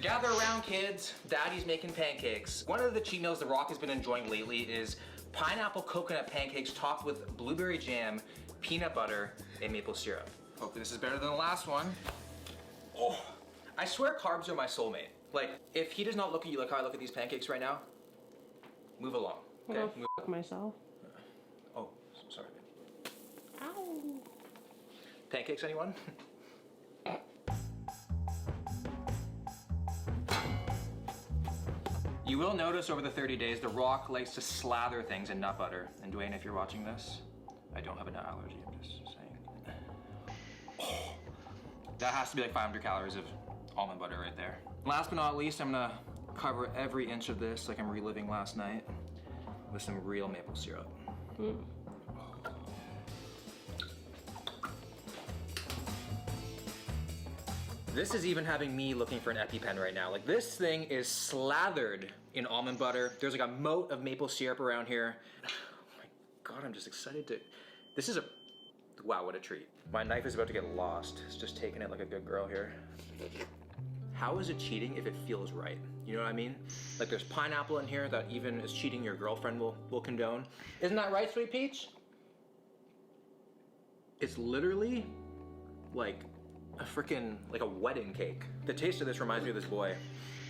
Gather around, kids. Daddy's making pancakes. One of the cheat meals The Rock has been enjoying lately is pineapple coconut pancakes topped with blueberry jam, peanut butter, and maple syrup. Hopefully this is better than the last one. Oh, I swear carbs are my soulmate. Like, if he does not look at you like how I look at these pancakes right now, move along. I'm Okay? gonna fuck myself. Oh, sorry. Ow. Pancakes, anyone? You will notice over the 30 days, The Rock likes to slather things in nut butter. And Dwayne, if you're watching this, I don't have a nut allergy, I'm just saying. Oh, that has to be like 500 calories of almond butter right there. Last but not least, I'm gonna cover every inch of this like I'm reliving last night with some real maple syrup. This is even having me looking for an EpiPen right now. Like, this thing is slathered in almond butter. There's like a moat of maple syrup around here. Oh my God, I'm just excited to, this is a, wow, what a treat. My knife is about to get lost. It's just taking it like a good girl here. How is it cheating if it feels right? You know what I mean? Like, there's pineapple in here that even is cheating your girlfriend will condone. Isn't that right, Sweet Peach? It's literally like a freaking, like a wedding cake. The taste of this reminds me of this boy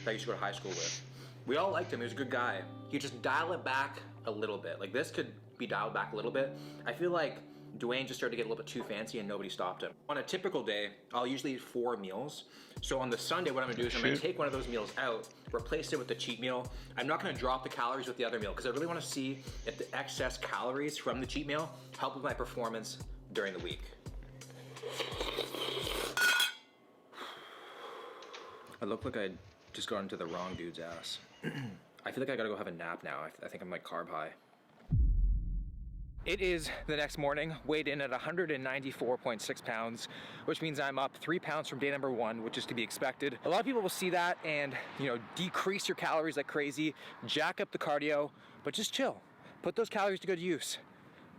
that I used to go to high school with. We all liked him, he was a good guy. You just dial it back a little bit. Like, this could be dialed back a little bit. I feel like Dwayne just started to get a little bit too fancy and nobody stopped him. On a typical day, I'll usually eat 4 meals. So on the Sunday, what I'm gonna do is I'm gonna take one of those meals out, replace it with the cheat meal. I'm not gonna drop the calories with the other meal because I really wanna see if the excess calories from the cheat meal help with my performance during the week. I look like I just got into the wrong dude's ass. I feel like I gotta go have a nap now. I think I'm like carb high. It is the next morning, weighed in at 194.6 pounds, which means I'm up 3 pounds from day number 1, which is to be expected. A lot of people will see that and, you know, decrease your calories like crazy, jack up the cardio, but just chill. Put those calories to good use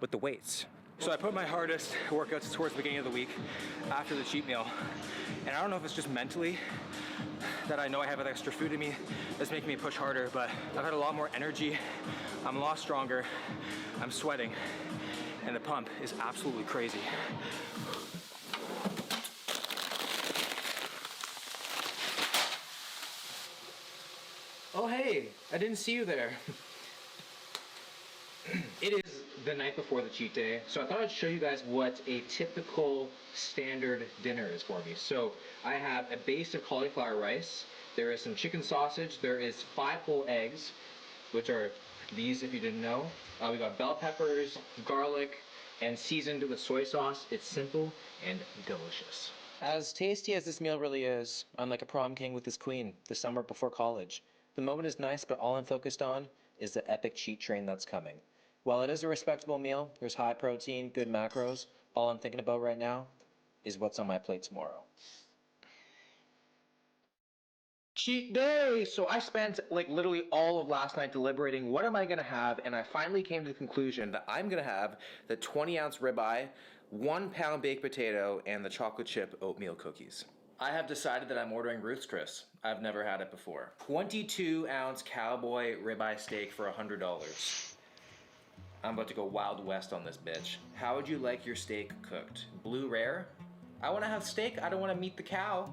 with the weights. So I put my hardest workouts towards the beginning of the week after the cheat meal. And I don't know if it's just mentally that I know I have that extra food in me that's making me push harder, but I've had a lot more energy. I'm a lot stronger. I'm sweating, and the pump is absolutely crazy. Oh hey, I didn't see you there. It is the night before the cheat day, so I thought I'd show you guys what a typical standard dinner is for me. So I have a base of cauliflower rice, there is some chicken sausage, there is 5 whole eggs, which are these if you didn't know. We got bell peppers, garlic, and seasoned with soy sauce. It's simple and delicious. As tasty as this meal really is, I'm like a prom king with his queen the summer before college. The moment is nice, but all I'm focused on is the epic cheat train that's coming. While it is a respectable meal, there's high protein, good macros, all I'm thinking about right now is what's on my plate tomorrow. Cheat day! So I spent like literally all of last night deliberating what am I gonna have, and I finally came to the conclusion that I'm gonna have the 20-ounce ribeye, 1 pound baked potato, and the chocolate chip oatmeal cookies. I have decided that I'm ordering Ruth's Chris. I've never had it before. 22-ounce cowboy ribeye steak for $100. I'm about to go Wild West on this bitch. How would you like your steak cooked? Blue rare? I wanna have steak, I don't wanna meat the cow.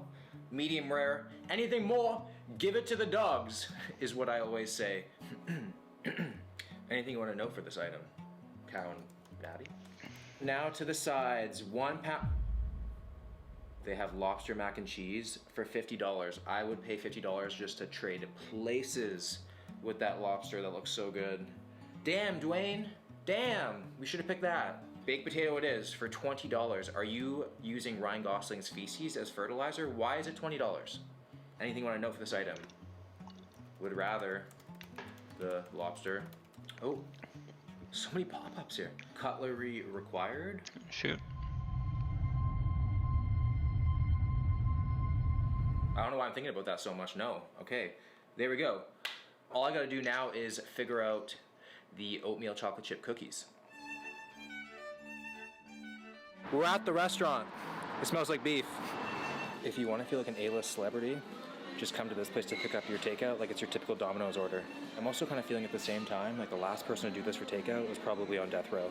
Medium rare. Anything more, give it to the dogs, is what I always say. Anything you want to know for this item? Cow and natty? Now to the sides. 1 pound. They have lobster mac and cheese for $50. I would pay $50 just to trade places with that lobster that looks so good. Damn, Dwayne. Damn, we should have picked that. Baked potato it is for $20. Are you using Ryan Gosling's feces as fertilizer? Why is it $20? Anything you want to know for this item? Would rather the lobster. Oh, so many pop-ups here. Cutlery required? Shoot. I don't know why I'm thinking about that so much. No. Okay, there we go. All I gotta do now is figure out the oatmeal chocolate chip cookies. We're at the restaurant. It smells like beef. If you want to feel like an A-list celebrity, just come to this place to pick up your takeout like it's your typical Domino's order. I'm also kind of feeling at the same time like the last person to do this for takeout was probably on death row.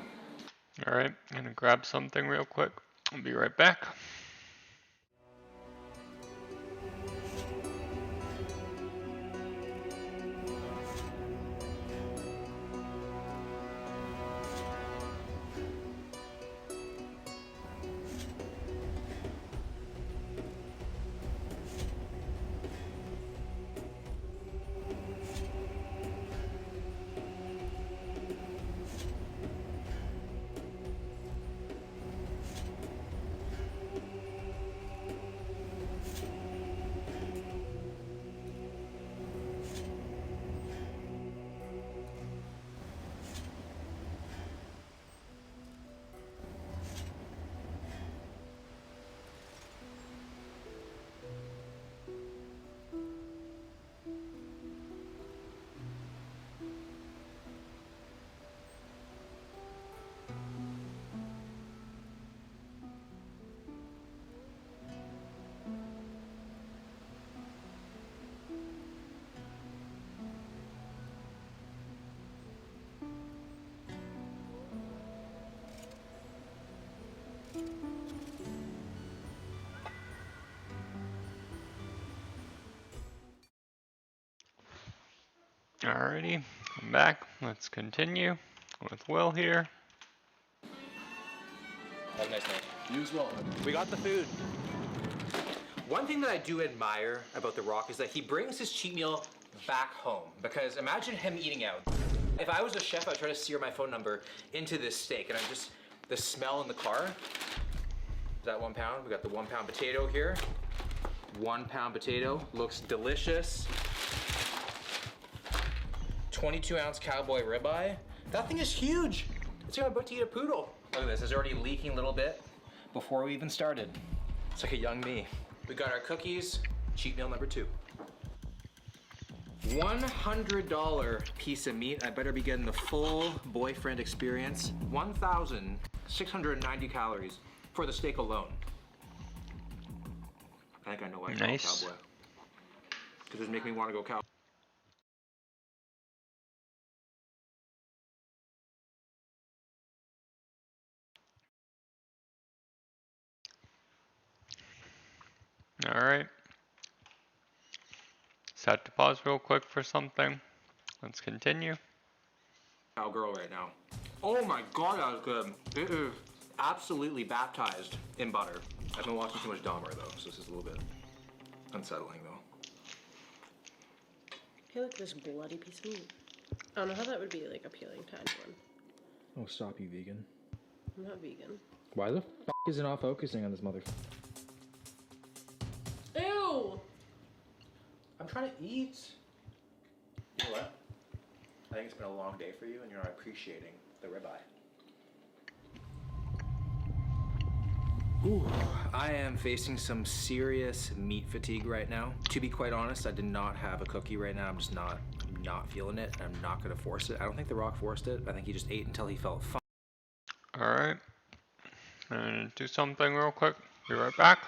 Alright, I'm gonna grab something real quick. I'll be right back. Alrighty, I'm back. Let's continue with Will here. Have a nice night. You as well. We got the food. One thing that I do admire about The Rock is that he brings his cheat meal back home. Because imagine him eating out. If I was a chef, I'd try to sear my phone number into this steak, and I'm just, the smell in the car. Is that 1 pound? We got the 1 pound potato here. 1 pound potato, looks delicious. 22-ounce cowboy ribeye. That thing is huge. It's like I'm about to eat a poodle. Look at this, it's already leaking a little bit before we even started. It's like a young me. We got our cookies, cheat meal number 2. $100 piece of meat. I better be getting the full boyfriend experience. 1,690 calories for the steak alone. I think I know why I call it cowboy. Because it's making me want to go cowboy. All right. Set to pause real quick for something. Let's continue. Cowgirl right now. Oh my god, that was good. It is absolutely baptized in butter. I've been watching too much Dahmer though, so this is a little bit unsettling though. Hey, look at this bloody piece of meat. I don't know how that would be like appealing to anyone. Oh, stop, you vegan. I'm not vegan. Why the f is it not focusing on this mother? Ew! I'm trying to eat. You know what? I think it's been a long day for you and you're not appreciating the ribeye. Ooh, I am facing some serious meat fatigue right now. To be quite honest, I did not have a cookie right now. I'm just not feeling it. I'm not gonna force it. I don't think The Rock forced it. I think he just ate until he felt fine. All right. I'm gonna do something real quick. Be right back.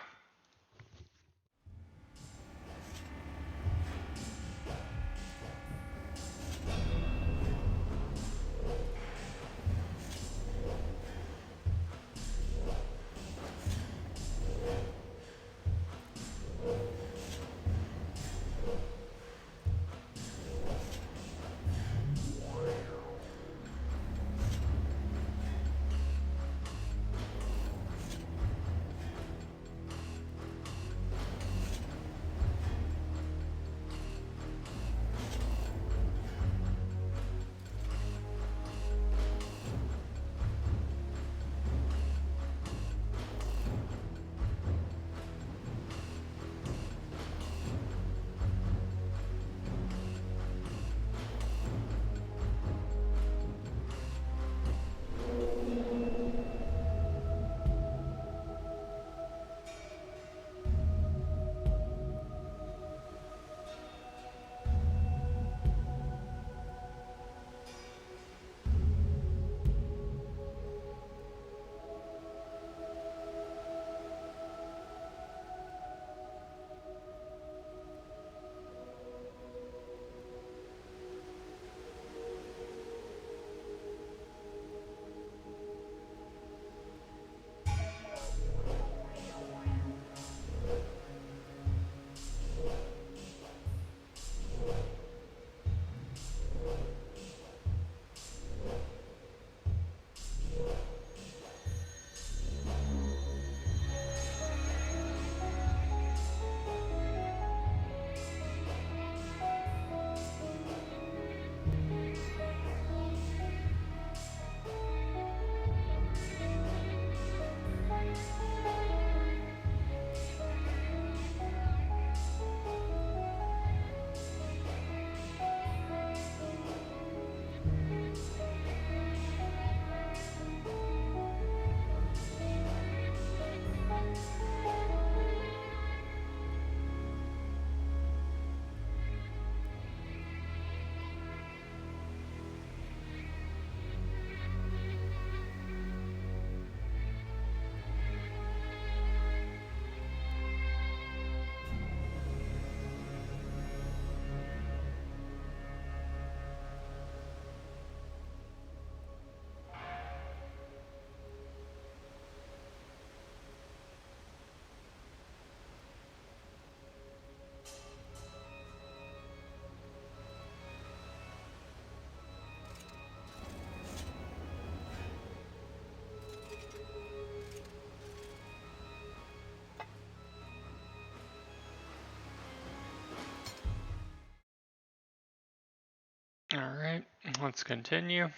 Alright, let's continue.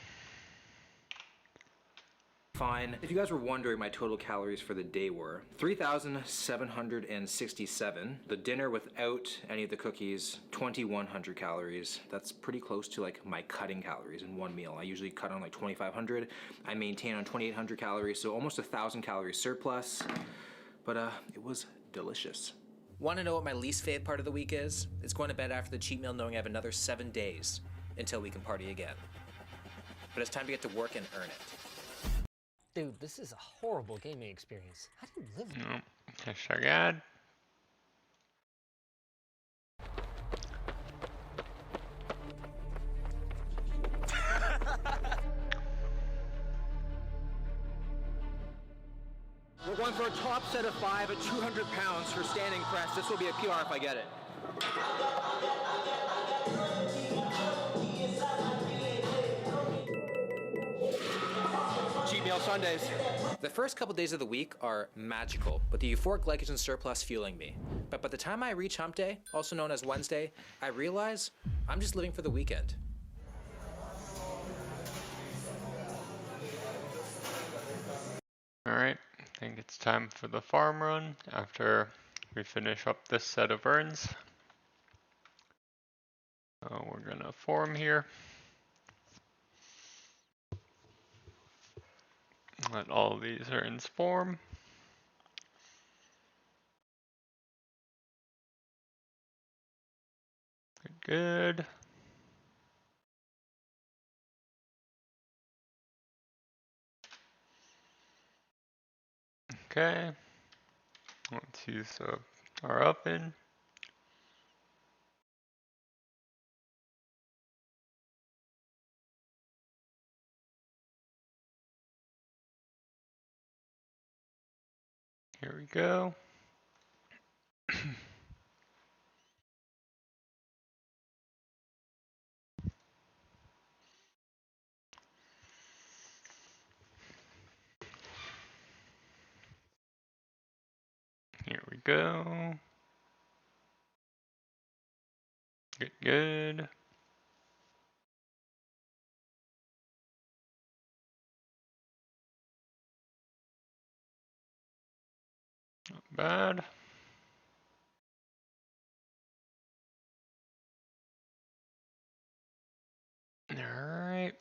Fine. If you guys were wondering, my total calories for the day were 3,767. The dinner without any of the cookies, 2,100 calories. That's pretty close to like my cutting calories in one meal. I usually cut on like 2,500. I maintain on 2,800 calories, so almost 1,000 calories surplus. But it was delicious. Want to know what my least favorite part of the week is? It's going to bed after the cheat meal knowing I have another 7 days until we can party again. But it's time to get to work and earn it. Dude, this is a horrible gaming experience. How do you live with it? Hashtag ad. We're going for a top set of 5 at 200 pounds for standing press. This will be a PR if I get it. Cheat meal Sundays. The first couple days of the week are magical, with the euphoric glycogen surplus fueling me. But by the time I reach hump day, also known as Wednesday, I realize I'm just living for the weekend. Alright, I think it's time for the farm run after we finish up this set of urns. We're gonna form here. Let all these urns form. Good. Okay. Let's use our oven. Here we go. Here we go. Good, good. Not bad. Alright.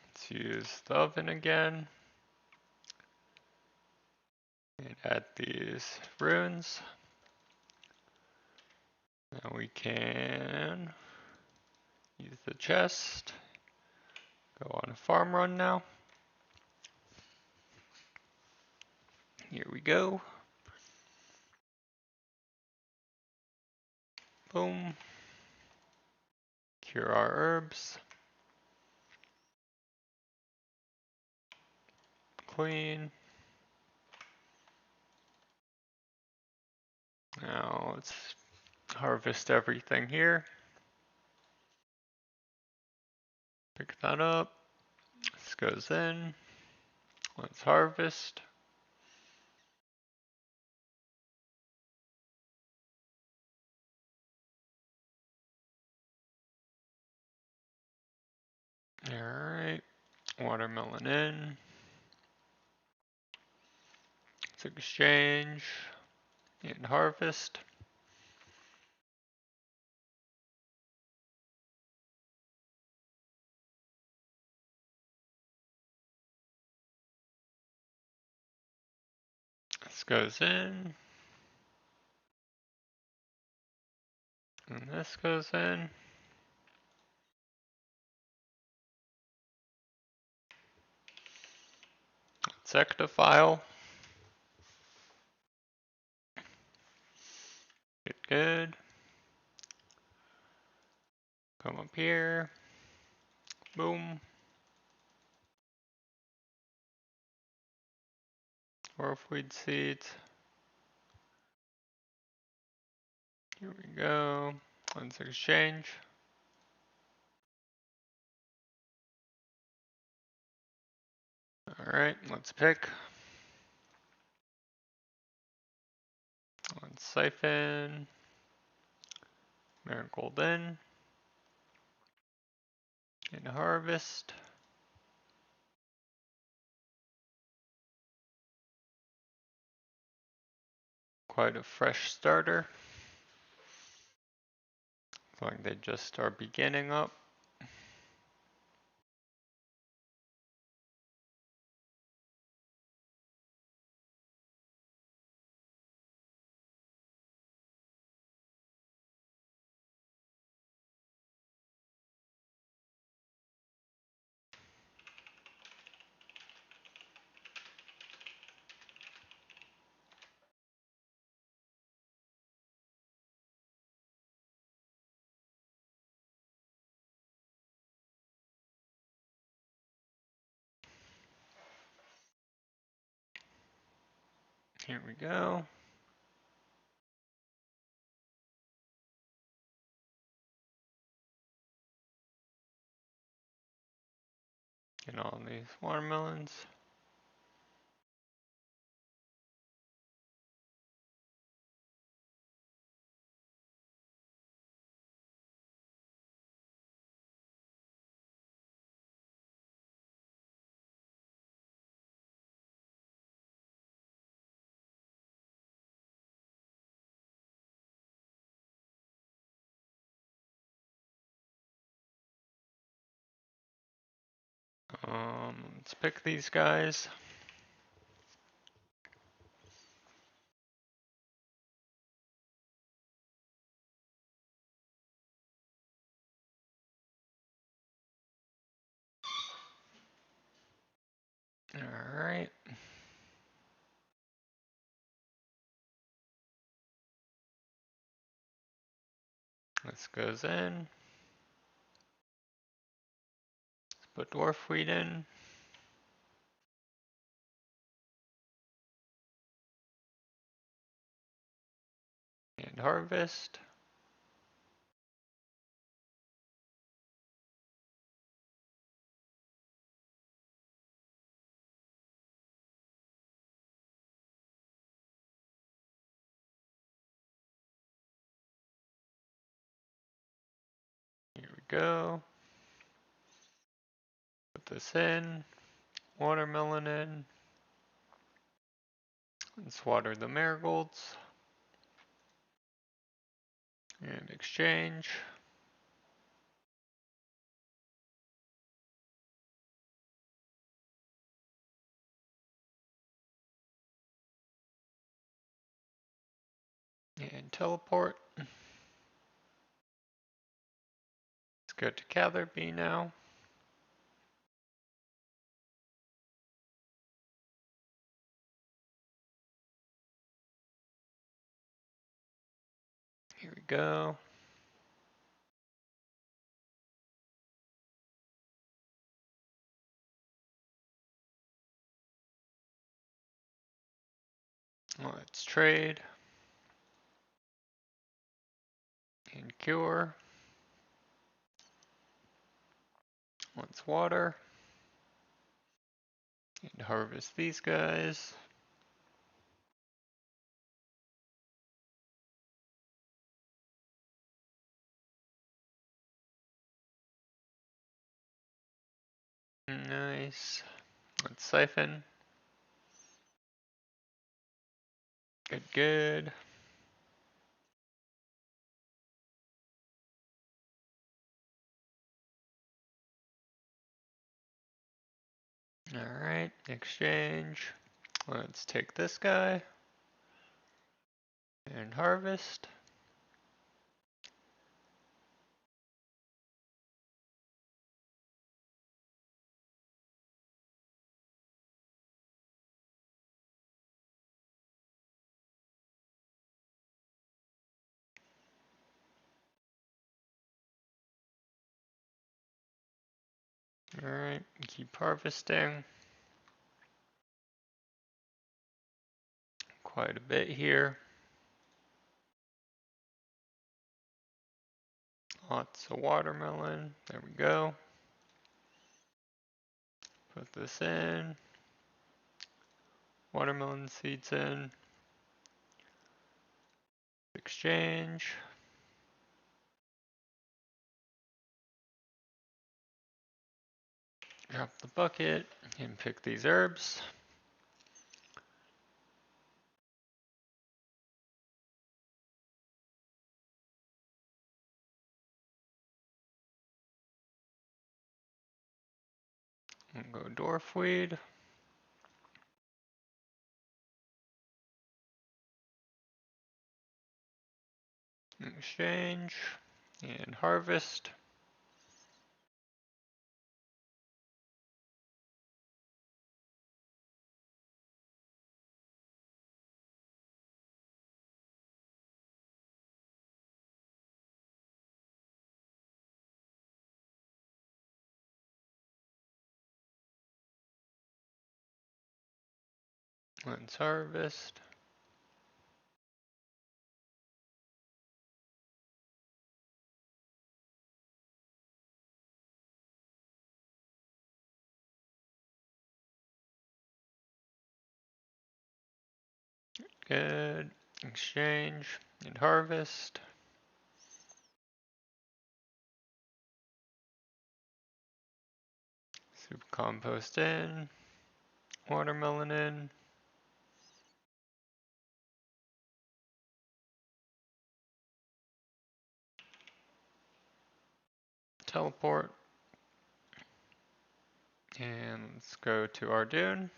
Let's use the oven again. And add these runes. Now we can use the chest. Go on a farm run now. Here we go. Boom. Cure our herbs. Clean. Now let's harvest everything here. Pick that up. This goes in. Let's harvest. Alright. Watermelon in. Let's exchange and harvest. This goes in. And this goes in. Let's ectofile. Good, good. Come up here. Boom. Orpweed seeds. Here we go. Let's exchange. Alright, let's pick. Let's siphon. Marigold in. And harvest. Quite a fresh starter. Looks like they just are beginning up. Here we go. Get all these watermelons. Let's pick these guys. All right. This goes in. Let's put dwarf wheat in. And harvest. Here we go. Put this in. Watermelon in. Let's water the marigolds. And exchange. And teleport. Let's go to Gather Bee now. Here we go. Let's trade. And cure. Let's water. And harvest these guys. Nice. Let's siphon. Good, good. Alright, exchange. Let's take this guy. And harvest. Alright, keep harvesting. Quite a bit here. Lots of watermelon. There we go. Put this in. Watermelon seeds in. Exchange. Drop the bucket and pick these herbs. And go dwarf weed. Exchange and harvest. Let's harvest. Good. Exchange and harvest. Super compost in. Watermelon in. Teleport. And let's go to our dune.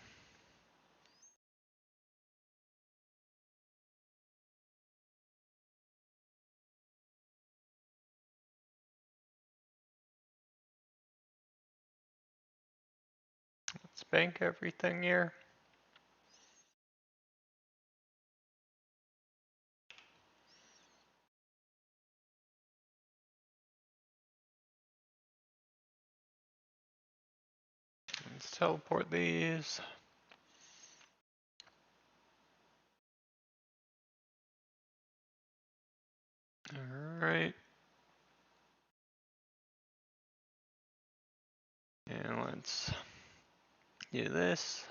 Let's bank everything here. Let's teleport these. Alright. And let's do this.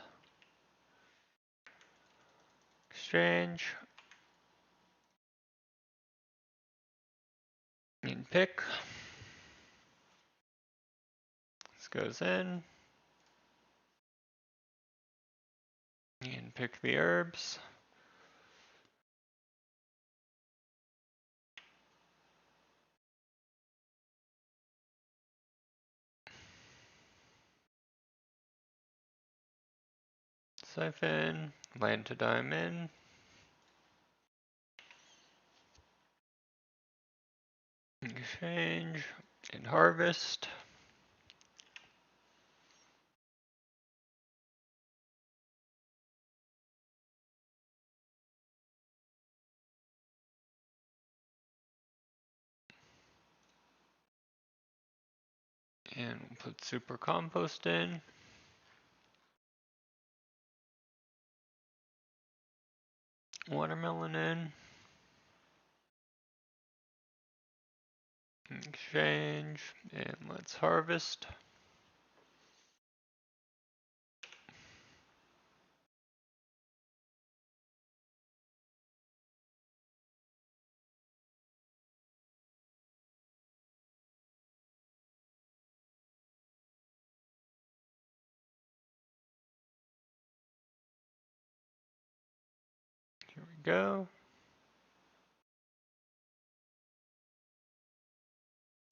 Exchange. And pick. This goes in. And pick the herbs. Siphon. Land to diamond. Exchange. And harvest. And we'll put super compost in. Watermelon in. Exchange. And let's harvest. Here we go.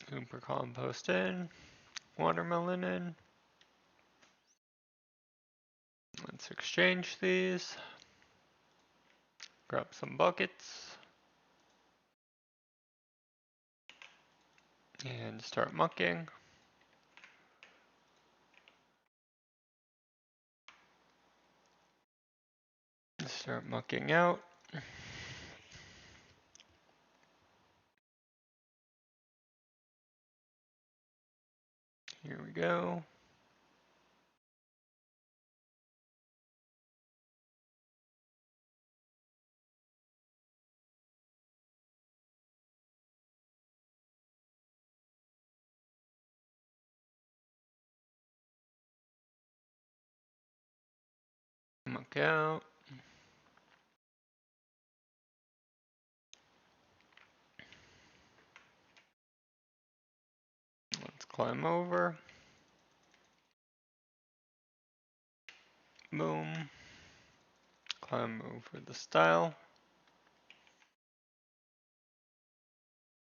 Super compost in. Watermelon in. Let's exchange these. Grab some buckets. And start mucking. Start mucking out. Here we go. Muck out. Let's climb over. Boom. Climb over the style.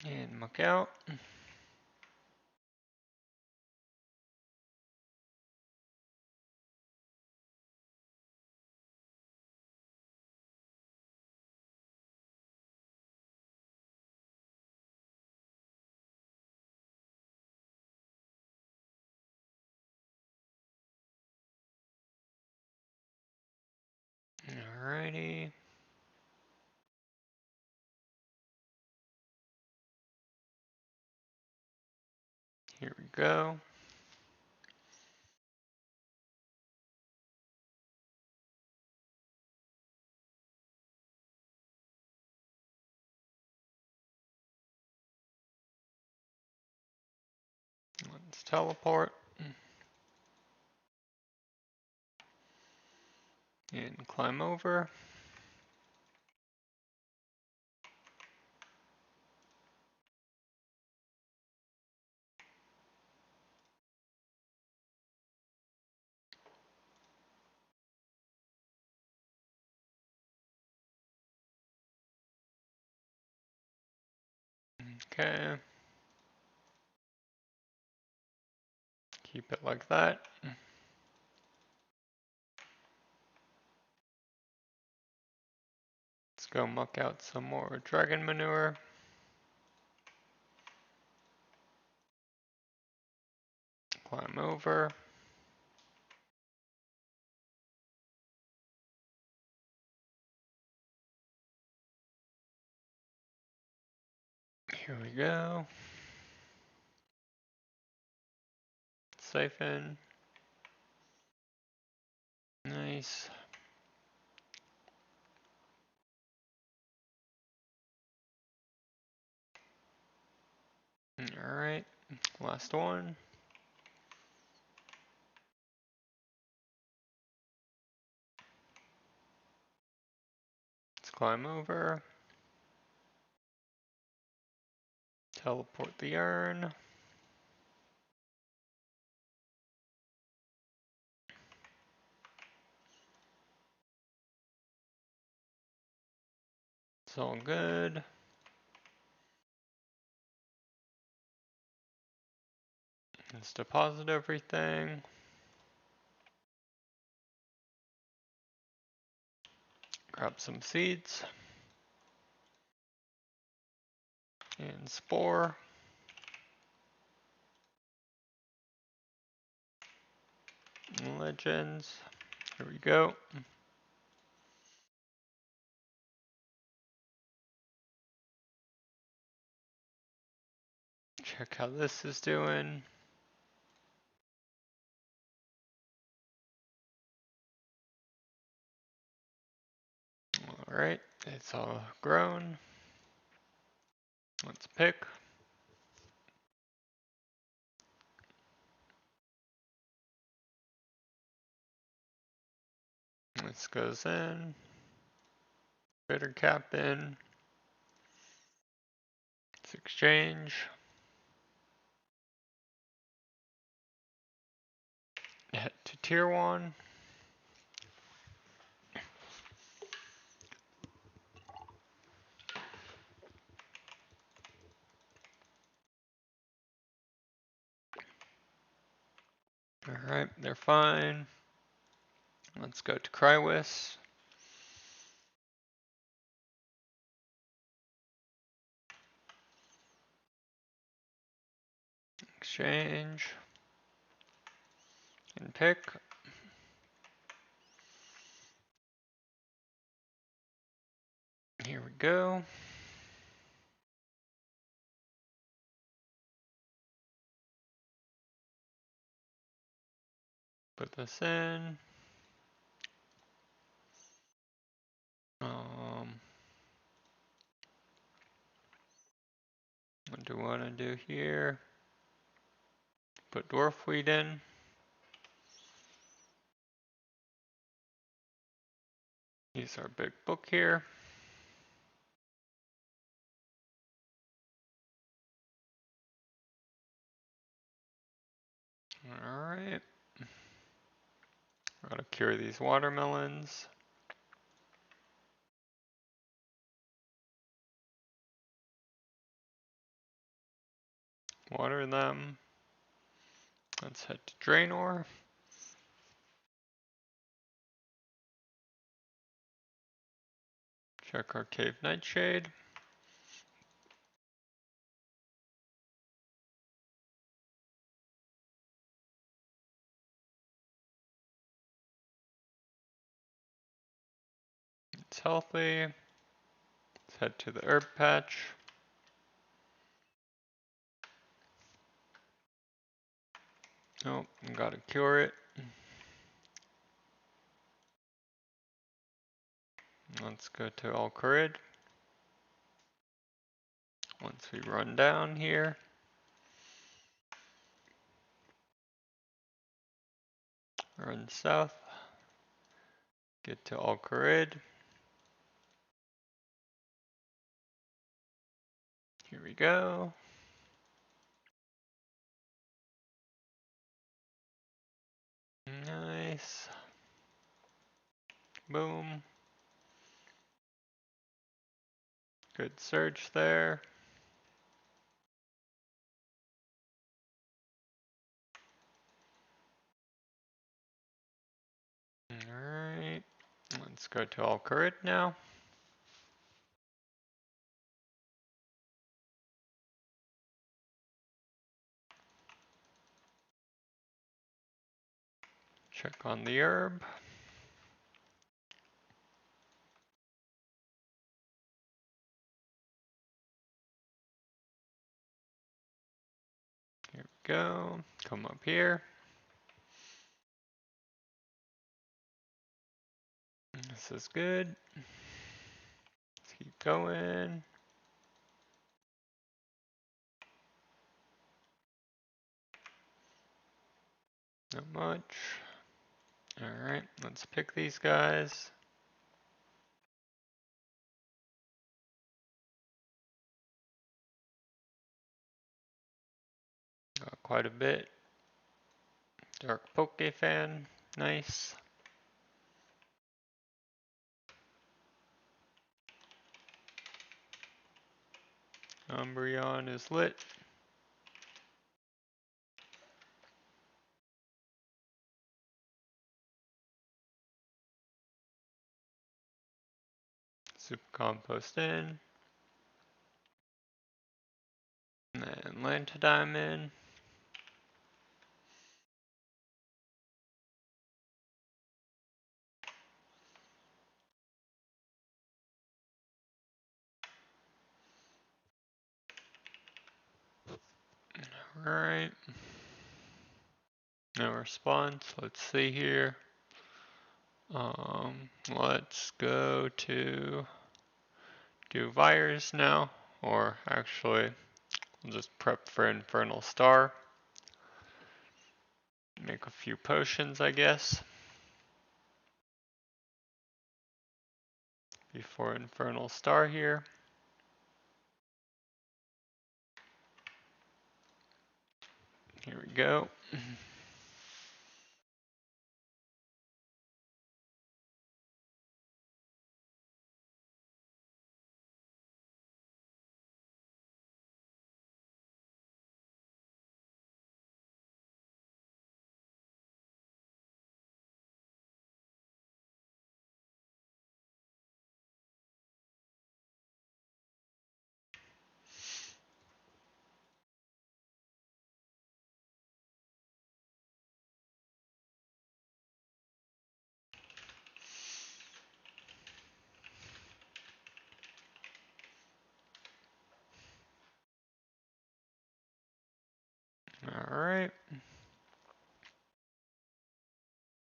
And muck out. Alrighty. Here we go. Let's teleport. And climb over. Okay. Keep it like that. Let's go muck out some more dragon manure. Climb over. Here we go. Siphon. Nice. Alright, last one. Let's climb over. Teleport the urn. It's all good. Let's deposit everything. Grab some seeds. And spore. Legends. Here we go. Check how this is doing. Alright, it's all grown. Let's pick. This goes in. Bitter cap in. Let's exchange. Head to tier 1. Alright, they're fine. Let's go to Crywis. Exchange. And pick. Here we go. Put this in. What do I want to do here? Put dwarf wheat in. Use our big book here. Alright. Gotta cure these watermelons. Water them. Let's head to Draenor. Check our Cave Nightshade. It's healthy. Let's head to the herb patch. Nope, gotta cure it. Let's go to Al-Kharid. Once we run down here, run south, get to Al-Kharid. Here we go. Nice. Boom. Good search there. Alright. Let's go to Al-Kharid now. Check on the herb. Here we go. Come up here. This is good. Let's keep going. Not much. Alright, let's pick these guys. Got quite a bit. Dark Poke fan. Nice. Umbreon is lit. Super Compost in. And then Lantodime in. Alright. No response. Let's see here. Let's go to do Virus now. Or actually, we'll just prep for Infernal Star. Make a few potions, I guess. Before Infernal Star here. Here we go. Alright.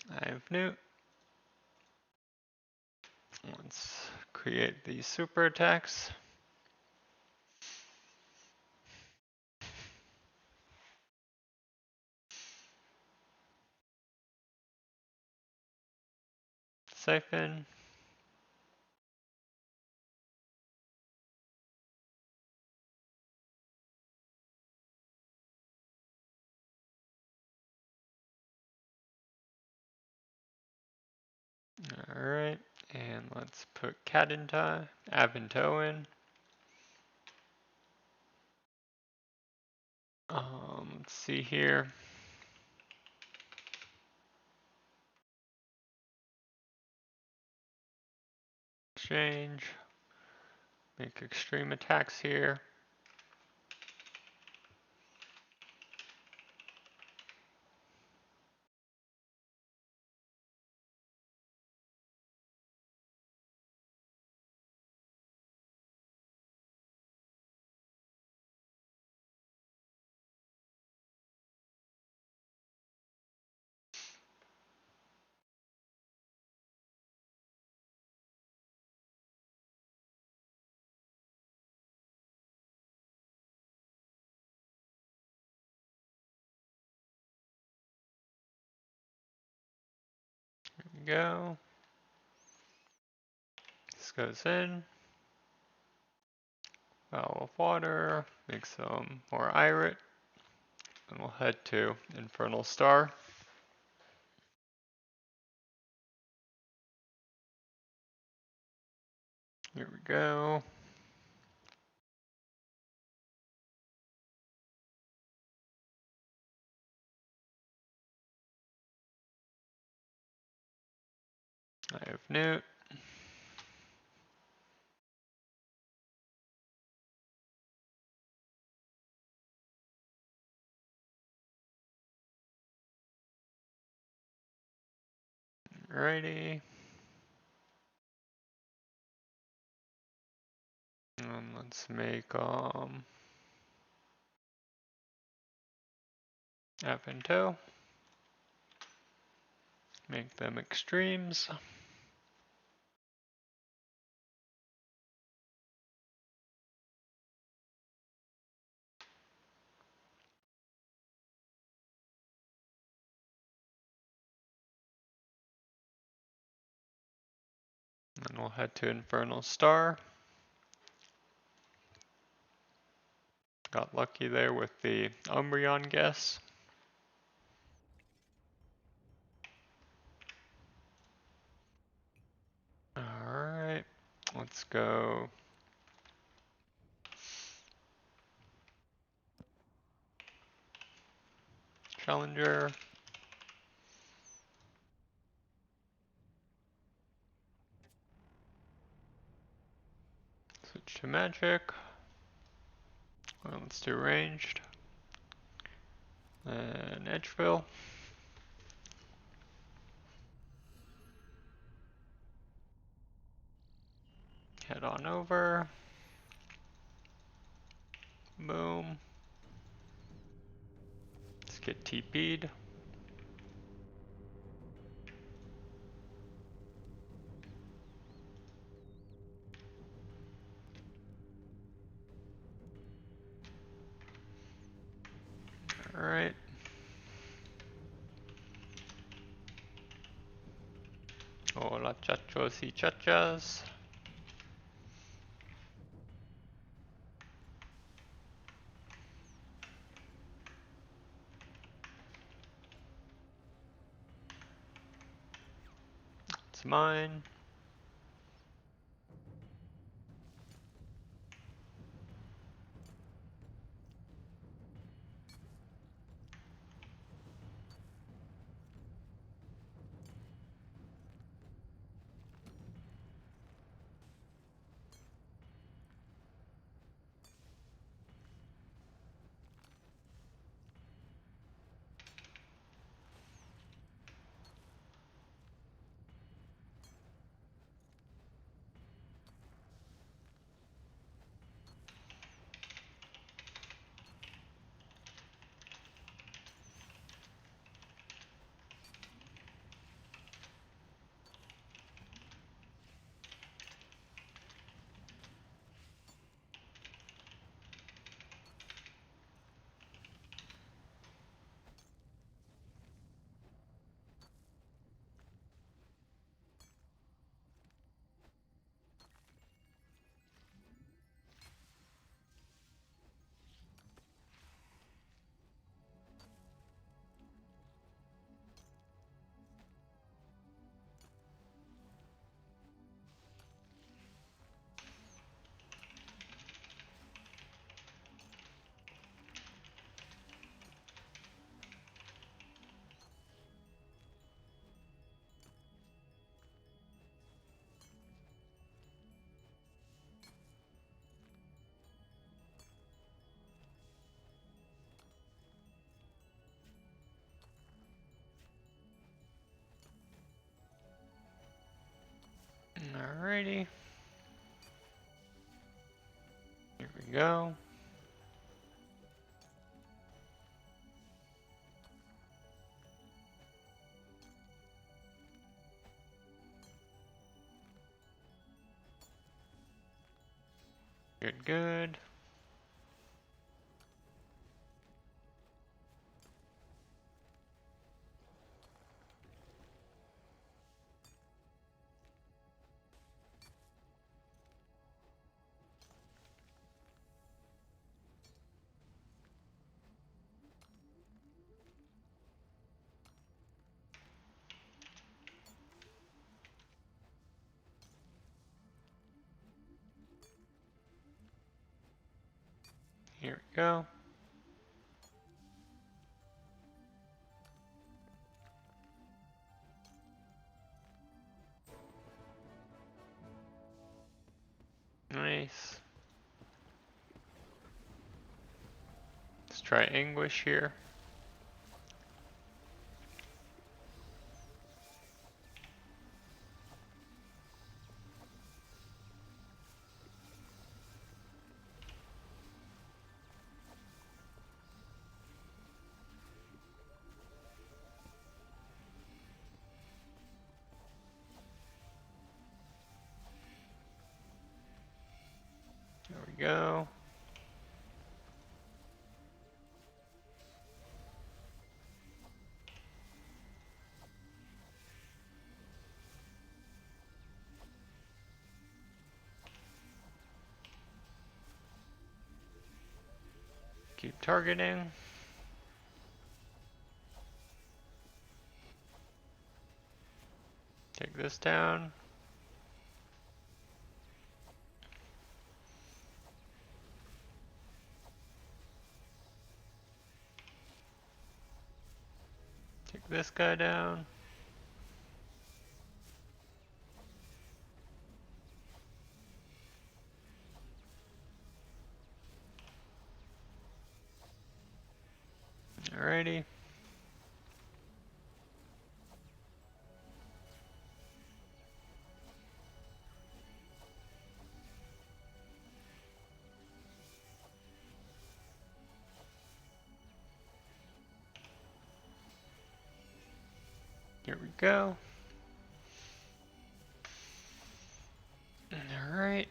I have Newt. Let's create these super attacks. Siphon. let's put Avento in. Let's see here. Exchange. Make extreme attacks here. There we go. This goes in. Vial of water. Make some more irit. And we'll head to Infernal Star. Here we go. I have Newt. Alrighty. And let's make Avento. Make them extremes. And we'll head to Infernal Star. Got lucky there with the Umbreon guess. Alright, let's go. Challenger. Switch to magic. Well, let's do ranged. And Edgeville. Head on over. Boom. Let's get TP'd. Alright. Hola chachos y chachas. It's mine. Alrighty. Here we go. Good, good. Here we go. Nice. Let's try Anguish here. There we go. Keep targeting. Take this down. Take this guy down. Alrighty. Here we go. Alright.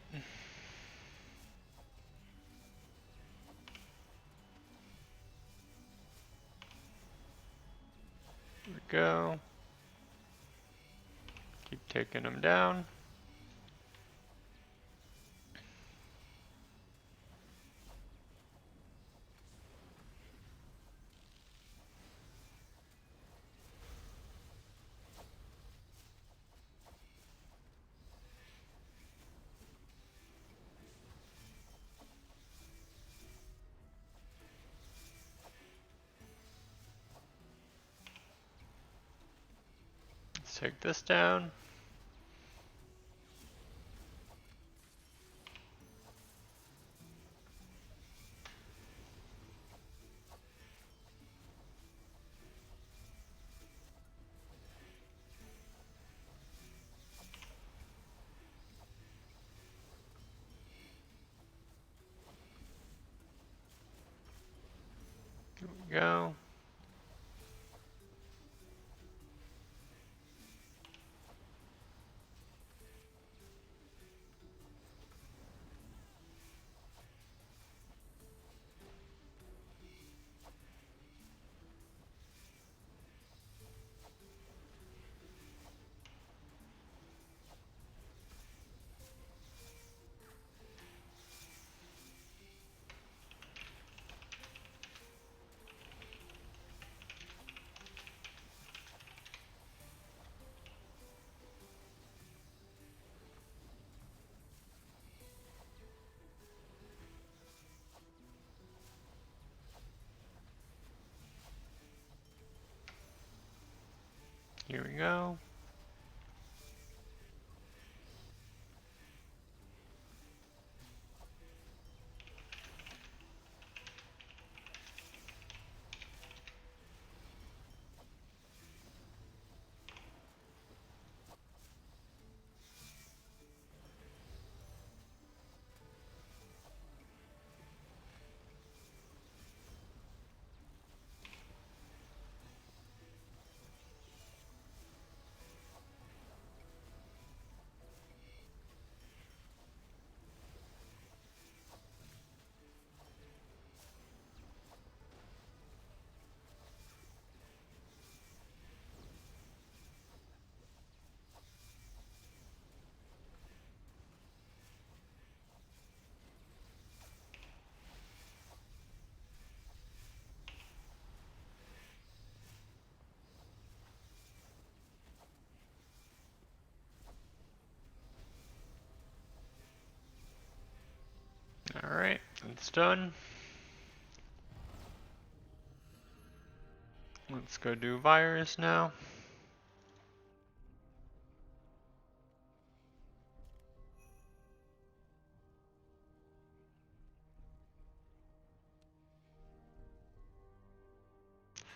Here we go. Keep taking them down. Let's take this down. Here we go. Here we go. That's done. Let's go do virus now.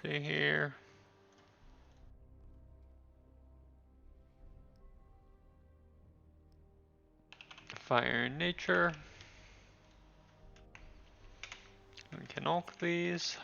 See here. Fire in nature. We can alk these.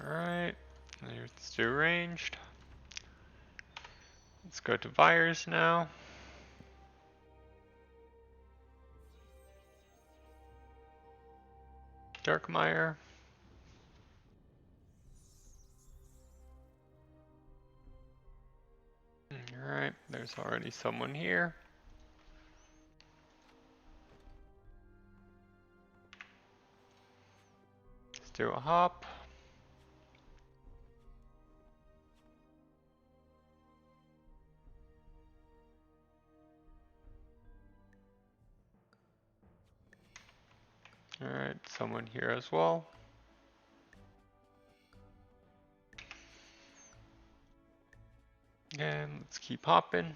Alright, let's do ranged. Let's go to virus now. Darkmire. Alright, there's already someone here. Let's do a hop. Alright, someone here as well. And let's keep hopping.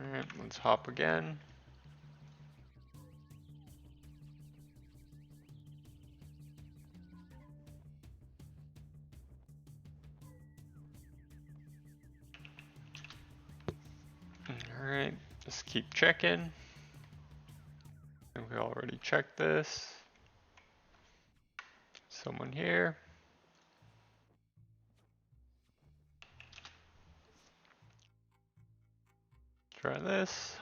Alright, let's hop again. Alright, just keep checking. And we already checked this. Someone here. Try this.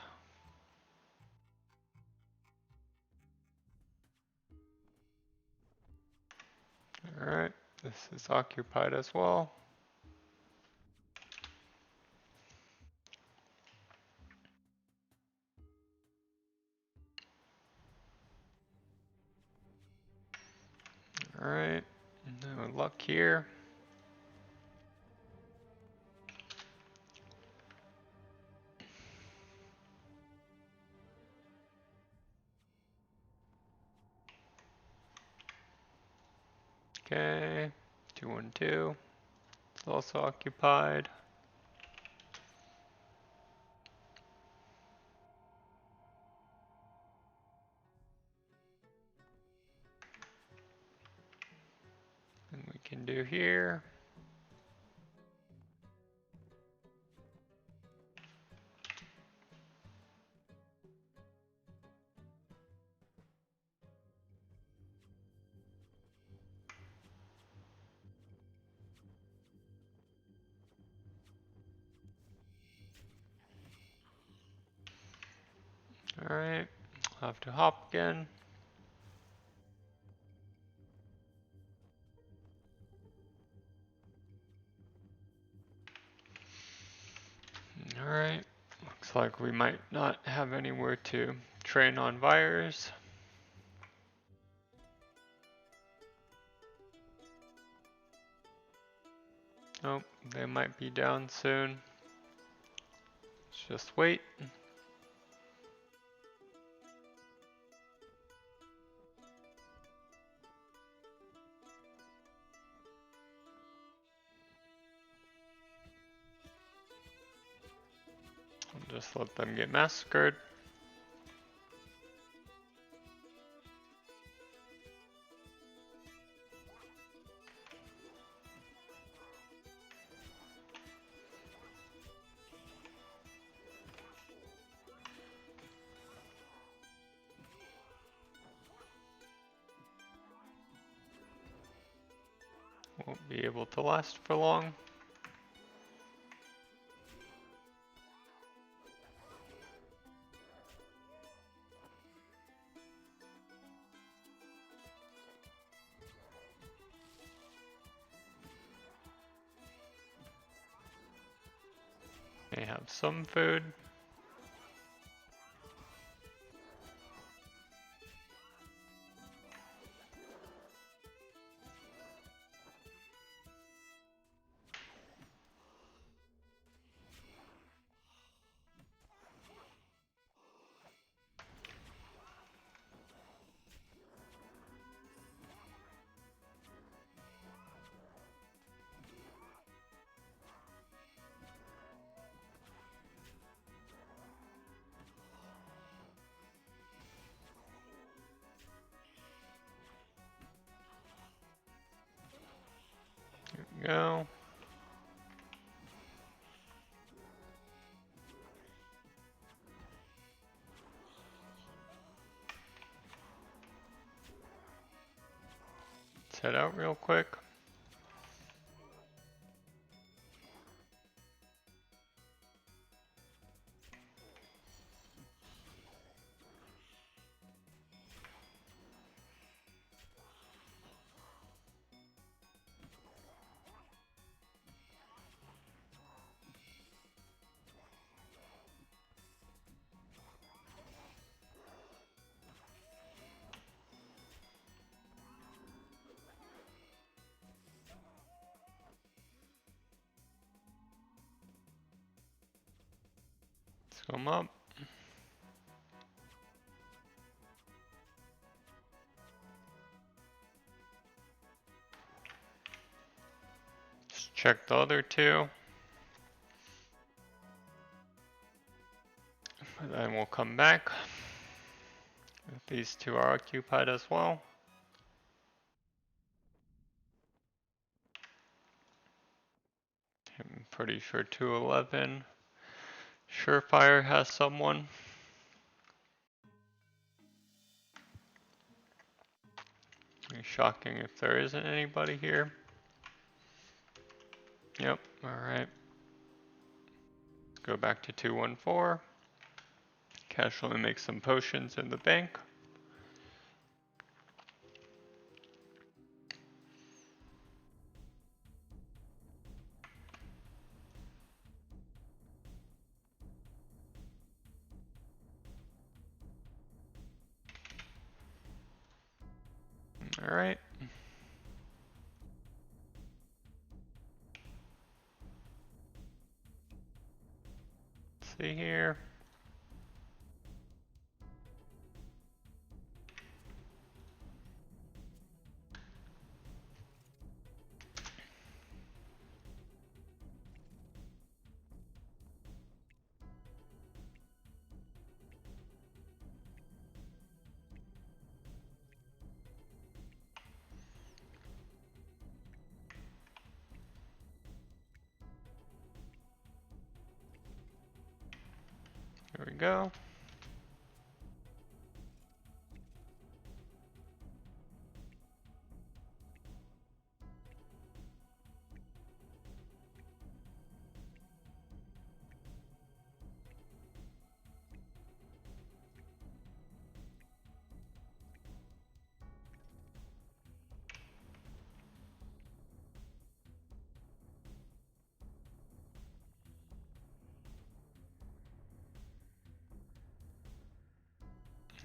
Alright, this is occupied as well. Alright, no luck here. Okay, 212. It's also occupied. And we can do here. Alright, I'll have to hop again. Alright, looks like we might not have anywhere to train on virus. Oh, they might be down soon. Let's just wait. Just let them get massacred. Won't be able to last for long. They have some food. There we go. Let's head out real quick. Let's come up. Just check the other two. And then we'll come back. These two are occupied as well. I'm pretty sure 211. Surefire has someone. It's shocking if there isn't anybody here. Yep, alright. Let's go back to 214. Casually make some potions in the bank. Alright. See here. There we go.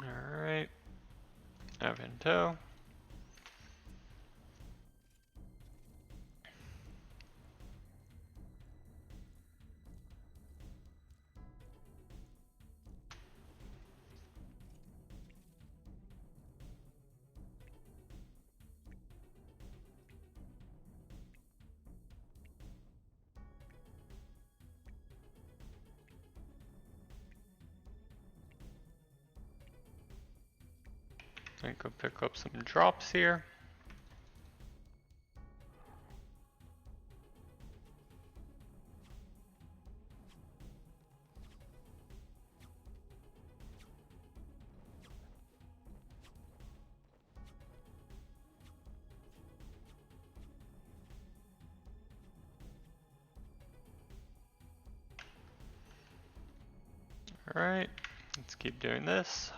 Alright. Avento. I could pick up some drops here. Alright, let's keep doing this.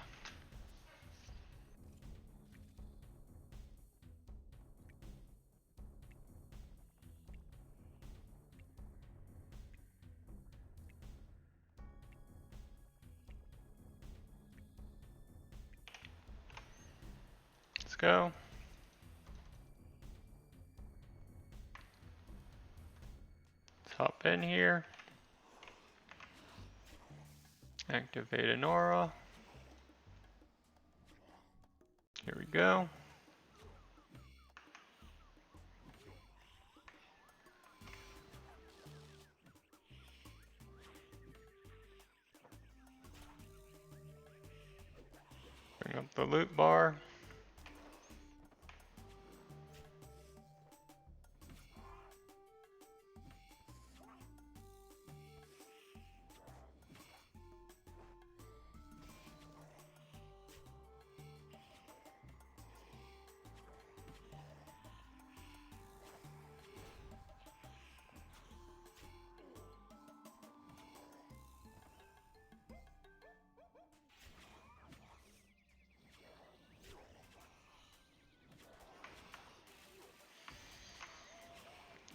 go. Let's hop in here. Activate an aura. Here we go. Bring up the loot bar.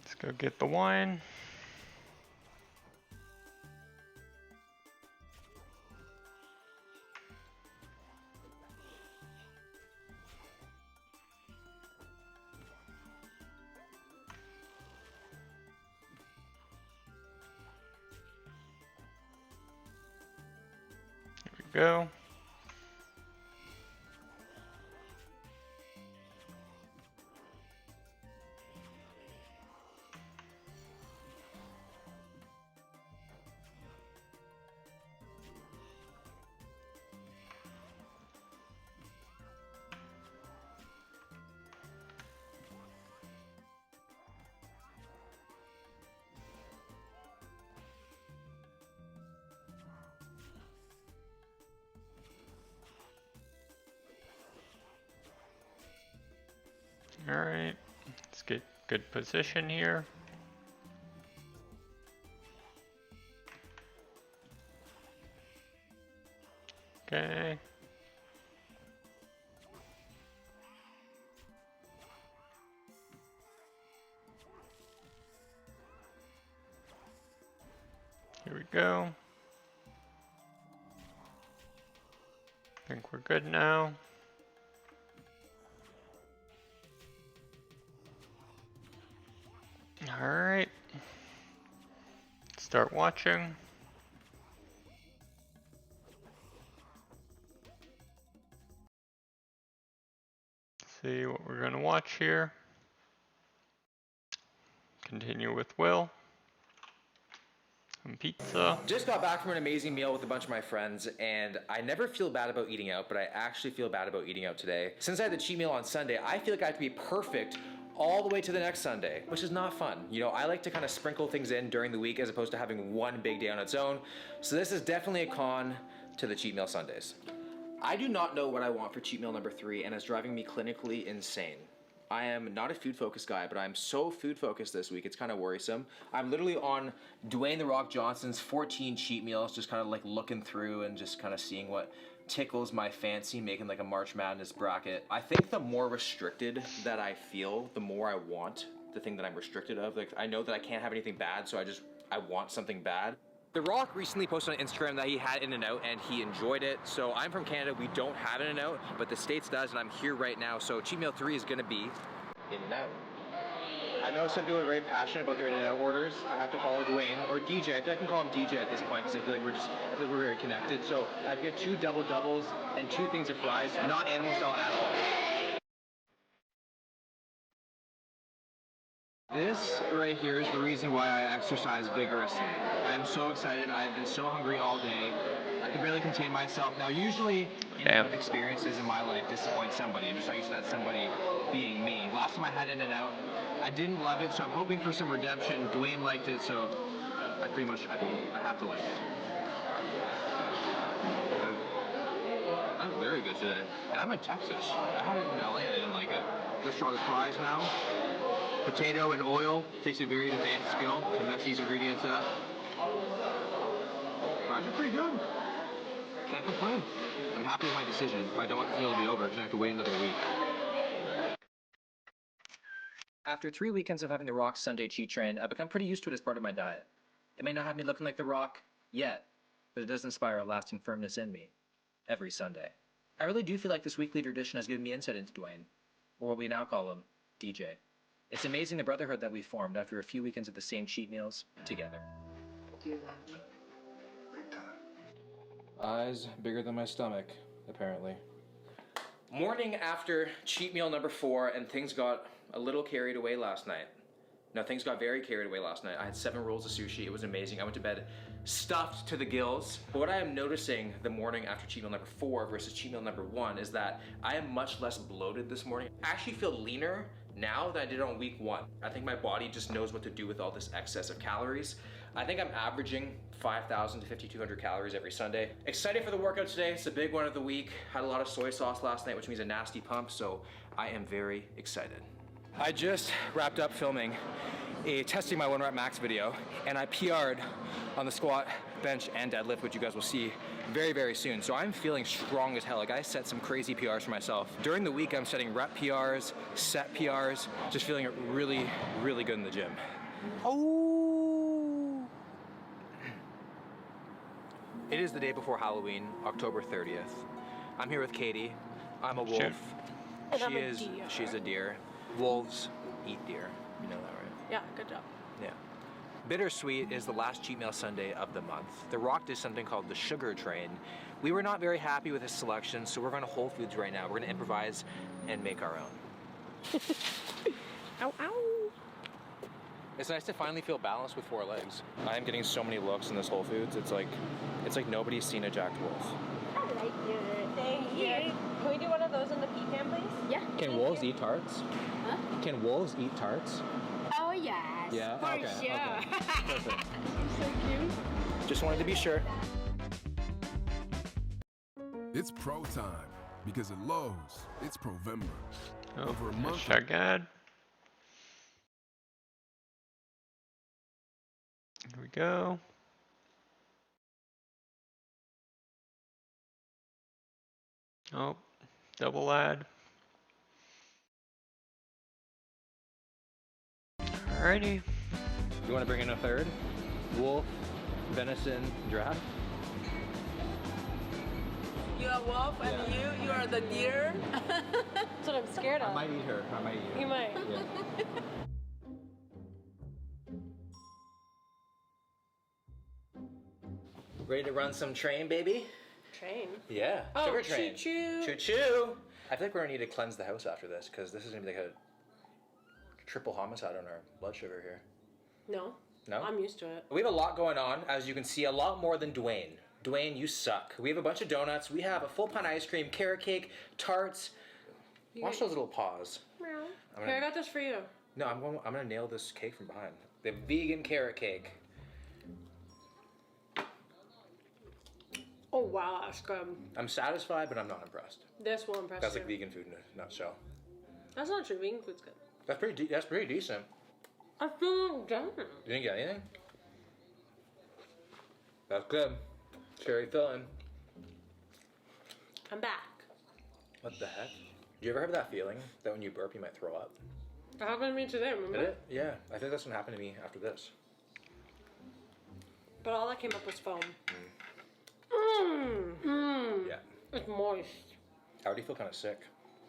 Let's go get the wine. Here we go. Alright, let's get good position here. Okay. Here we go. I think we're good now. Alright. Start watching. See what we're gonna watch here. Continue with Will. Some pizza. Just got back from an amazing meal with a bunch of my friends, and I never feel bad about eating out, but I actually feel bad about eating out today. Since I had the cheat meal on Sunday, I feel like I have to be perfect all the way to the next Sunday, which is not fun. You know, I like to kind of sprinkle things in during the week as opposed to having one big day on its own. So this is definitely a con to the cheat meal Sundays. I do not know what I want for cheat meal number 3, and it's driving me clinically insane. I am not a food focused guy, but I'm so food focused this week, it's kind of worrisome. I'm literally on Dwayne The Rock Johnson's 14 cheat meals, just kind of like looking through and just kind of seeing what tickles my fancy, making like a March Madness bracket. I think the more restricted that I feel, the more I want the thing that I'm restricted of. Like, I know that I can't have anything bad, so I want something bad. The Rock recently posted on Instagram that he had In-N-Out and he enjoyed it. So I'm from Canada, we don't have In-N-Out, but the States does, and I'm here right now. So cheat meal 3 is gonna be In-N-Out. I know some people are very passionate about their In-N-Out orders. I have to follow Dwayne, or DJ. I can call him DJ at this point because I feel like we're very connected. So I've got 2 double doubles and 2 things of fries, not animal style at all. This right here is the reason why I exercise vigorously. I'm so excited. I've been so hungry all day. I can barely contain myself. Now, usually, experiences in my life disappoint somebody. I'm just not used to that somebody being me. Last time I had In-N-Out, I didn't love it, so I'm hoping for some redemption. Dwayne liked it, so I have to like it. I'm very good today. And I'm in Texas. I had it in LA and I didn't like it. Let's try the fries now. Potato and oil takes a very advanced skill to mix these ingredients up. Fries are pretty good. Can't complain. I'm happy with my decision. I don't want the meal to be over because I have to wait another week. After 3 weekends of having The Rock's Sunday cheat train, I've become pretty used to it as part of my diet. It may not have me looking like The Rock yet, but it does inspire a lasting firmness in me every Sunday. I really do feel like this weekly tradition has given me insight into Dwayne, or what we now call him, DJ. It's amazing the brotherhood that we formed after a few weekends of the same cheat meals together. Do you love me? Eyes bigger than my stomach, apparently. Morning after cheat meal number 4, and things got a little carried away last night. No, things got very carried away last night. I had 7 rolls of sushi. It was amazing. I went to bed stuffed to the gills. But what I am noticing the morning after cheat meal number 4 versus cheat meal number 1 is that I am much less bloated this morning. I actually feel leaner now than I did on week 1. I think my body just knows what to do with all this excess of calories. I think I'm averaging 5,000 to 5,200 calories every Sunday. Excited for the workout today. It's a big one of the week. Had a lot of soy sauce last night, which means a nasty pump, so I am very excited. I just wrapped up filming a testing my 1 rep max video, and I PR'd on the squat, bench, and deadlift, which you guys will see very, very soon. So I'm feeling strong as hell. Like, I set some crazy PRs for myself. During the week, I'm setting rep PRs, set PRs, just feeling really, really good in the gym. Oh! It is the day before Halloween, October 30th. I'm here with Katie. I'm a wolf. She's a deer. Wolves eat deer. You know that, right? Yeah, good job. Yeah. Bittersweet is the last cheat meal Sunday of the month. The Rock did something called the Sugar Train. We were not very happy with his selection, so we're going to Whole Foods right now. We're going to improvise and make our own. Ow, ow. It's nice to finally feel balanced with 4 legs. I am getting so many looks in this Whole Foods. It's like nobody's seen a jacked wolf. I like you. Thank you. Can we do one of those in the pecan, please? Yeah. Can wolves eat tarts? Huh? Can wolves eat tarts? Oh, yes. Yeah? For Okay, sure. okay. Perfect. So cute. Just wanted to be sure. It's pro time, because at Lowe's, it's Provember. Oh, Over a month. Shagad. Here we go. Oh, double ad. Alrighty. You want to bring in a third? Wolf, venison, giraffe? You are wolf and you are the deer. That's what I'm scared of. I might eat her. I might eat her. You might. Yeah. Ready to run some train, baby? Train? Yeah, Oh, sugar train. choo-choo. Choo-choo. I feel like we're gonna need to cleanse the house after this, because this is gonna be like a triple homicide on our blood sugar here. No. No? I'm used to it. We have a lot going on, as you can see, a lot more than Dwayne. Dwayne, you suck. We have a bunch of donuts. We have a full pint ice cream, carrot cake, tarts. Watch those little paws. Meow. Here, I got this for you. No, I'm gonna nail this cake from behind. The vegan carrot cake. Oh, wow, that's good. I'm satisfied, but I'm not impressed. This will impress That's you. like vegan food in a nutshell. That's not true. Vegan food's good. That's pretty decent. I feel done. You didn't get anything? That's good. Cherry filling. I'm back. What the heck? Do you ever have that feeling that when you burp you might throw up? That happened to me today, remember? Did it? Yeah. I think that's gonna happen to me after this. But all that came up was foam. Yeah. It's moist. I already feel kind of sick.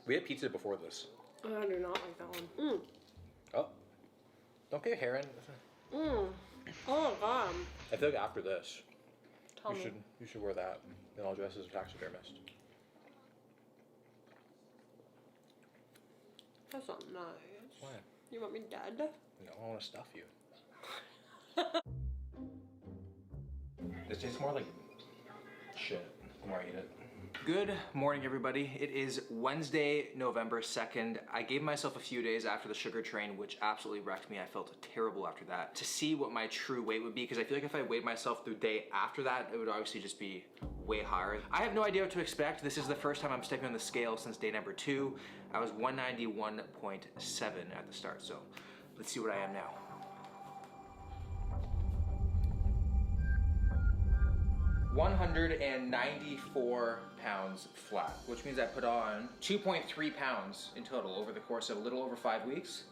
We had pizza before this. I do not like that one. Oh. Don't get hair in. Oh my god. I feel like after this, Tell me. you should wear that. Then I'll dress as a taxidermist. That's not nice. Why? You want me dead? No, I want to stuff you. This tastes more like shit the more I eat it. Good morning, everybody. It is Wednesday, November 2nd. I gave myself a few days after the sugar train, which absolutely wrecked me. I felt terrible after that. To see what my true weight would be, because I feel like if I weighed myself the day after that, it would obviously just be way higher. I have no idea what to expect. This is the first time I'm stepping on the scale since day number 2. I was 191.7 at the start, so let's see what I am now. 194 pounds flat, which means I put on 2.3 pounds in total over the course of a little over 5 weeks.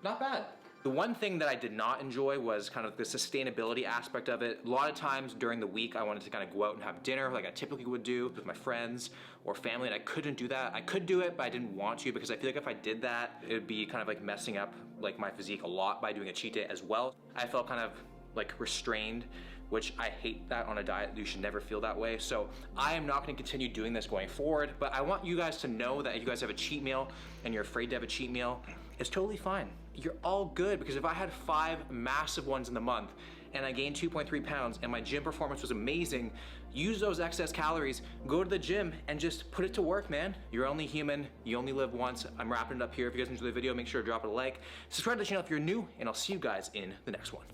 Not bad. The one thing that I did not enjoy was kind of the sustainability aspect of it. A lot of times during the week, I wanted to kind of go out and have dinner like I typically would do with my friends or family, and I couldn't do that. I could do it, but I didn't want to because I feel like if I did that, it would be kind of like messing up like my physique a lot by doing a cheat day as well. I felt kind of like restrained, which I hate that on a diet. You should never feel that way. So I am not gonna continue doing this going forward, but I want you guys to know that if you guys have a cheat meal and you're afraid to have a cheat meal, it's totally fine. You're all good, because if I had 5 massive ones in the month and I gained 2.3 pounds and my gym performance was amazing, use those excess calories, go to the gym and just put it to work, man. You're only human, you only live once. I'm wrapping it up here. If you guys enjoyed the video, make sure to drop it a like. Subscribe to the channel if you're new, and I'll see you guys in the next one.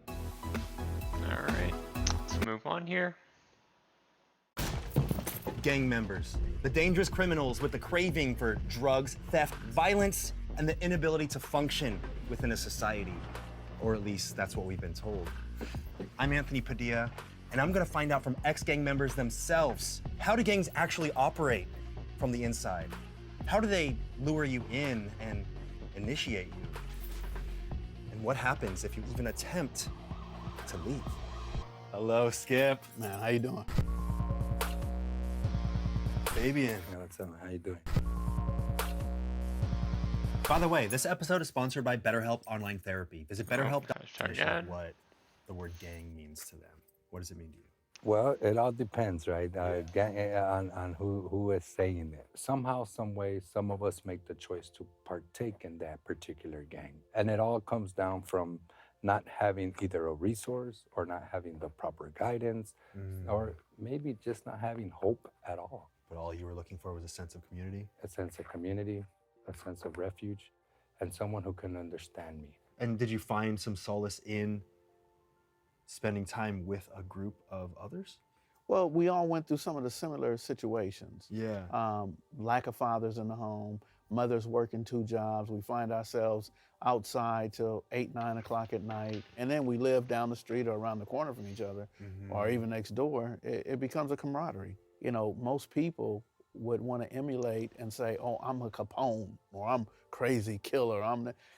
All right, let's move on here. Gang members, the dangerous criminals with the craving for drugs, theft, violence, and the inability to function within a society. Or at least that's what we've been told. I'm Anthony Padilla, and I'm gonna find out from ex-gang members themselves, how do gangs actually operate from the inside? How do they lure you in and initiate you? And what happens if you even attempt to leave? Hello, Skip. Man, how you doing? Fabian. Yeah, what's up, man? How you doing? By the way, this episode is sponsored by BetterHelp Online Therapy. Visit BetterHelp.com to show what the word gang means to them. What does it mean to you? Well, it all depends, right? On who is saying it. Somehow, some way, some of us make the choice to partake in that particular gang. And it all comes down from not having either a resource or not having the proper guidance, or maybe just not having hope at all. But all you were looking for was a sense of community? A sense of community, a sense of refuge, and someone who can understand me. And did you find some solace in spending time with a group of others? Well, we all went through some of the similar situations. Yeah. Lack of fathers in the home, mothers working 2 jobs. We find ourselves outside till 8, 9 o'clock at night. And then we live down the street or around the corner from each other, or even next door. It becomes a camaraderie. You know, most people would want to emulate and say, oh, I'm a Capone, or I'm crazy killer.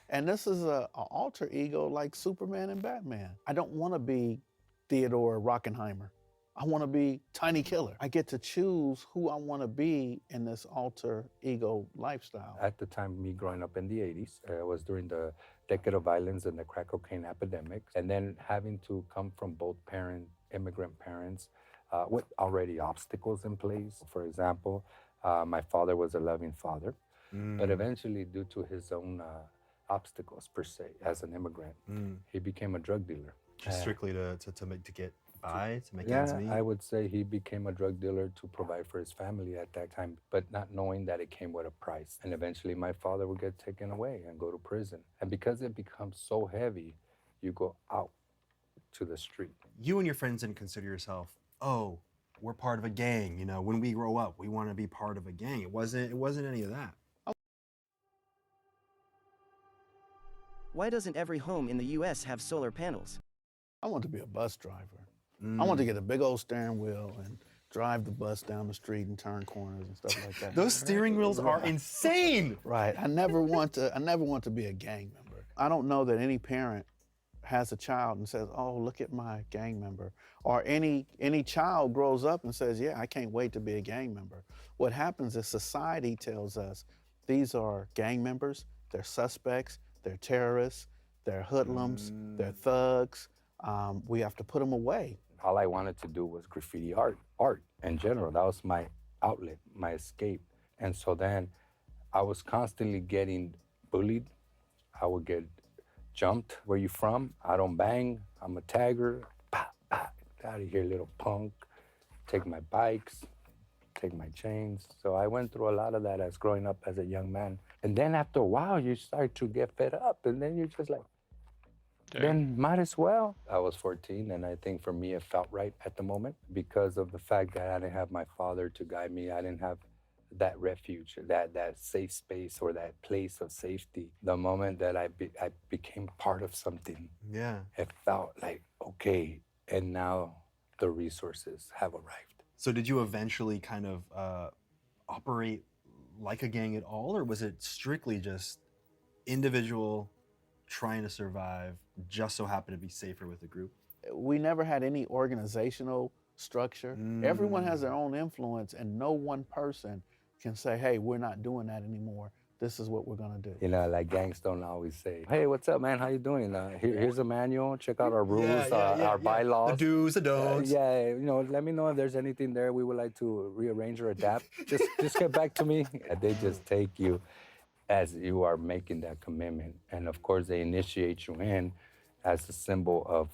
And this is a alter ego like Superman and Batman. I don't want to be Theodore Rockenheimer. I want to be Tiny Killer. I get to choose who I want to be in this alter ego lifestyle. At the time, me growing up in the 80s, it was during the decade of violence and the crack cocaine epidemic. And then having to come from both immigrant parents, with already obstacles in place. For example, my father was a loving father, but eventually, due to his own obstacles per se, as an immigrant, he became a drug dealer. Just strictly to get by, to make ends meet? I would say he became a drug dealer to provide for his family at that time, but not knowing that it came with a price. And eventually, my father would get taken away and go to prison. And because it becomes so heavy, you go out to the street. You and your friends didn't consider yourself, oh, we're part of a gang, you know, when we grow up, we want to be part of a gang. It wasn't any of that. Why doesn't every home in the US have solar panels? I want to be a bus driver. I want to get a big old steering wheel and drive the bus down the street and turn corners and stuff like that. Those steering wheels are insane. Right. I never want to be a gang member. I don't know that any parent has a child and says, oh, look at my gang member. Or any child grows up and says, yeah, I can't wait to be a gang member. What happens is society tells us these are gang members, they're suspects, they're terrorists, they're hoodlums, they're thugs. We have to put them away. All I wanted to do was graffiti art in general. That was my outlet, my escape. And so then I was constantly getting bullied. I would get jumped. Where you from? I don't bang. I'm a tagger. Bah, bah. Out of here, little punk. Take my bikes, take my chains. So I went through a lot of that as growing up as a young man. And then after a while, you start to get fed up. And then you're just like, then might as well. I was 14, and I think for me, it felt right at the moment because of the fact that I didn't have my father to guide me. I didn't have that refuge, that safe space or that place of safety. The moment that I became part of something, it felt like, okay, and now the resources have arrived. So did you eventually kind of operate like a gang at all, or was it strictly just individual trying to survive, just so happen to be safer with the group? We never had any organizational structure. Everyone has their own influence, and no one person can say, hey, we're not doing that anymore. This is what we're gonna do. You know, like gangs don't always say, hey, what's up, man? How you doing? Here's a manual. Check out our rules, our bylaws. The do's, the don'ts. Yeah, you know, let me know if there's anything there we would like to rearrange or adapt. just get back to me. They just take you as you are making that commitment. And of course, they initiate you in as a symbol of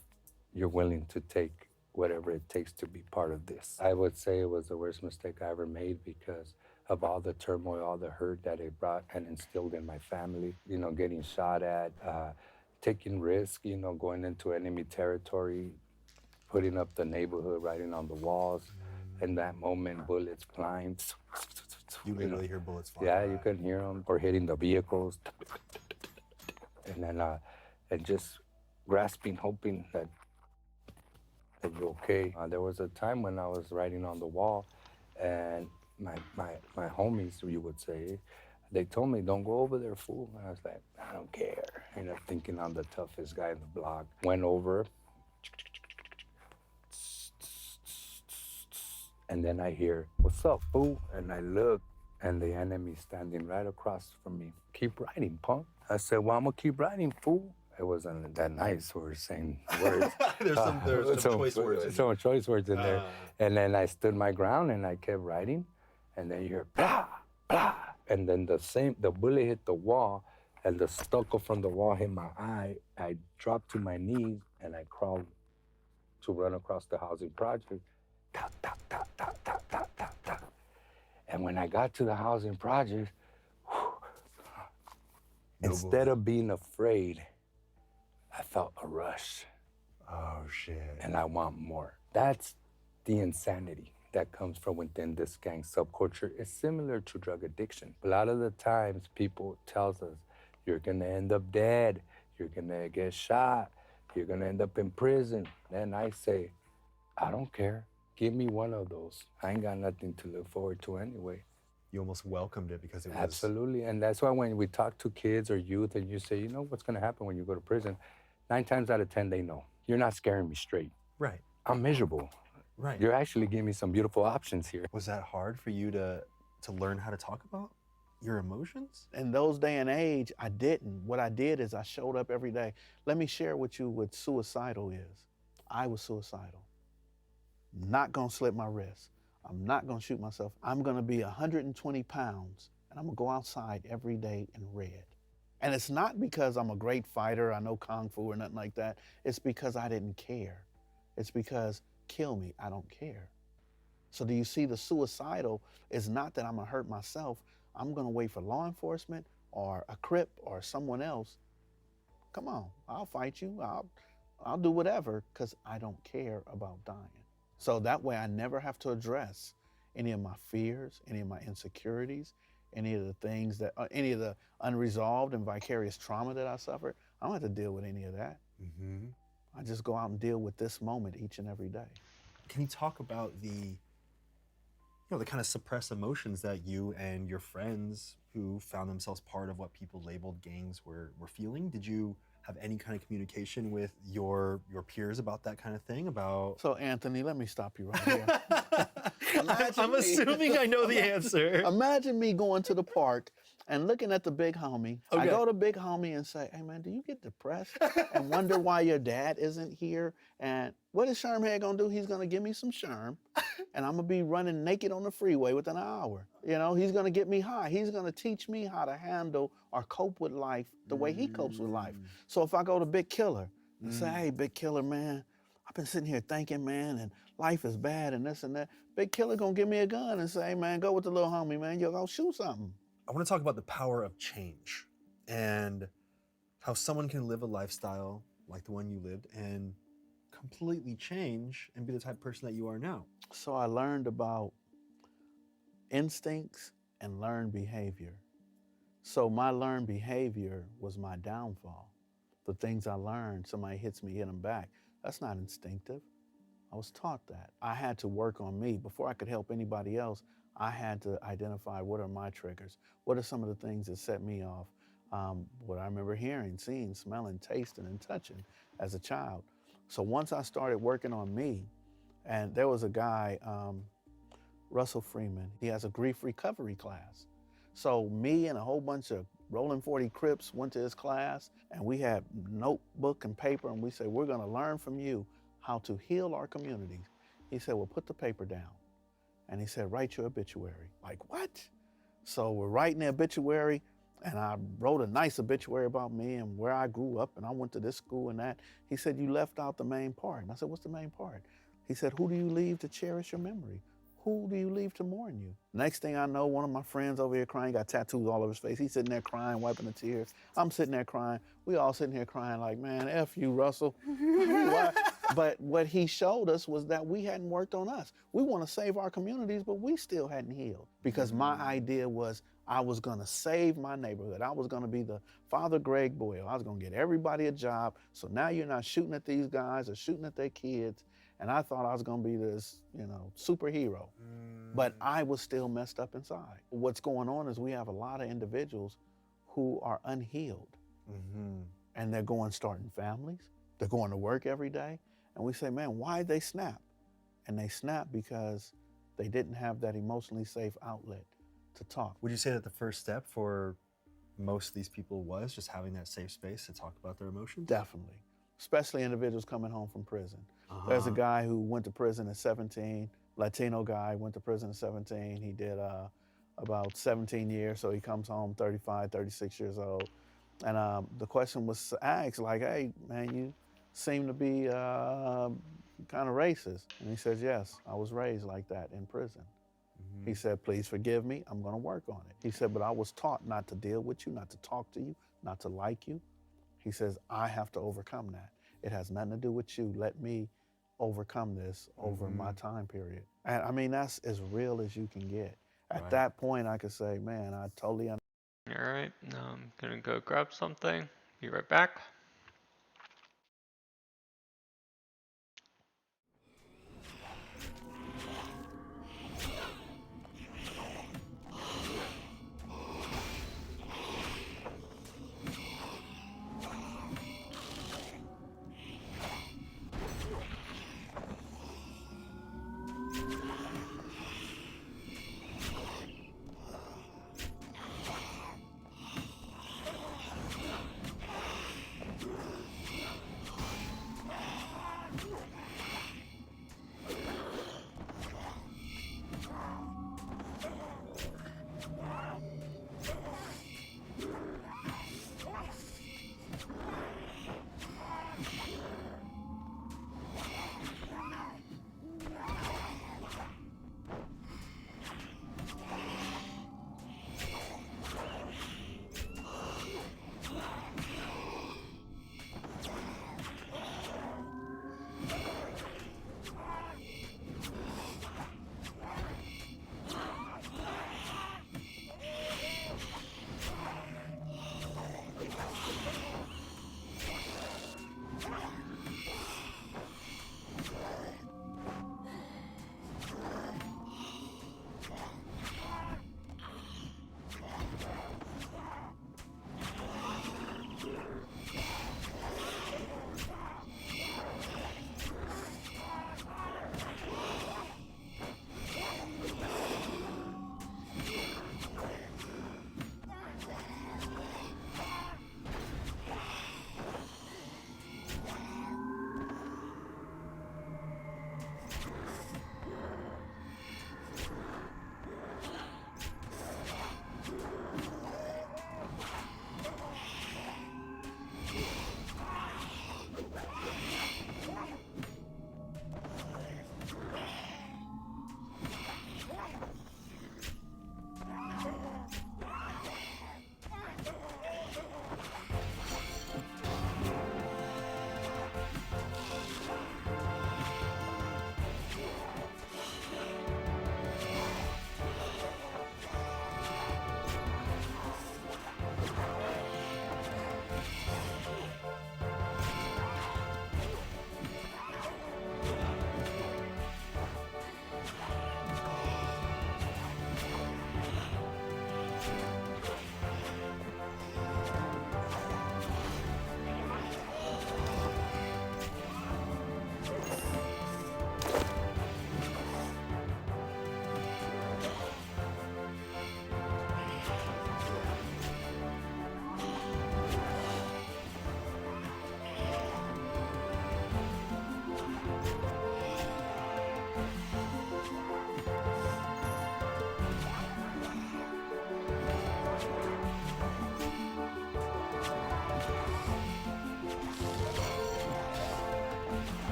you're willing to take whatever it takes to be part of this. I would say it was the worst mistake I ever made because of all the turmoil, all the hurt that it brought and instilled in my family. You know, getting shot at, taking risk, you know, going into enemy territory, putting up the neighborhood, writing on the walls. In that moment, bullets flying. You literally hear bullets flying. Yeah, you can hear them, or hitting the vehicles. And then, and just grasping, hoping that you're okay. There was a time when I was writing on the wall, and my homies, you would say, they told me, don't go over there, fool. And I was like, I don't care. You know, thinking I'm the toughest guy in the block. Went over, and then I hear, what's up, fool? And I look, and the enemy standing right across from me. Keep writing, punk. I said, well, I'm gonna keep writing, fool. It wasn't that nice. We were saying words. There's some choice words. Some choice words in there. And then I stood my ground and I kept writing. And then you hear blah, blah. And then the bullet hit the wall and the stucco from the wall hit my eye. I dropped to my knees and I crawled to run across the housing project. Tap, tap, tap, tap, tap, tap, tap, tap. And when I got to the housing project, instead of being afraid, I felt a rush. Oh, shit. And I want more. That's the insanity that comes from within this gang subculture. It's similar to drug addiction. A lot of the times people tells us, you're gonna end up dead, you're gonna get shot, you're gonna end up in prison. Then I say, I don't care. Give me one of those. I ain't got nothing to look forward to anyway. You almost welcomed it because it was... Absolutely, and that's why when we talk to kids or youth and you say, you know what's gonna happen when you go to prison, 9 times out of 10, they know. You're not scaring me straight. Right. I'm miserable. Right. You're actually giving me some beautiful options here. Was that hard for you to learn how to talk about your emotions? In those day and age, I didn't. What I did is I showed up every day. Let me share with you what suicidal is. I was suicidal. Not gonna slit my wrist. I'm not gonna shoot myself. I'm gonna be 120 pounds and I'm gonna go outside every day in red. And it's not because I'm a great fighter, I know Kung Fu or nothing like that. It's because I didn't care. It's because, kill me, I don't care. So do you see the suicidal is not that I'm gonna hurt myself. I'm gonna wait for law enforcement or a Crip or someone else. Come on, I'll fight you. I'll do whatever because I don't care about dying. So that way I never have to address any of my fears, any of my insecurities, any of the things that, any of the unresolved and vicarious trauma that I suffered. I don't have to deal with any of that. Mm-hmm. I just go out and deal with this moment each and every day. Can you talk about the kind of suppressed emotions that you and your friends who found themselves part of what people labeled gangs were feeling? Did you have any kind of communication with your peers about that kind of thing? So Anthony, let me stop you right here. I'm assuming I know the answer. Imagine me going to the park and looking at the big homie. Okay. I go to big homie and say, hey man, do you get depressed and wonder why your dad isn't here? And what is Shermhead gonna do? He's gonna give me some Sherm and I'm gonna be running naked on the freeway within an hour. You know, he's gonna get me high. He's gonna teach me how to handle or cope with life the way he copes with life. So if I go to Big Killer and say, hey, Big Killer, man, I've been sitting here thinking, man, and life is bad and this and that. Big Killer gonna give me a gun and say, hey, man, go with the little homie, man. You'll go shoot something. I want to talk about the power of change and how someone can live a lifestyle like the one you lived and completely change and be the type of person that you are now. So I learned about instincts and learned behavior. So my learned behavior was my downfall. The things I learned, somebody hits me, hit them back. That's not instinctive. I was taught that. I had to work on me. Before I could help anybody else, I had to identify what are my triggers. What are some of the things that set me off? what I remember hearing, seeing, smelling, tasting, and touching as a child. So once I started working on me, and there was a guy, Russell Freeman, he has a grief recovery class. So me and a whole bunch of Rolling 40 Crips went to his class, and we had notebook and paper, and we said, we're gonna learn from you how to heal our communities. He said, well, put the paper down. And he said, write your obituary. Like, what? So we're writing the obituary, and I wrote a nice obituary about me and where I grew up, and I went to this school and that. He said, you left out the main part. And I said, what's the main part? He said, who do you leave to cherish your memory? Who do you leave to mourn you? Next thing I know, one of my friends over here crying, got tattoos all over his face. He's sitting there crying, wiping the tears. I'm sitting there crying. We all sitting here crying like, man, F you, Russell. But what he showed us was that we hadn't worked on us. We want to save our communities, but we still hadn't healed. Because my idea was I was gonna save my neighborhood. I was gonna be the Father Greg Boyle. I was gonna get everybody a job. So now you're not shooting at these guys or shooting at their kids. And I thought I was gonna be this, superhero. But I was still messed up inside. What's going on is we have a lot of individuals who are unhealed. And they're starting families. They're going to work every day. And we say, man, why'd they snap? And they snap because they didn't have that emotionally safe outlet to talk. Would you say that the first step for most of these people was just having that safe space to talk about their emotions? Definitely, especially individuals coming home from prison. There's a guy who went to prison at 17, Latino guy, went to prison at 17. He did about 17 years, so he comes home 35, 36 years old. And the question was asked, like, hey, man, you seem to be kind of racist. And he says, yes, I was raised like that in prison. He said, please forgive me, I'm gonna work on it. He said, but I was taught not to deal with you, not to talk to you, not to like you. He says, I have to overcome that. It has nothing to do with you. Let me overcome this over my time period. And I mean, that's as real as you can get. At that point, I could say, man, I totally understand. All right, now I'm gonna go grab something. Be right back.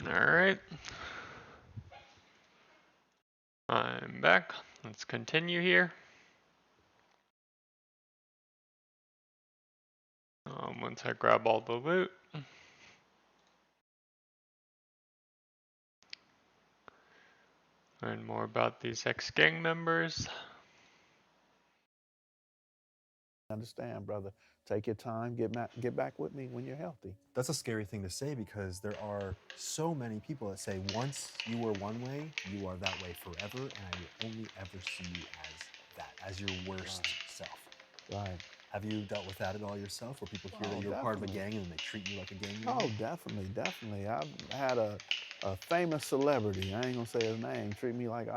Alright. I'm back. Let's continue here. Once I grab all the loot. Learn more about these ex-gang members. Understand, brother. Take your time. Get back with me when you're healthy. That's a scary thing to say because there are so many people that say once you were one way, you are that way forever, and I will only ever see you as that, as your worst self. Right. Have you dealt with that at all yourself, where people hear that you're part of a gang and they treat you like a gang member? Oh, definitely. I've had a famous celebrity, I ain't gonna say his name, treat me like,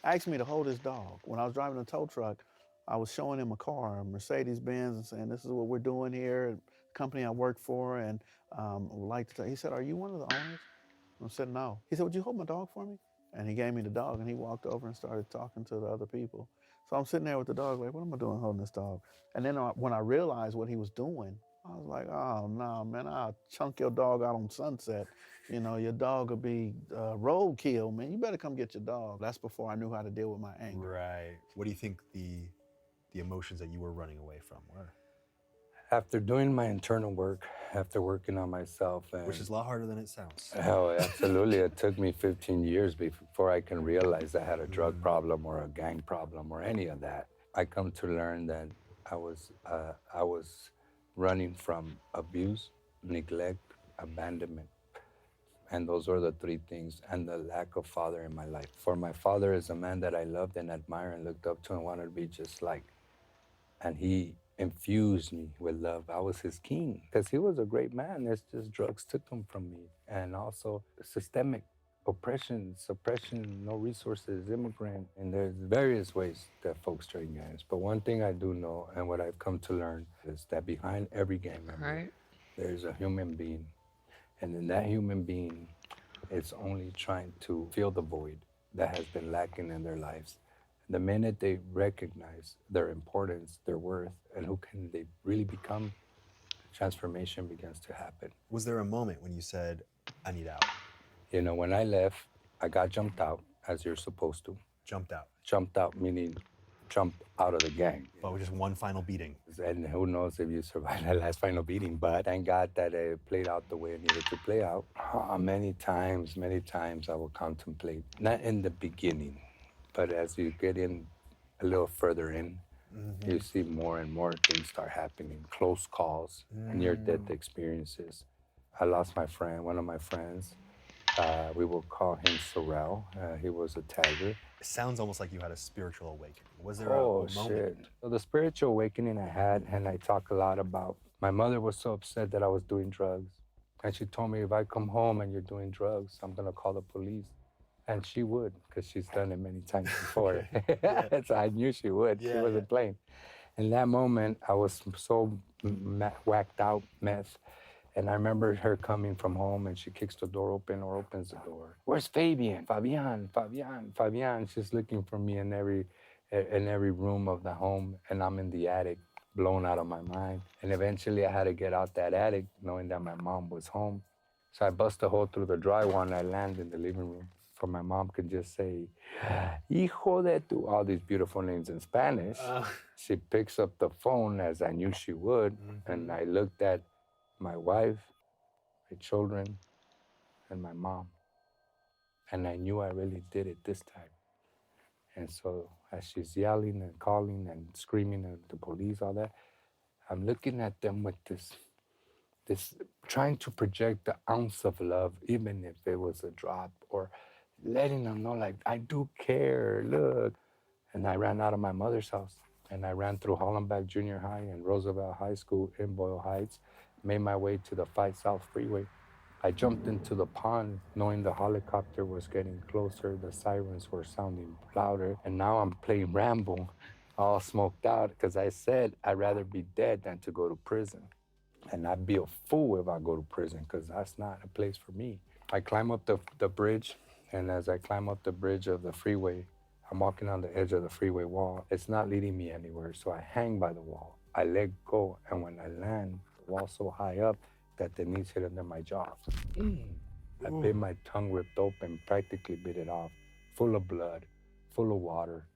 asked me to hold his dog. When I was driving a tow truck, I was showing him a car, a Mercedes-Benz, and saying, this is what we're doing here, company I work for, and would like to tell. He said, are you one of the owners? I said, no. He said, would you hold my dog for me? And he gave me the dog, and he walked over and started talking to the other people. So I'm sitting there with the dog, like, what am I doing holding this dog? And then when I realized what he was doing, I was like, oh, no, man, I'll chunk your dog out on Sunset. You know, your dog will be roadkill, man. You better come get your dog. That's before I knew how to deal with my anger. Right. What do you think the emotions that you were running away from were? After doing my internal work, after working on myself, Which is a lot harder than it sounds. Oh, absolutely. It took me 15 years before I can realize I had a drug problem or a gang problem or any of that. I come to learn that I was running from abuse, neglect, abandonment. And those were the three things, and the lack of father in my life. For my father is a man that I loved and admired and looked up to and wanted to be just like. And he infused me with love. I was his king because he was a great man. It's just drugs took him from me. And also systemic oppression, suppression, no resources, immigrant. And there's various ways that folks join gangs. But one thing I do know and what I've come to learn is that behind every gang member, there's a human being. And in that human being, it's only trying to fill the void that has been lacking in their lives. The minute they recognize their importance, their worth, and who can they really become, transformation begins to happen. Was there a moment when you said, I need out? You know, when I left, I got jumped out, as you're supposed to. Jumped out? Jumped out, meaning jump out of the gang. But with just one final beating. And who knows if you survived that last final beating, but thank God that it played out the way it needed to play out. Many times I will contemplate, not in the beginning, but as you get in a little further in, you see more and more things start happening. Close calls, near-death experiences. I lost my friend, one of my friends. We will call him Sorrel. He was a tagger. It sounds almost like you had a spiritual awakening. Was there a moment? Shit. So the spiritual awakening I had, and I talk a lot about, my mother was so upset that I was doing drugs. And she told me, if I come home and you're doing drugs, I'm gonna call the police. And she would, because she's done it many times before. So I knew she would. She wasn't playing. In that moment, I was so whacked out, meth. And I remember her coming from home and she kicks the door open or opens the door. Where's Fabian? Fabian. She's looking for me in every room of the home, and I'm in the attic, blown out of my mind. And eventually I had to get out that attic knowing that my mom was home. So I bust a hole through the drywall and I land in the living room. For my mom could just say, hijo de tu, all these beautiful names in Spanish. She picks up the phone as I knew she would, and I looked at my wife, my children, and my mom. And I knew I really did it this time. And so as she's yelling and calling and screaming at the police, all that, I'm looking at them with this trying to project the ounce of love, even if it was a drop, or letting them know, like, I do care, look. And I ran out of my mother's house, and I ran through Hollenbach Junior High and Roosevelt High School in Boyle Heights, made my way to the 5 South Freeway. I jumped into the pond, knowing the helicopter was getting closer, the sirens were sounding louder, and now I'm playing Rambo, all smoked out, because I said I'd rather be dead than to go to prison. And I'd be a fool if I go to prison, because that's not a place for me. I climb up the bridge, and as I climb up the bridge of the freeway, I'm walking on the edge of the freeway wall. It's not leading me anywhere, so I hang by the wall. I let go, and when I land, the wall's so high up that the knees hit under my jaw. I bit my tongue ripped open, practically bit it off, full of blood, full of water,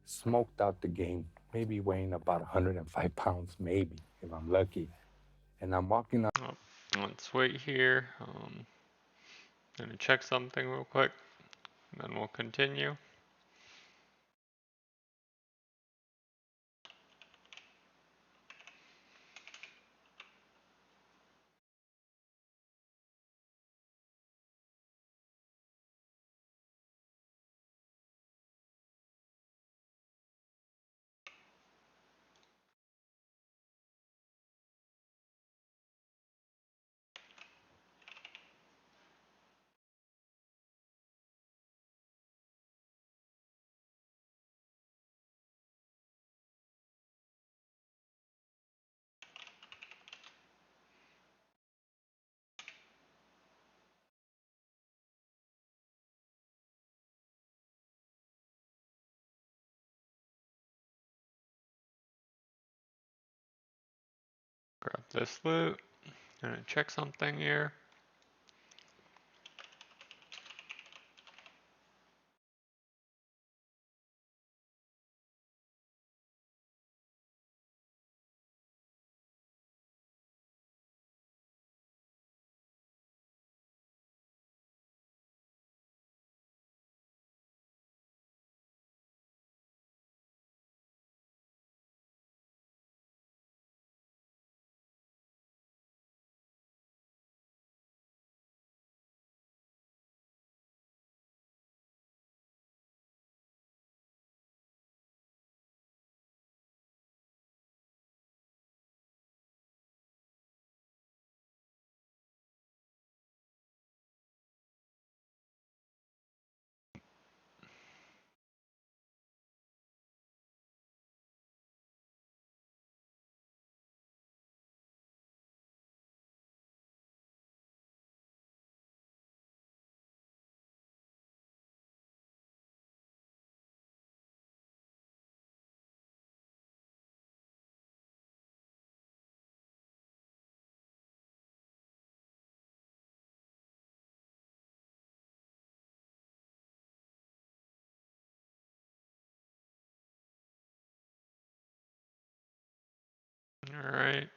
smoked out the game, maybe weighing about 105 pounds, maybe, if I'm lucky. And I'm walking on. Oh, let's wait here. Gonna check something real quick, and then we'll continue. Grab this loot. Gonna check something here. Alright.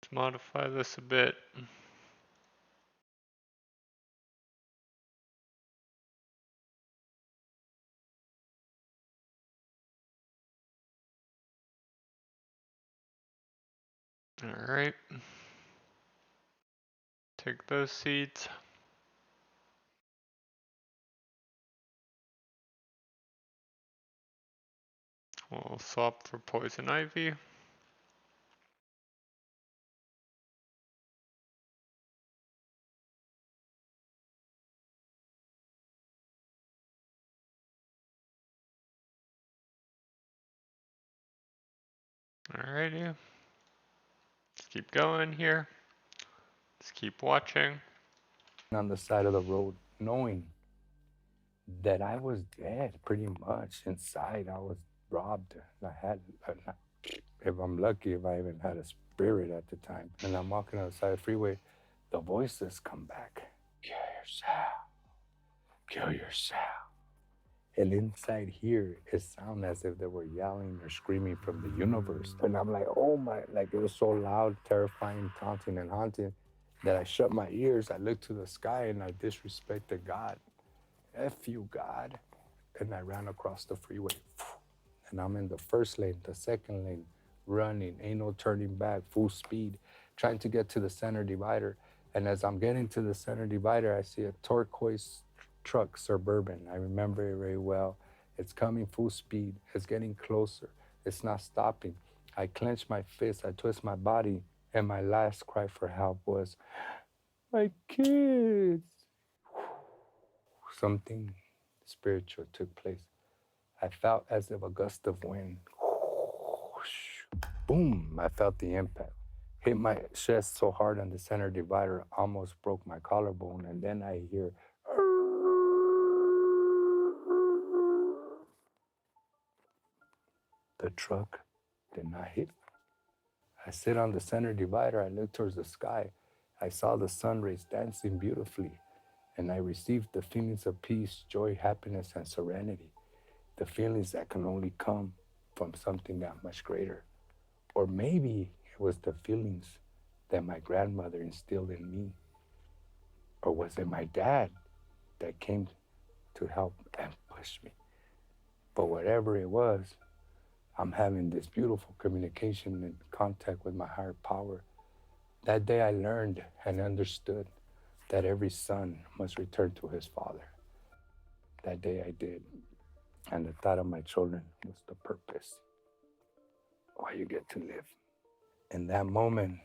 Let's modify this a bit. Alright. Take those seeds. We'll swap for poison ivy. Alrighty. Let's keep going here. Let's keep watching. On the side of the road, knowing that I was dead pretty much inside. I was robbed. I had, if I'm lucky, if I even had a spirit at the time. And I'm walking on the side of the freeway, the voices come back. Kill yourself. Kill yourself. And inside here, it sounded as if they were yelling or screaming from the universe. And I'm like, oh my, like it was so loud, terrifying, taunting, and haunting that I shut my ears. I looked to the sky and I disrespected God. F you, God. And I ran across the freeway. And I'm in the first lane, the second lane, running, ain't no turning back, full speed, trying to get to the center divider. And as I'm getting to the center divider, I see a turquoise truck, Suburban. I remember it very well. It's coming full speed. It's getting closer. It's not stopping. I clench my fist. I twist my body. And my last cry for help was, my kids. Something spiritual took place. I felt as if a gust of wind. Boom, I felt the impact. hit my chest so hard on the center divider, almost broke my collarbone. And then I hear, the truck did not hit me. I sit on the center divider, I look towards the sky. I saw the sun rays dancing beautifully, and I received the feelings of peace, joy, happiness, and serenity. The feelings that can only come from something that much greater. Or maybe it was the feelings that my grandmother instilled in me. Or was it my dad that came to help and push me? But whatever it was, I'm having this beautiful communication and contact with my higher power. That day I learned and understood that every son must return to his father. That day I did. And the thought of my children was the purpose why you get to live. In that moment,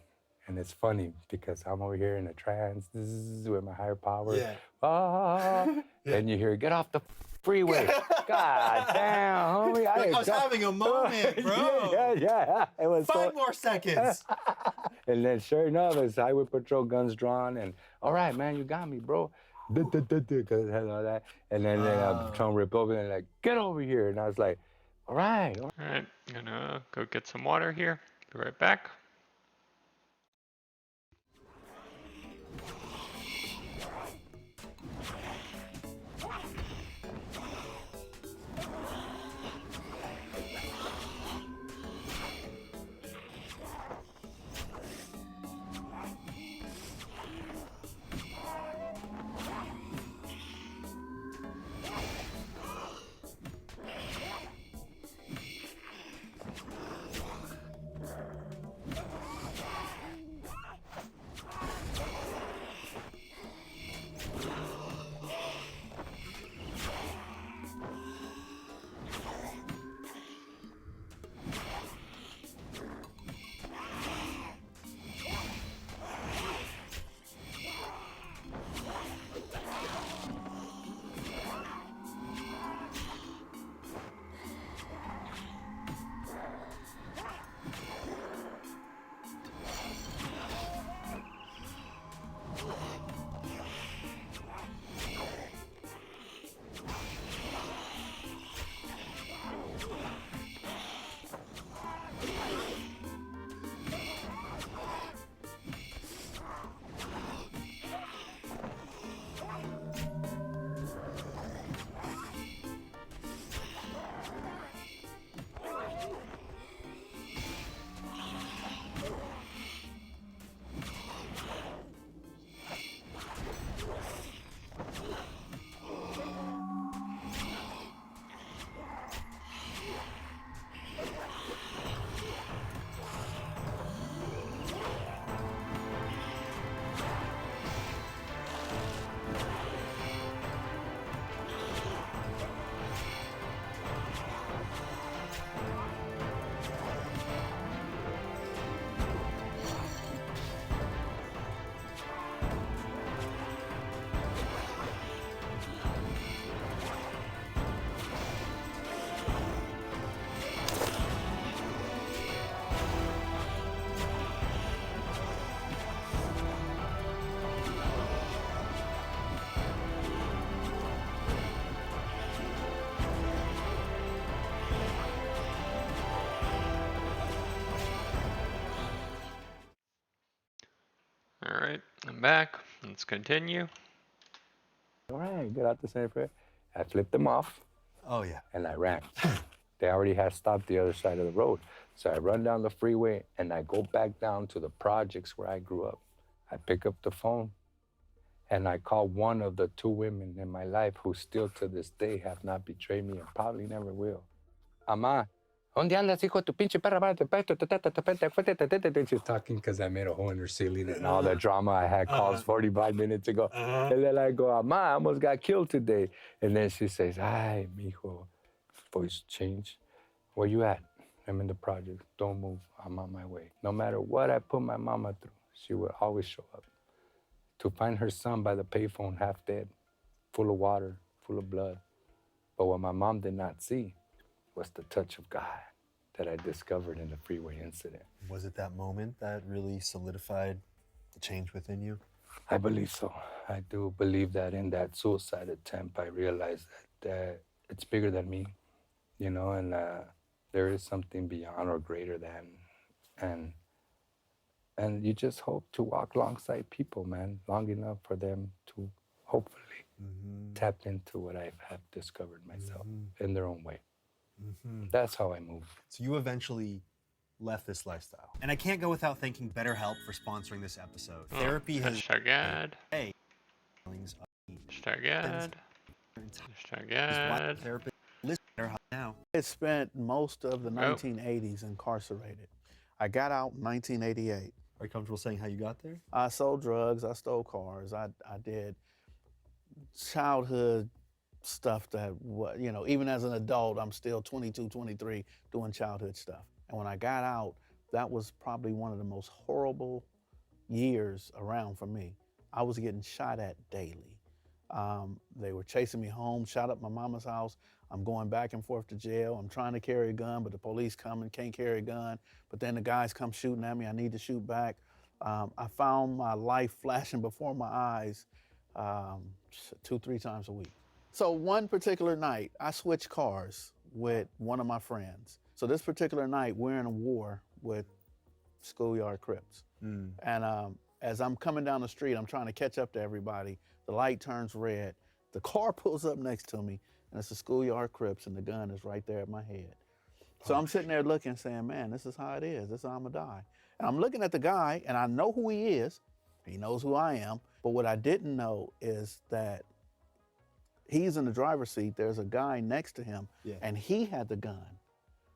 and it's funny because I'm over here in a trance with my higher power. Yeah. And you hear, get off the freeway. God damn, homie. I was having a moment, bro. Yeah. It was 5 more seconds. And then sure enough, it's highway patrol, guns drawn, and all right, man, you got me, bro. Because it had all that. And then I'm trying to rip over and like, get over here. And I was like, all right. All right, I'm gonna go get some water here. Be right back. All right, I'm back. Let's continue. All right, get out the center. I flipped them off. Oh, yeah. And I ran. They already had stopped the other side of the road. So I run down the freeway and I go back down to the projects where I grew up. I pick up the phone and I call one of the 2 women in my life who still to this day have not betrayed me and probably never will. Ama, ¿dónde andas, hijo de tu pinche perra? She's talking because I made a hole in her ceiling and all the drama I had calls 45 minutes ago. And then I go, Ama, I almost got killed today. And then she says, ay, mijo, voice change. Where you at? I'm in the project. Don't move. I'm on my way. No matter what I put my mama through, she would always show up. To find her son by the payphone half dead, full of water, full of blood. But what my mom did not see was the touch of God. that I discovered in the freeway incident. Was it that moment that really solidified the change within you? I believe so. I do believe that in that suicide attempt, I realized that it's bigger than me, you know, and there is something beyond or greater than. And you just hope to walk alongside people, man, long enough for them to hopefully tap into what I have discovered myself in their own way. That's how I move. So you eventually left this lifestyle. And I can't go without thanking BetterHelp for sponsoring this episode. Therapy has... Hashtag feelings of Hashtag therapist listen BetterHelp now. I spent most of the 1980s incarcerated. I got out in 1988. Are you comfortable saying how you got there? I sold drugs, I stole cars, I did childhood stuff that, you know, even as an adult, I'm still 22, 23 doing childhood stuff. And when I got out, that was probably one of the most horrible years around for me. I was getting shot at daily. They were chasing me home, shot up my mama's house. I'm going back and forth to jail. I'm trying to carry a gun, but the police come and can't carry a gun. But then the guys come shooting at me. I need to shoot back. I found my life flashing before my eyes 2-3 times a week. So one particular night, I switched cars with one of my friends. So this particular night, we're in a war with schoolyard Crips. And as I'm coming down the street, I'm trying to catch up to everybody. The light turns red. The car pulls up next to me, and it's the schoolyard Crips, and the gun is right there at my head. So I'm sitting there looking, saying, man, this is how it is. This is how I'm gonna die. And I'm looking at the guy, and I know who he is. He knows who I am. But what I didn't know is that he's in the driver's seat. There's a guy next to him, and he had the gun.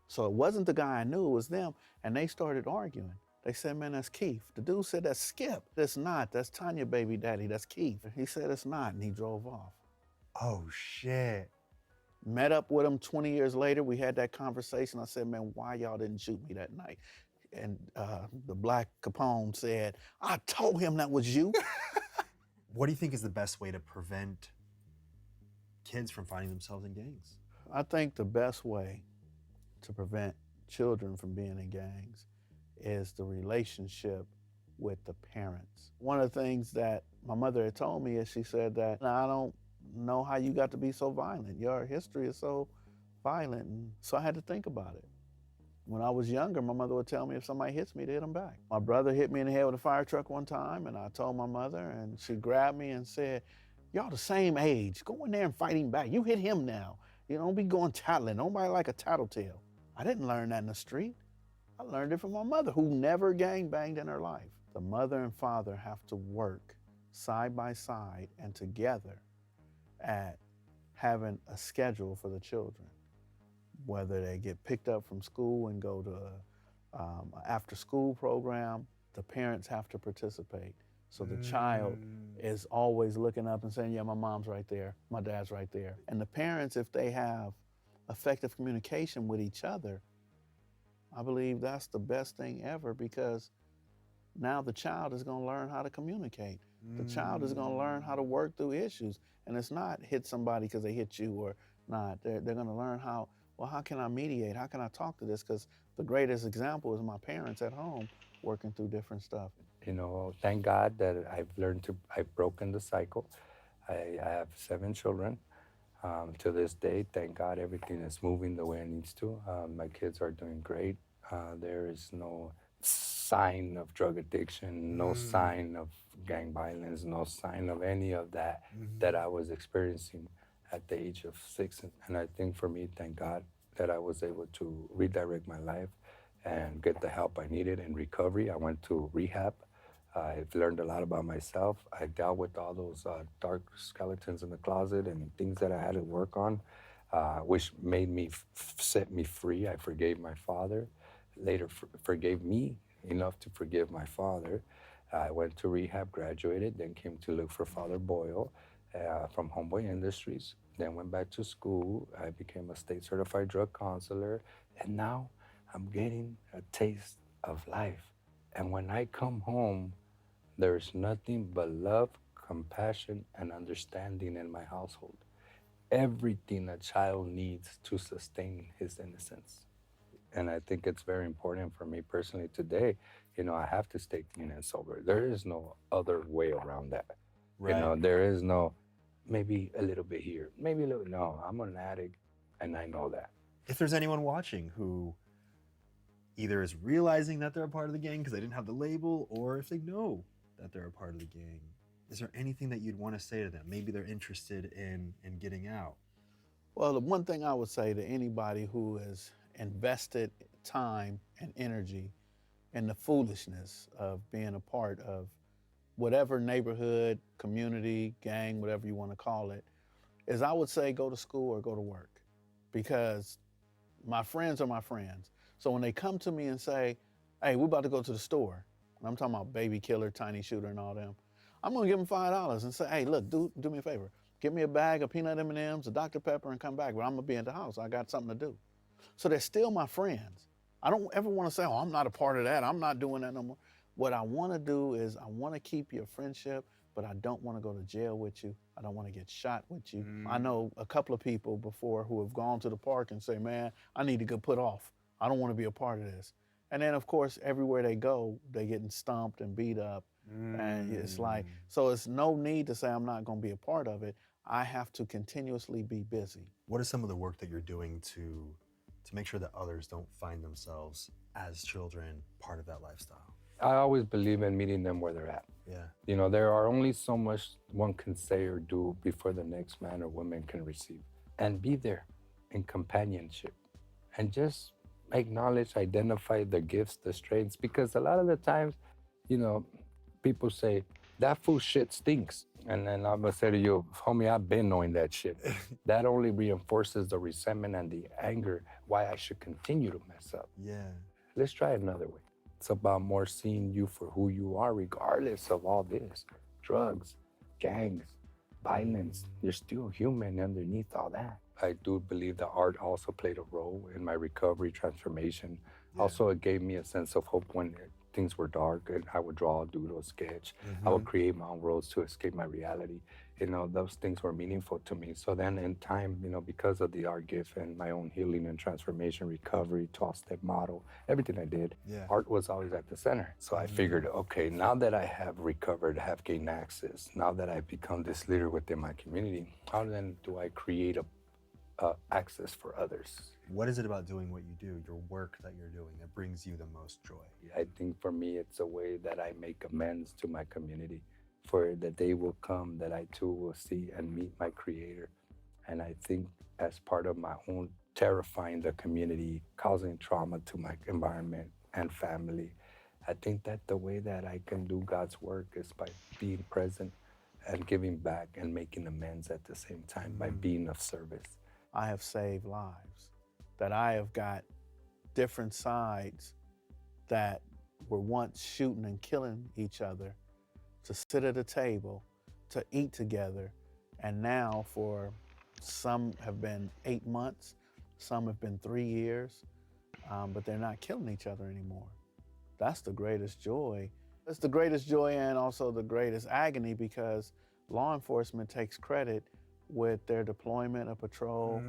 So it wasn't the guy I knew, it was them. And they started arguing. They said, man, that's Keith. The dude said, that's Skip. That's not. That's Tanya, baby daddy. That's Keith. He said, it's not, and he drove off. Oh, shit. Met up with him 20 years later. We had that conversation. I said, man, why y'all didn't shoot me that night? And the Black Capone said, I told him that was you. What do you think is the best way to prevent kids from finding themselves in gangs? I think the best way to prevent children from being in gangs is the relationship with the parents. One of the things that my mother had told me is she said that, I don't know how you got to be so violent. Your history is so violent. And so I had to think about it. When I was younger, my mother would tell me if somebody hits me, to hit them back. My brother hit me in the head with a fire truck one time, and I told my mother, and she grabbed me and said, y'all the same age. Go in there and fight him back. You hit him now. You don't be going tattling. Nobody like a tattletale. I didn't learn that in the street. I learned it from my mother, who never gangbanged in her life. The mother and father have to work side by side and together at having a schedule for the children. Whether they get picked up from school and go to an after-school program, the parents have to participate. So the child is always looking up and saying, yeah, my mom's right there, my dad's right there. And the parents, if they have effective communication with each other, I believe that's the best thing ever, because now the child is gonna learn how to communicate. The child is gonna learn how to work through issues. And it's not hit somebody because they hit you or not. They're gonna learn how, well, how can I mediate? How can I talk to this? Because the greatest example is my parents at home working through different stuff. You know, thank God that I've broken the cycle. I have 7 children. To this day, thank God everything is moving the way it needs to. My kids are doing great. There is no sign of drug addiction, no sign of gang violence, no sign of any of that that I was experiencing at the age of 6. And I think for me, thank God that I was able to redirect my life and get the help I needed in recovery. I went to rehab. I've learned a lot about myself. I dealt with all those dark skeletons in the closet and things that I had to work on, which made me set me free. I forgave my father, later forgave me enough to forgive my father. I went to rehab, graduated, then came to look for Father Boyle from Homeboy Industries, then went back to school. I became a state certified drug counselor, and now I'm getting a taste of life. And when I come home, there's nothing but love, compassion, and understanding in my household. Everything a child needs to sustain his innocence. And I think it's very important for me personally today. You know, I have to stay clean and sober. There is no other way around that. Right. You know, there is no maybe a little bit here, maybe a little. No, I'm an addict, and I know that. If there's anyone watching who either is realizing that they're a part of the gang because they didn't have the label, or if they know that they're a part of the gang, is there anything that you'd want to say to them? Maybe they're interested in getting out. Well, the one thing I would say to anybody who has invested time and energy in the foolishness of being a part of whatever neighborhood, community, gang, whatever you want to call it, is I would say go to school or go to work. Because my friends are my friends. So when they come to me and say, hey, we're about to go to the store, and I'm talking about Baby Killer, Tiny Shooter, and all them, I'm gonna give them $5 and say, hey, look, do me a favor. Get me a bag of peanut M&Ms, a Dr. Pepper, and come back. But I'm gonna be at the house. I got something to do. So they're still my friends. I don't ever wanna say, oh, I'm not a part of that. I'm not doing that no more. What I wanna do is I wanna keep your friendship, but I don't wanna go to jail with you. I don't wanna get shot with you. I know a couple of people before who have gone to the park and say, man, I need to get put off. I don't wanna be a part of this. And then of course, everywhere they go, they're getting stomped and beat up. And it's like, so it's no need to say I'm not gonna be a part of it. I have to continuously be busy. What is some of the work that you're doing to make sure that others don't find themselves as children part of that lifestyle? I always believe in meeting them where they're at. Yeah. You know, there are only so much one can say or do before the next man or woman can receive. And be there in companionship. And just acknowledge, identify the gifts, the strengths. Because a lot of the times, you know, people say, that fool shit stinks. And then I'm gonna say to you, homie, I've been knowing that shit. That only reinforces the resentment and the anger why I should continue to mess up. Yeah. Let's try another way. It's about more seeing you for who you are, regardless of all this. Drugs, gangs, violence. You're still human underneath all that. I do believe that art also played a role in my recovery, transformation. Also, it gave me a sense of hope when things were dark, and I would draw, doodle, sketch. I would create my own worlds to escape my reality. You know, those things were meaningful to me. So then in time, you know, because of the art gift and my own healing and transformation, recovery, 12-step model, everything I did, art was always at the center. So I figured, okay, now that I have recovered, have gained access, now that I've become this leader within my community, how then do I create a access for others? What is it about doing what you do, your work that you're doing, that brings you the most joy? I think for me, it's a way that I make amends to my community, for the day will come that I too will see and meet my creator. And I think as part of my own terrifying the community, causing trauma to my environment and family, I think that the way that I can do God's work is by being present and giving back and making amends at the same time by being of service. I have saved lives, that I have got different sides that were once shooting and killing each other to sit at a table, to eat together, and now for some have been 8 months, some have been 3 years, but they're not killing each other anymore. That's the greatest joy. It's the greatest joy and also the greatest agony, because law enforcement takes credit with their deployment of patrol,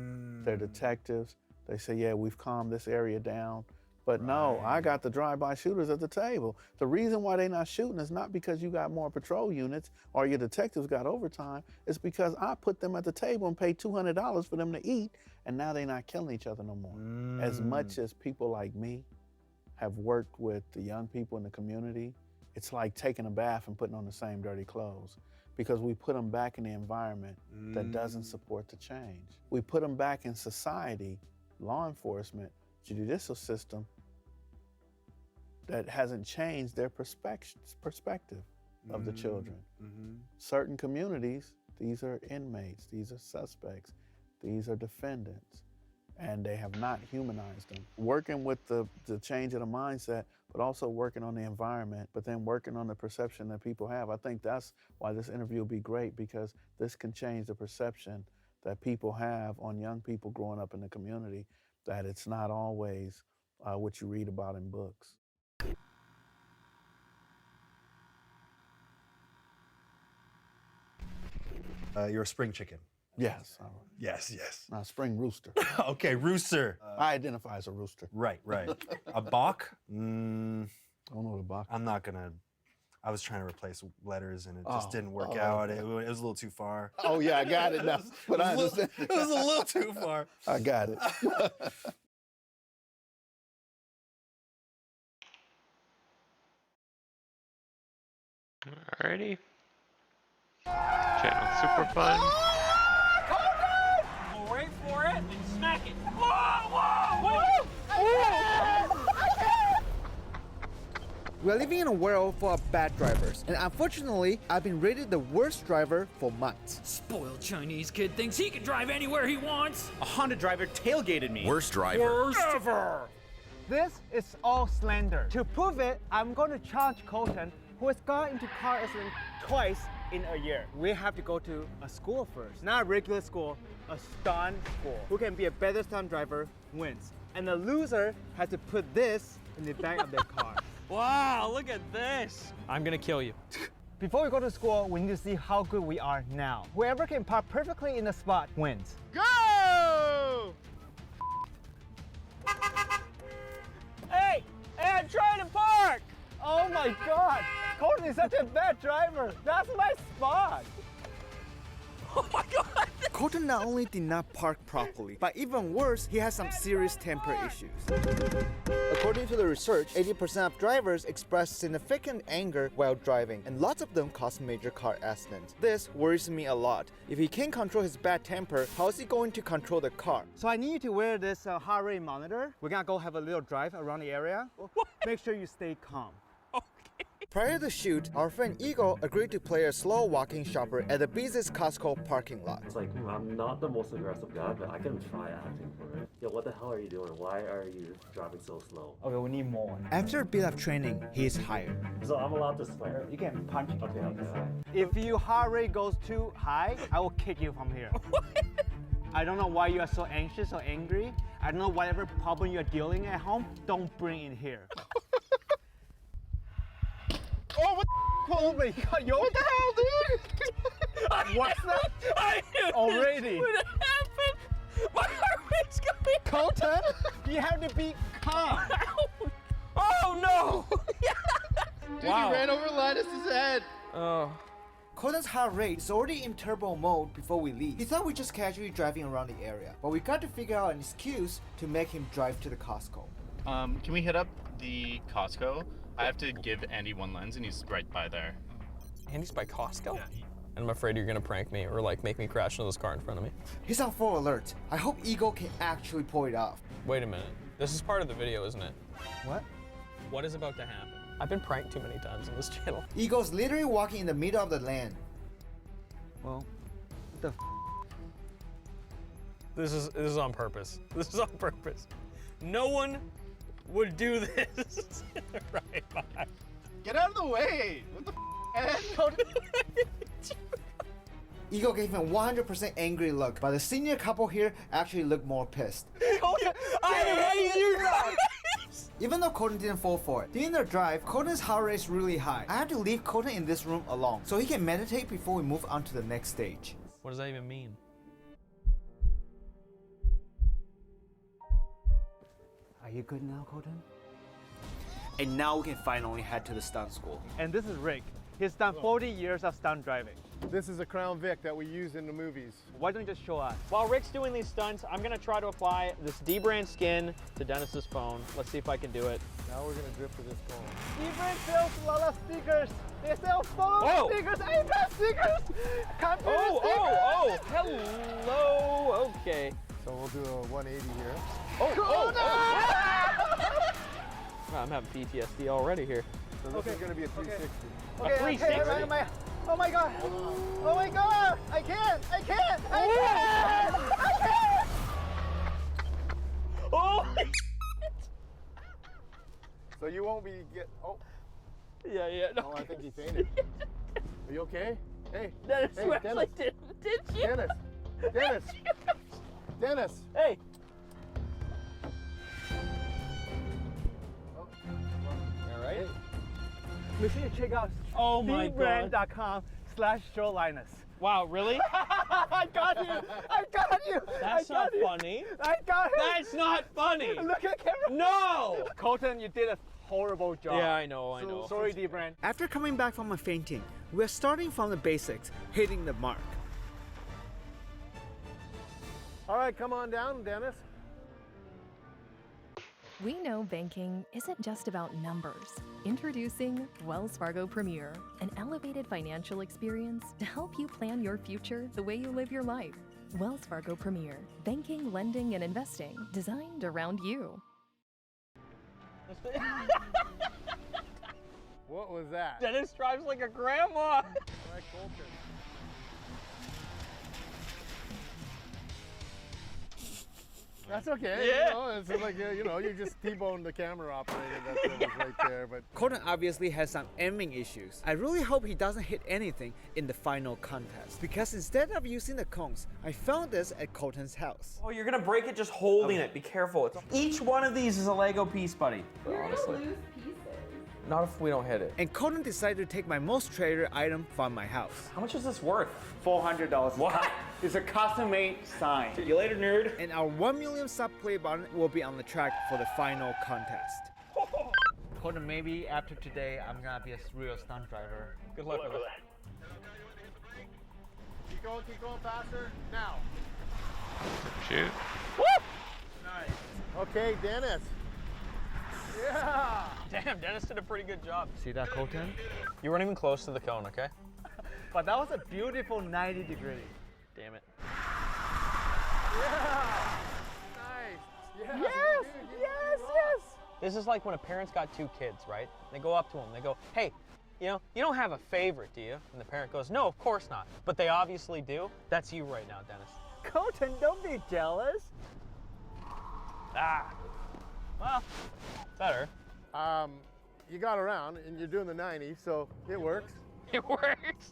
their detectives. They say, yeah, we've calmed this area down. But no, I got the drive-by shooters at the table. The reason why they're not shooting is not because you got more patrol units or your detectives got overtime. It's because I put them at the table and paid $200 for them to eat, and now they're not killing each other no more. As much as people like me have worked with the young people in the community, it's like taking a bath and putting on the same dirty clothes, because we put them back in the environment that doesn't support the change. We put them back in society, law enforcement, judicial system, that hasn't changed their perspective of the children. Certain communities, these are inmates, these are suspects, these are defendants, and they have not humanized them. Working with the change of the mindset, but also working on the environment, but then working on the perception that people have. I think that's why this interview will be great, because this can change the perception that people have on young people growing up in the community, that it's not always what you read about in books. You're a spring chicken. Yes. Yes. Spring rooster. Okay, rooster. I identify as a rooster. Right. A balk? I don't know what a balk. I'm not gonna. I was trying to replace letters and it just didn't work Oh, out. okay. It was a little too far. Oh yeah, I got it now. But I understand. It was a little too far. I got it. Alrighty. Channel super fun. Wait for it and smack it. Whoa! We're living in a world full of bad drivers, and unfortunately, I've been rated the worst driver for months. Spoiled Chinese kid thinks he can drive anywhere he wants. A Honda driver tailgated me. Worst driver. Worst ever. This is all slander. To prove it, I'm going to challenge Colton, who has got into car accident twice in a year. We have to go to a school first. Not a regular school, a stunt school. Who can be a better stunt driver wins. And the loser has to put this in the back of their car. Wow, look at this. I'm gonna kill you. Before we go to school, we need to see how good we are now. Whoever can park perfectly in the spot wins. Go! Hey, I'm trying to park! Oh my God, Colton is such a bad driver. That's my spot. Oh my God! Colton not only did not park properly, but even worse, he has some serious temper issues. According to the research, 80% of drivers express significant anger while driving, and lots of them cause major car accidents. This worries me a lot. If he can't control his bad temper, how is he going to control the car? So I need you to wear this heart rate monitor. We're gonna go have a little drive around the area. Make sure you stay calm. Prior to the shoot, our friend Eagle agreed to play a slow walking shopper at the busiest Costco parking lot. It's like, I'm not the most aggressive guy, but I can try acting for it. Yo, what the hell are you doing? Why are you driving so slow? Okay, we need more. After a bit of training, he is hired. So I'm allowed to swear? You can punch me. Okay. If your heart rate goes too high, I will kick you from here. I don't know why you are so anxious or angry. I don't know whatever problem you're dealing at home, don't bring it here. Oh, what Oh my God, yo. What the hell, dude? What's that? I knew Already. What happened? My heart rate's going. Colton, you have to be calm. Oh no! Dude, wow. You ran over Linus's head. Oh. Colton's heart rate is already in turbo mode before we leave. He thought we were just casually driving around the area, but we got to figure out an excuse to make him drive to the Costco. Can we hit up the Costco? I have to give Andy one lens, and he's right by there. Andy's by Costco? Yeah. And I'm afraid you're gonna prank me or like make me crash into this car in front of me. He's on full alert. I hope Eagle can actually pull it off. Wait a minute. This is part of the video, isn't it? What? What is about to happen? I've been pranked too many times on this channel. Eagle's literally walking in the middle of the lane. Well, what the This is on purpose. This is on purpose. No one would do this. Right, bye. Get out of the way! What the Eagle gave him a 100% angry look, but the senior couple here actually looked more pissed. I hate you guys! Even though Colton didn't fall for it, during their drive, Colton's heart rate is really high. I had to leave Colton in this room alone, so he can meditate before we move on to the next stage. What does that even mean? Are you good now, Colton? And now we can finally head to the stunt school. And this is Rick. He's done 40 years of stunt driving. This is a Crown Vic that we use in the movies. Why don't you just show us? While Rick's doing these stunts, I'm gonna try to apply this D-brand skin to Dennis's phone. Let's see if I can do it. Now we're gonna drift to this phone. D-brand sells a lot of stickers. They sell phone stickers, iPad stickers, computer stickers. Hello, okay. So we'll do a 180 here. I'm having PTSD already here. So this is gonna be a 360. Okay, A 360? okay, oh my God! Oh my God! I can't! Oh! So you won't be Yeah. No. Oh, I think he fainted. Are you okay? Hey. Dennis, hey, you actually did you? Dennis. Hey. All right. Hey. Make sure you check out Oh my God. dbrand.com/showlinus. Wow, really? I got you! I got you! That's not funny. I got him! That's not funny. Look at camera! No! Colton, you did a horrible job. Yeah, I know, I know. Sorry, D-Brand. After coming back from my fainting, we're starting from the basics, hitting the mark. All right, come on down, Dennis. We know banking isn't just about numbers. Introducing Wells Fargo Premier, an elevated financial experience to help you plan your future the way you live your life. Wells Fargo Premier, banking, lending, and investing designed around you. What was that? Dennis drives like a grandma. All right, Colton. That's okay. Yeah. You know, it's like, you know, you just T-boned the camera operator that was right there. But Colton obviously has some aiming issues. I really hope he doesn't hit anything in the final contest, because instead of using the cones, I found this at Colton's house. Oh, you're gonna break it just holding it. Be careful. Each one of these is a Lego piece, buddy. Honestly. Not if we don't hit it. And Colton decided to take my most treasured item from my house. How much is this worth? $400. What? It's a custom-made sign. See you later, nerd. And our 1 million sub play button will be on the track for the final contest. Colton, maybe after today, I'm gonna be a real stunt driver. Good luck with it. keep going faster. Now. Shoot. Woo! Nice. Okay, Dennis. Yeah. Damn, Dennis did a pretty good job. See that, Colton? You weren't even close to the cone, okay? But that was a beautiful 90 degree. Damn it. Yeah. Nice. Yeah. Yes, yes, yes. This is like when a parent's got two kids, right? They go up to them, they go, hey, you know, you don't have a favorite, do you? And the parent goes, no, of course not. But they obviously do. That's you right now, Dennis. Colton, don't be jealous. Ah. Well, better. You got around and you're doing the 90, so it works. It works.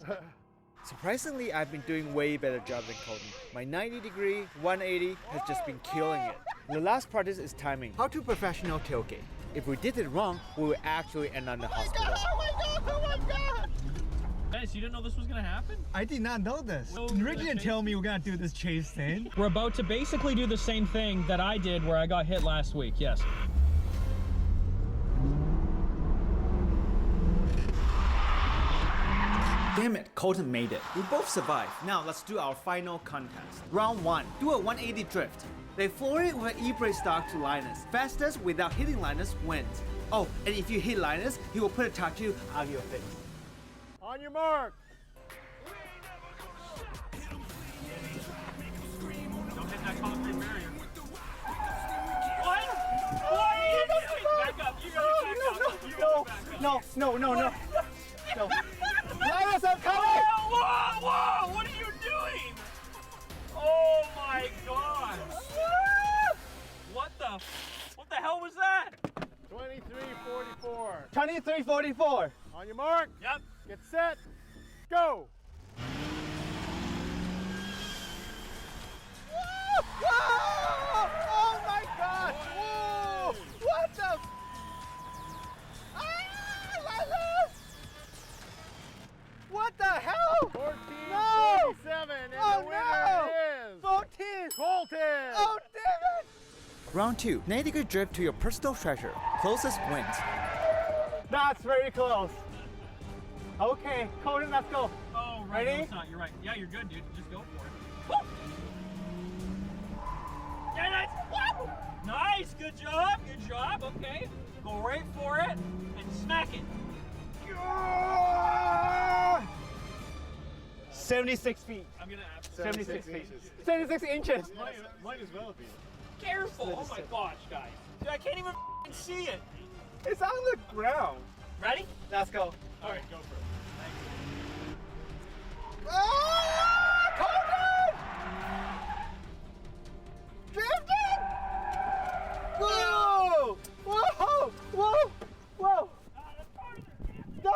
Surprisingly, I've been doing way better job than Colton. My 90 degree, 180 has just been killing it. The last part is timing. How to professional tailgate. If we did it wrong, we would actually end up in the hospital. Oh my god! Oh my god! Dennis, you didn't know this was gonna happen? I did not know this. Well, Rick didn't tell me we're gonna do this chase thing. We're about to basically do the same thing that I did where I got hit last week, yes. Damn it, Colton made it. We both survived. Now let's do our final contest. Round 1, do a 180 drift. They floor it with an e-brake stock to Linus. Fastest without hitting Linus wins. Oh, and if you hit Linus, he will put a tattoo on your face. On your mark. Don't hit that concrete barrier. What? What are you doing? Back up. You gotta back up. You gotta back up. No. Linus, I'm coming! Whoa, whoa! What are you doing? Oh my god! What the hell was that? 2344. 2344. On your mark. Yep. Get set. Go. Whoa! Oh my gosh! Whoa! What the? Linus! What the hell? 1447. And the winner is 14! Colton. Oh, damn it! Round 2. 90 degree drift to your personal treasure. Closest wins. That's very close. Okay, Colton, let's go. Oh, right. Ready? No, it's not. You're right. Yeah, you're good, dude. Just go for it. Woo! Yeah, nice. Woo! Nice. Good job. Good job. Okay. Go right for it and smack it. 76 feet. I'm gonna have 76 feet. 76 inches. Might as well be. Careful. Oh my gosh, guys. Dude, I can't even f***ing see it. It's on the ground. Ready? Let's go. All right, go for it. Ah! Colton! Drifting! Whoa! Whoa! Whoa! Whoa! No.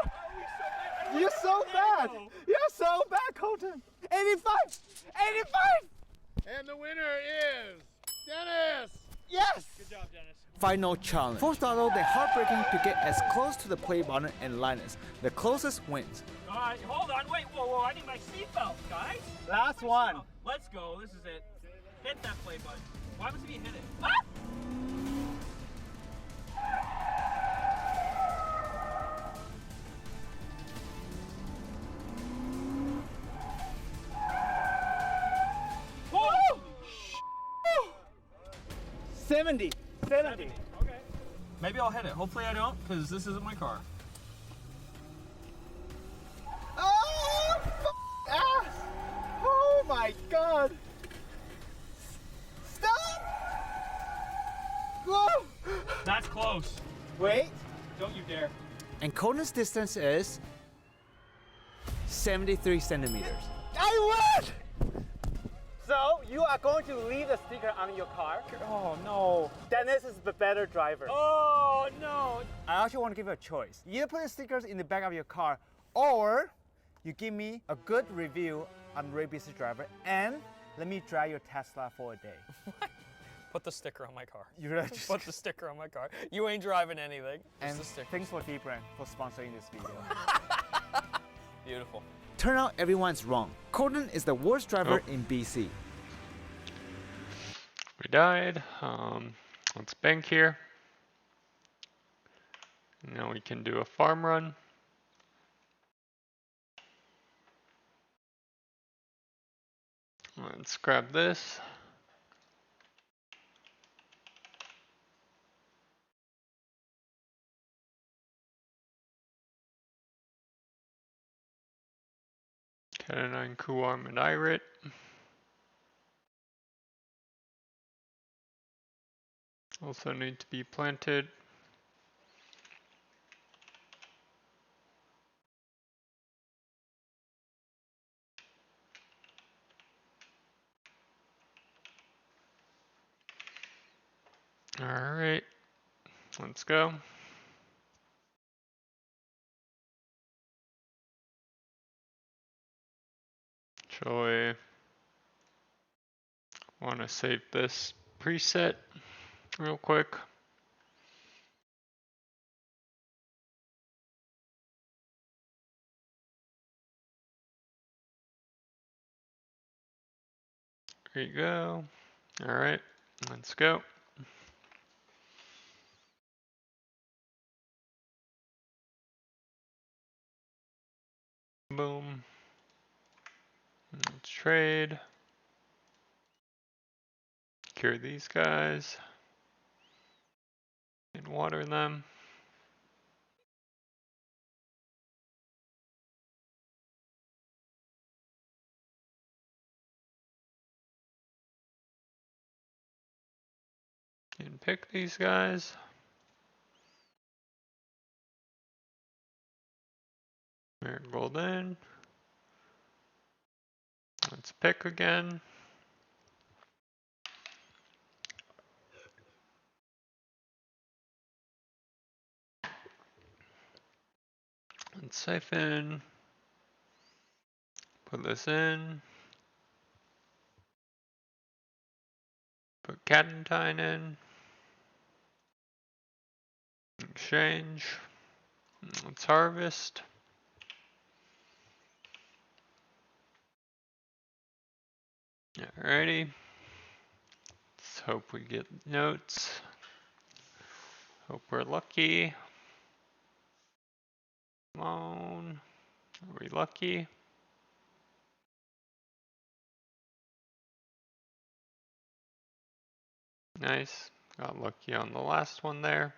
You're so bad! You're so bad, Colton! 85! 85! And the winner is Dennis. Yes! Good job, Dennis. Final challenge. Full throttle, then hard braking to get as close to the play button and Linus. The closest wins. All right, hold on, wait, whoa, I need my seatbelt, guys. Last My one. seatbelt. Let's go, this is it. Hit that play button. What happens if you hit it? Ah! Holy 70. 70. Okay. Maybe I'll hit it. Hopefully I don't, because this isn't my car. Oh, ass! Oh my god! Stop! Whoa! That's close. Wait. Don't you dare. And Conan's distance is 73 centimeters. I won! So, you are going to leave the sticker on your car. Oh, no. Dennis is the better driver. Oh, no. I actually want to give you a choice. Either put the stickers in the back of your car, or you give me a good review on Ray Busy Driver, and let me drive your Tesla for a day. Put the sticker on my car. You're right, just- Put the sticker on my car. You ain't driving anything. And Just the sticker. thanks for D-Brand for sponsoring this video. Beautiful. Turn out everyone's wrong. Colton is the worst driver in BC. We died. Let's bank here. Now we can do a farm run. Let's grab this. Cat9 Kuarm and Irit. Also need to be planted. Alright, let's go. Actually, want to save this preset real quick. There you go. Alright, let's go. Boom. Let's trade. Cure these guys. And water them. And pick these guys. Marigold in. Let's pick again. Let's siphon. Put this in. Put Cadentine in. Exchange. Let's harvest. Alrighty. Let's hope we get notes. Hope we're lucky. Come on. Are we lucky? Nice. Got lucky on the last one there.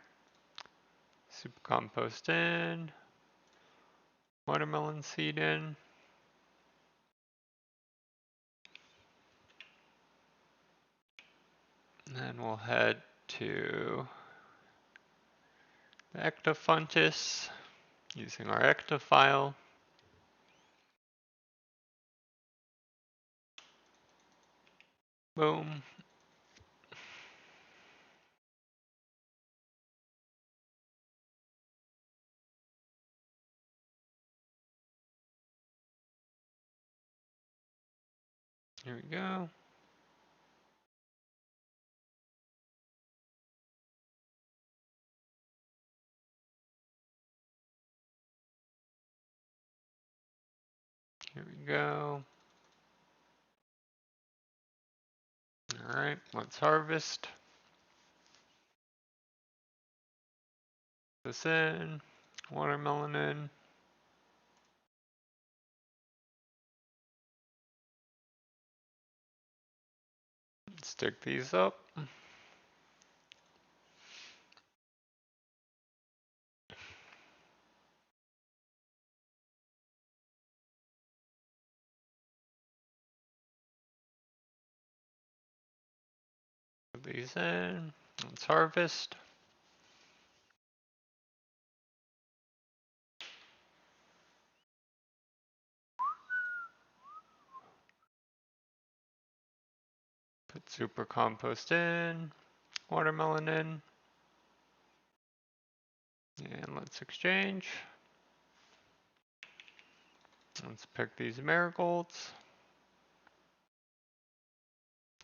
Super compost in. Watermelon seed in. And then we'll head to the Ectofuntus using our Ectofile. Boom. Here we go. Here we go. Alright, let's harvest. This in, watermelon in. Stick these up. Put these in. Let's harvest. Put super compost in, watermelon in. And let's exchange. Let's pick these marigolds.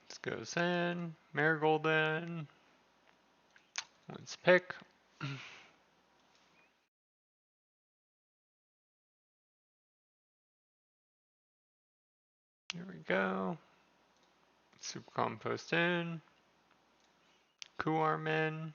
This goes in, marigold in. Let's pick. Here we go. Super compost in. Kuarm in.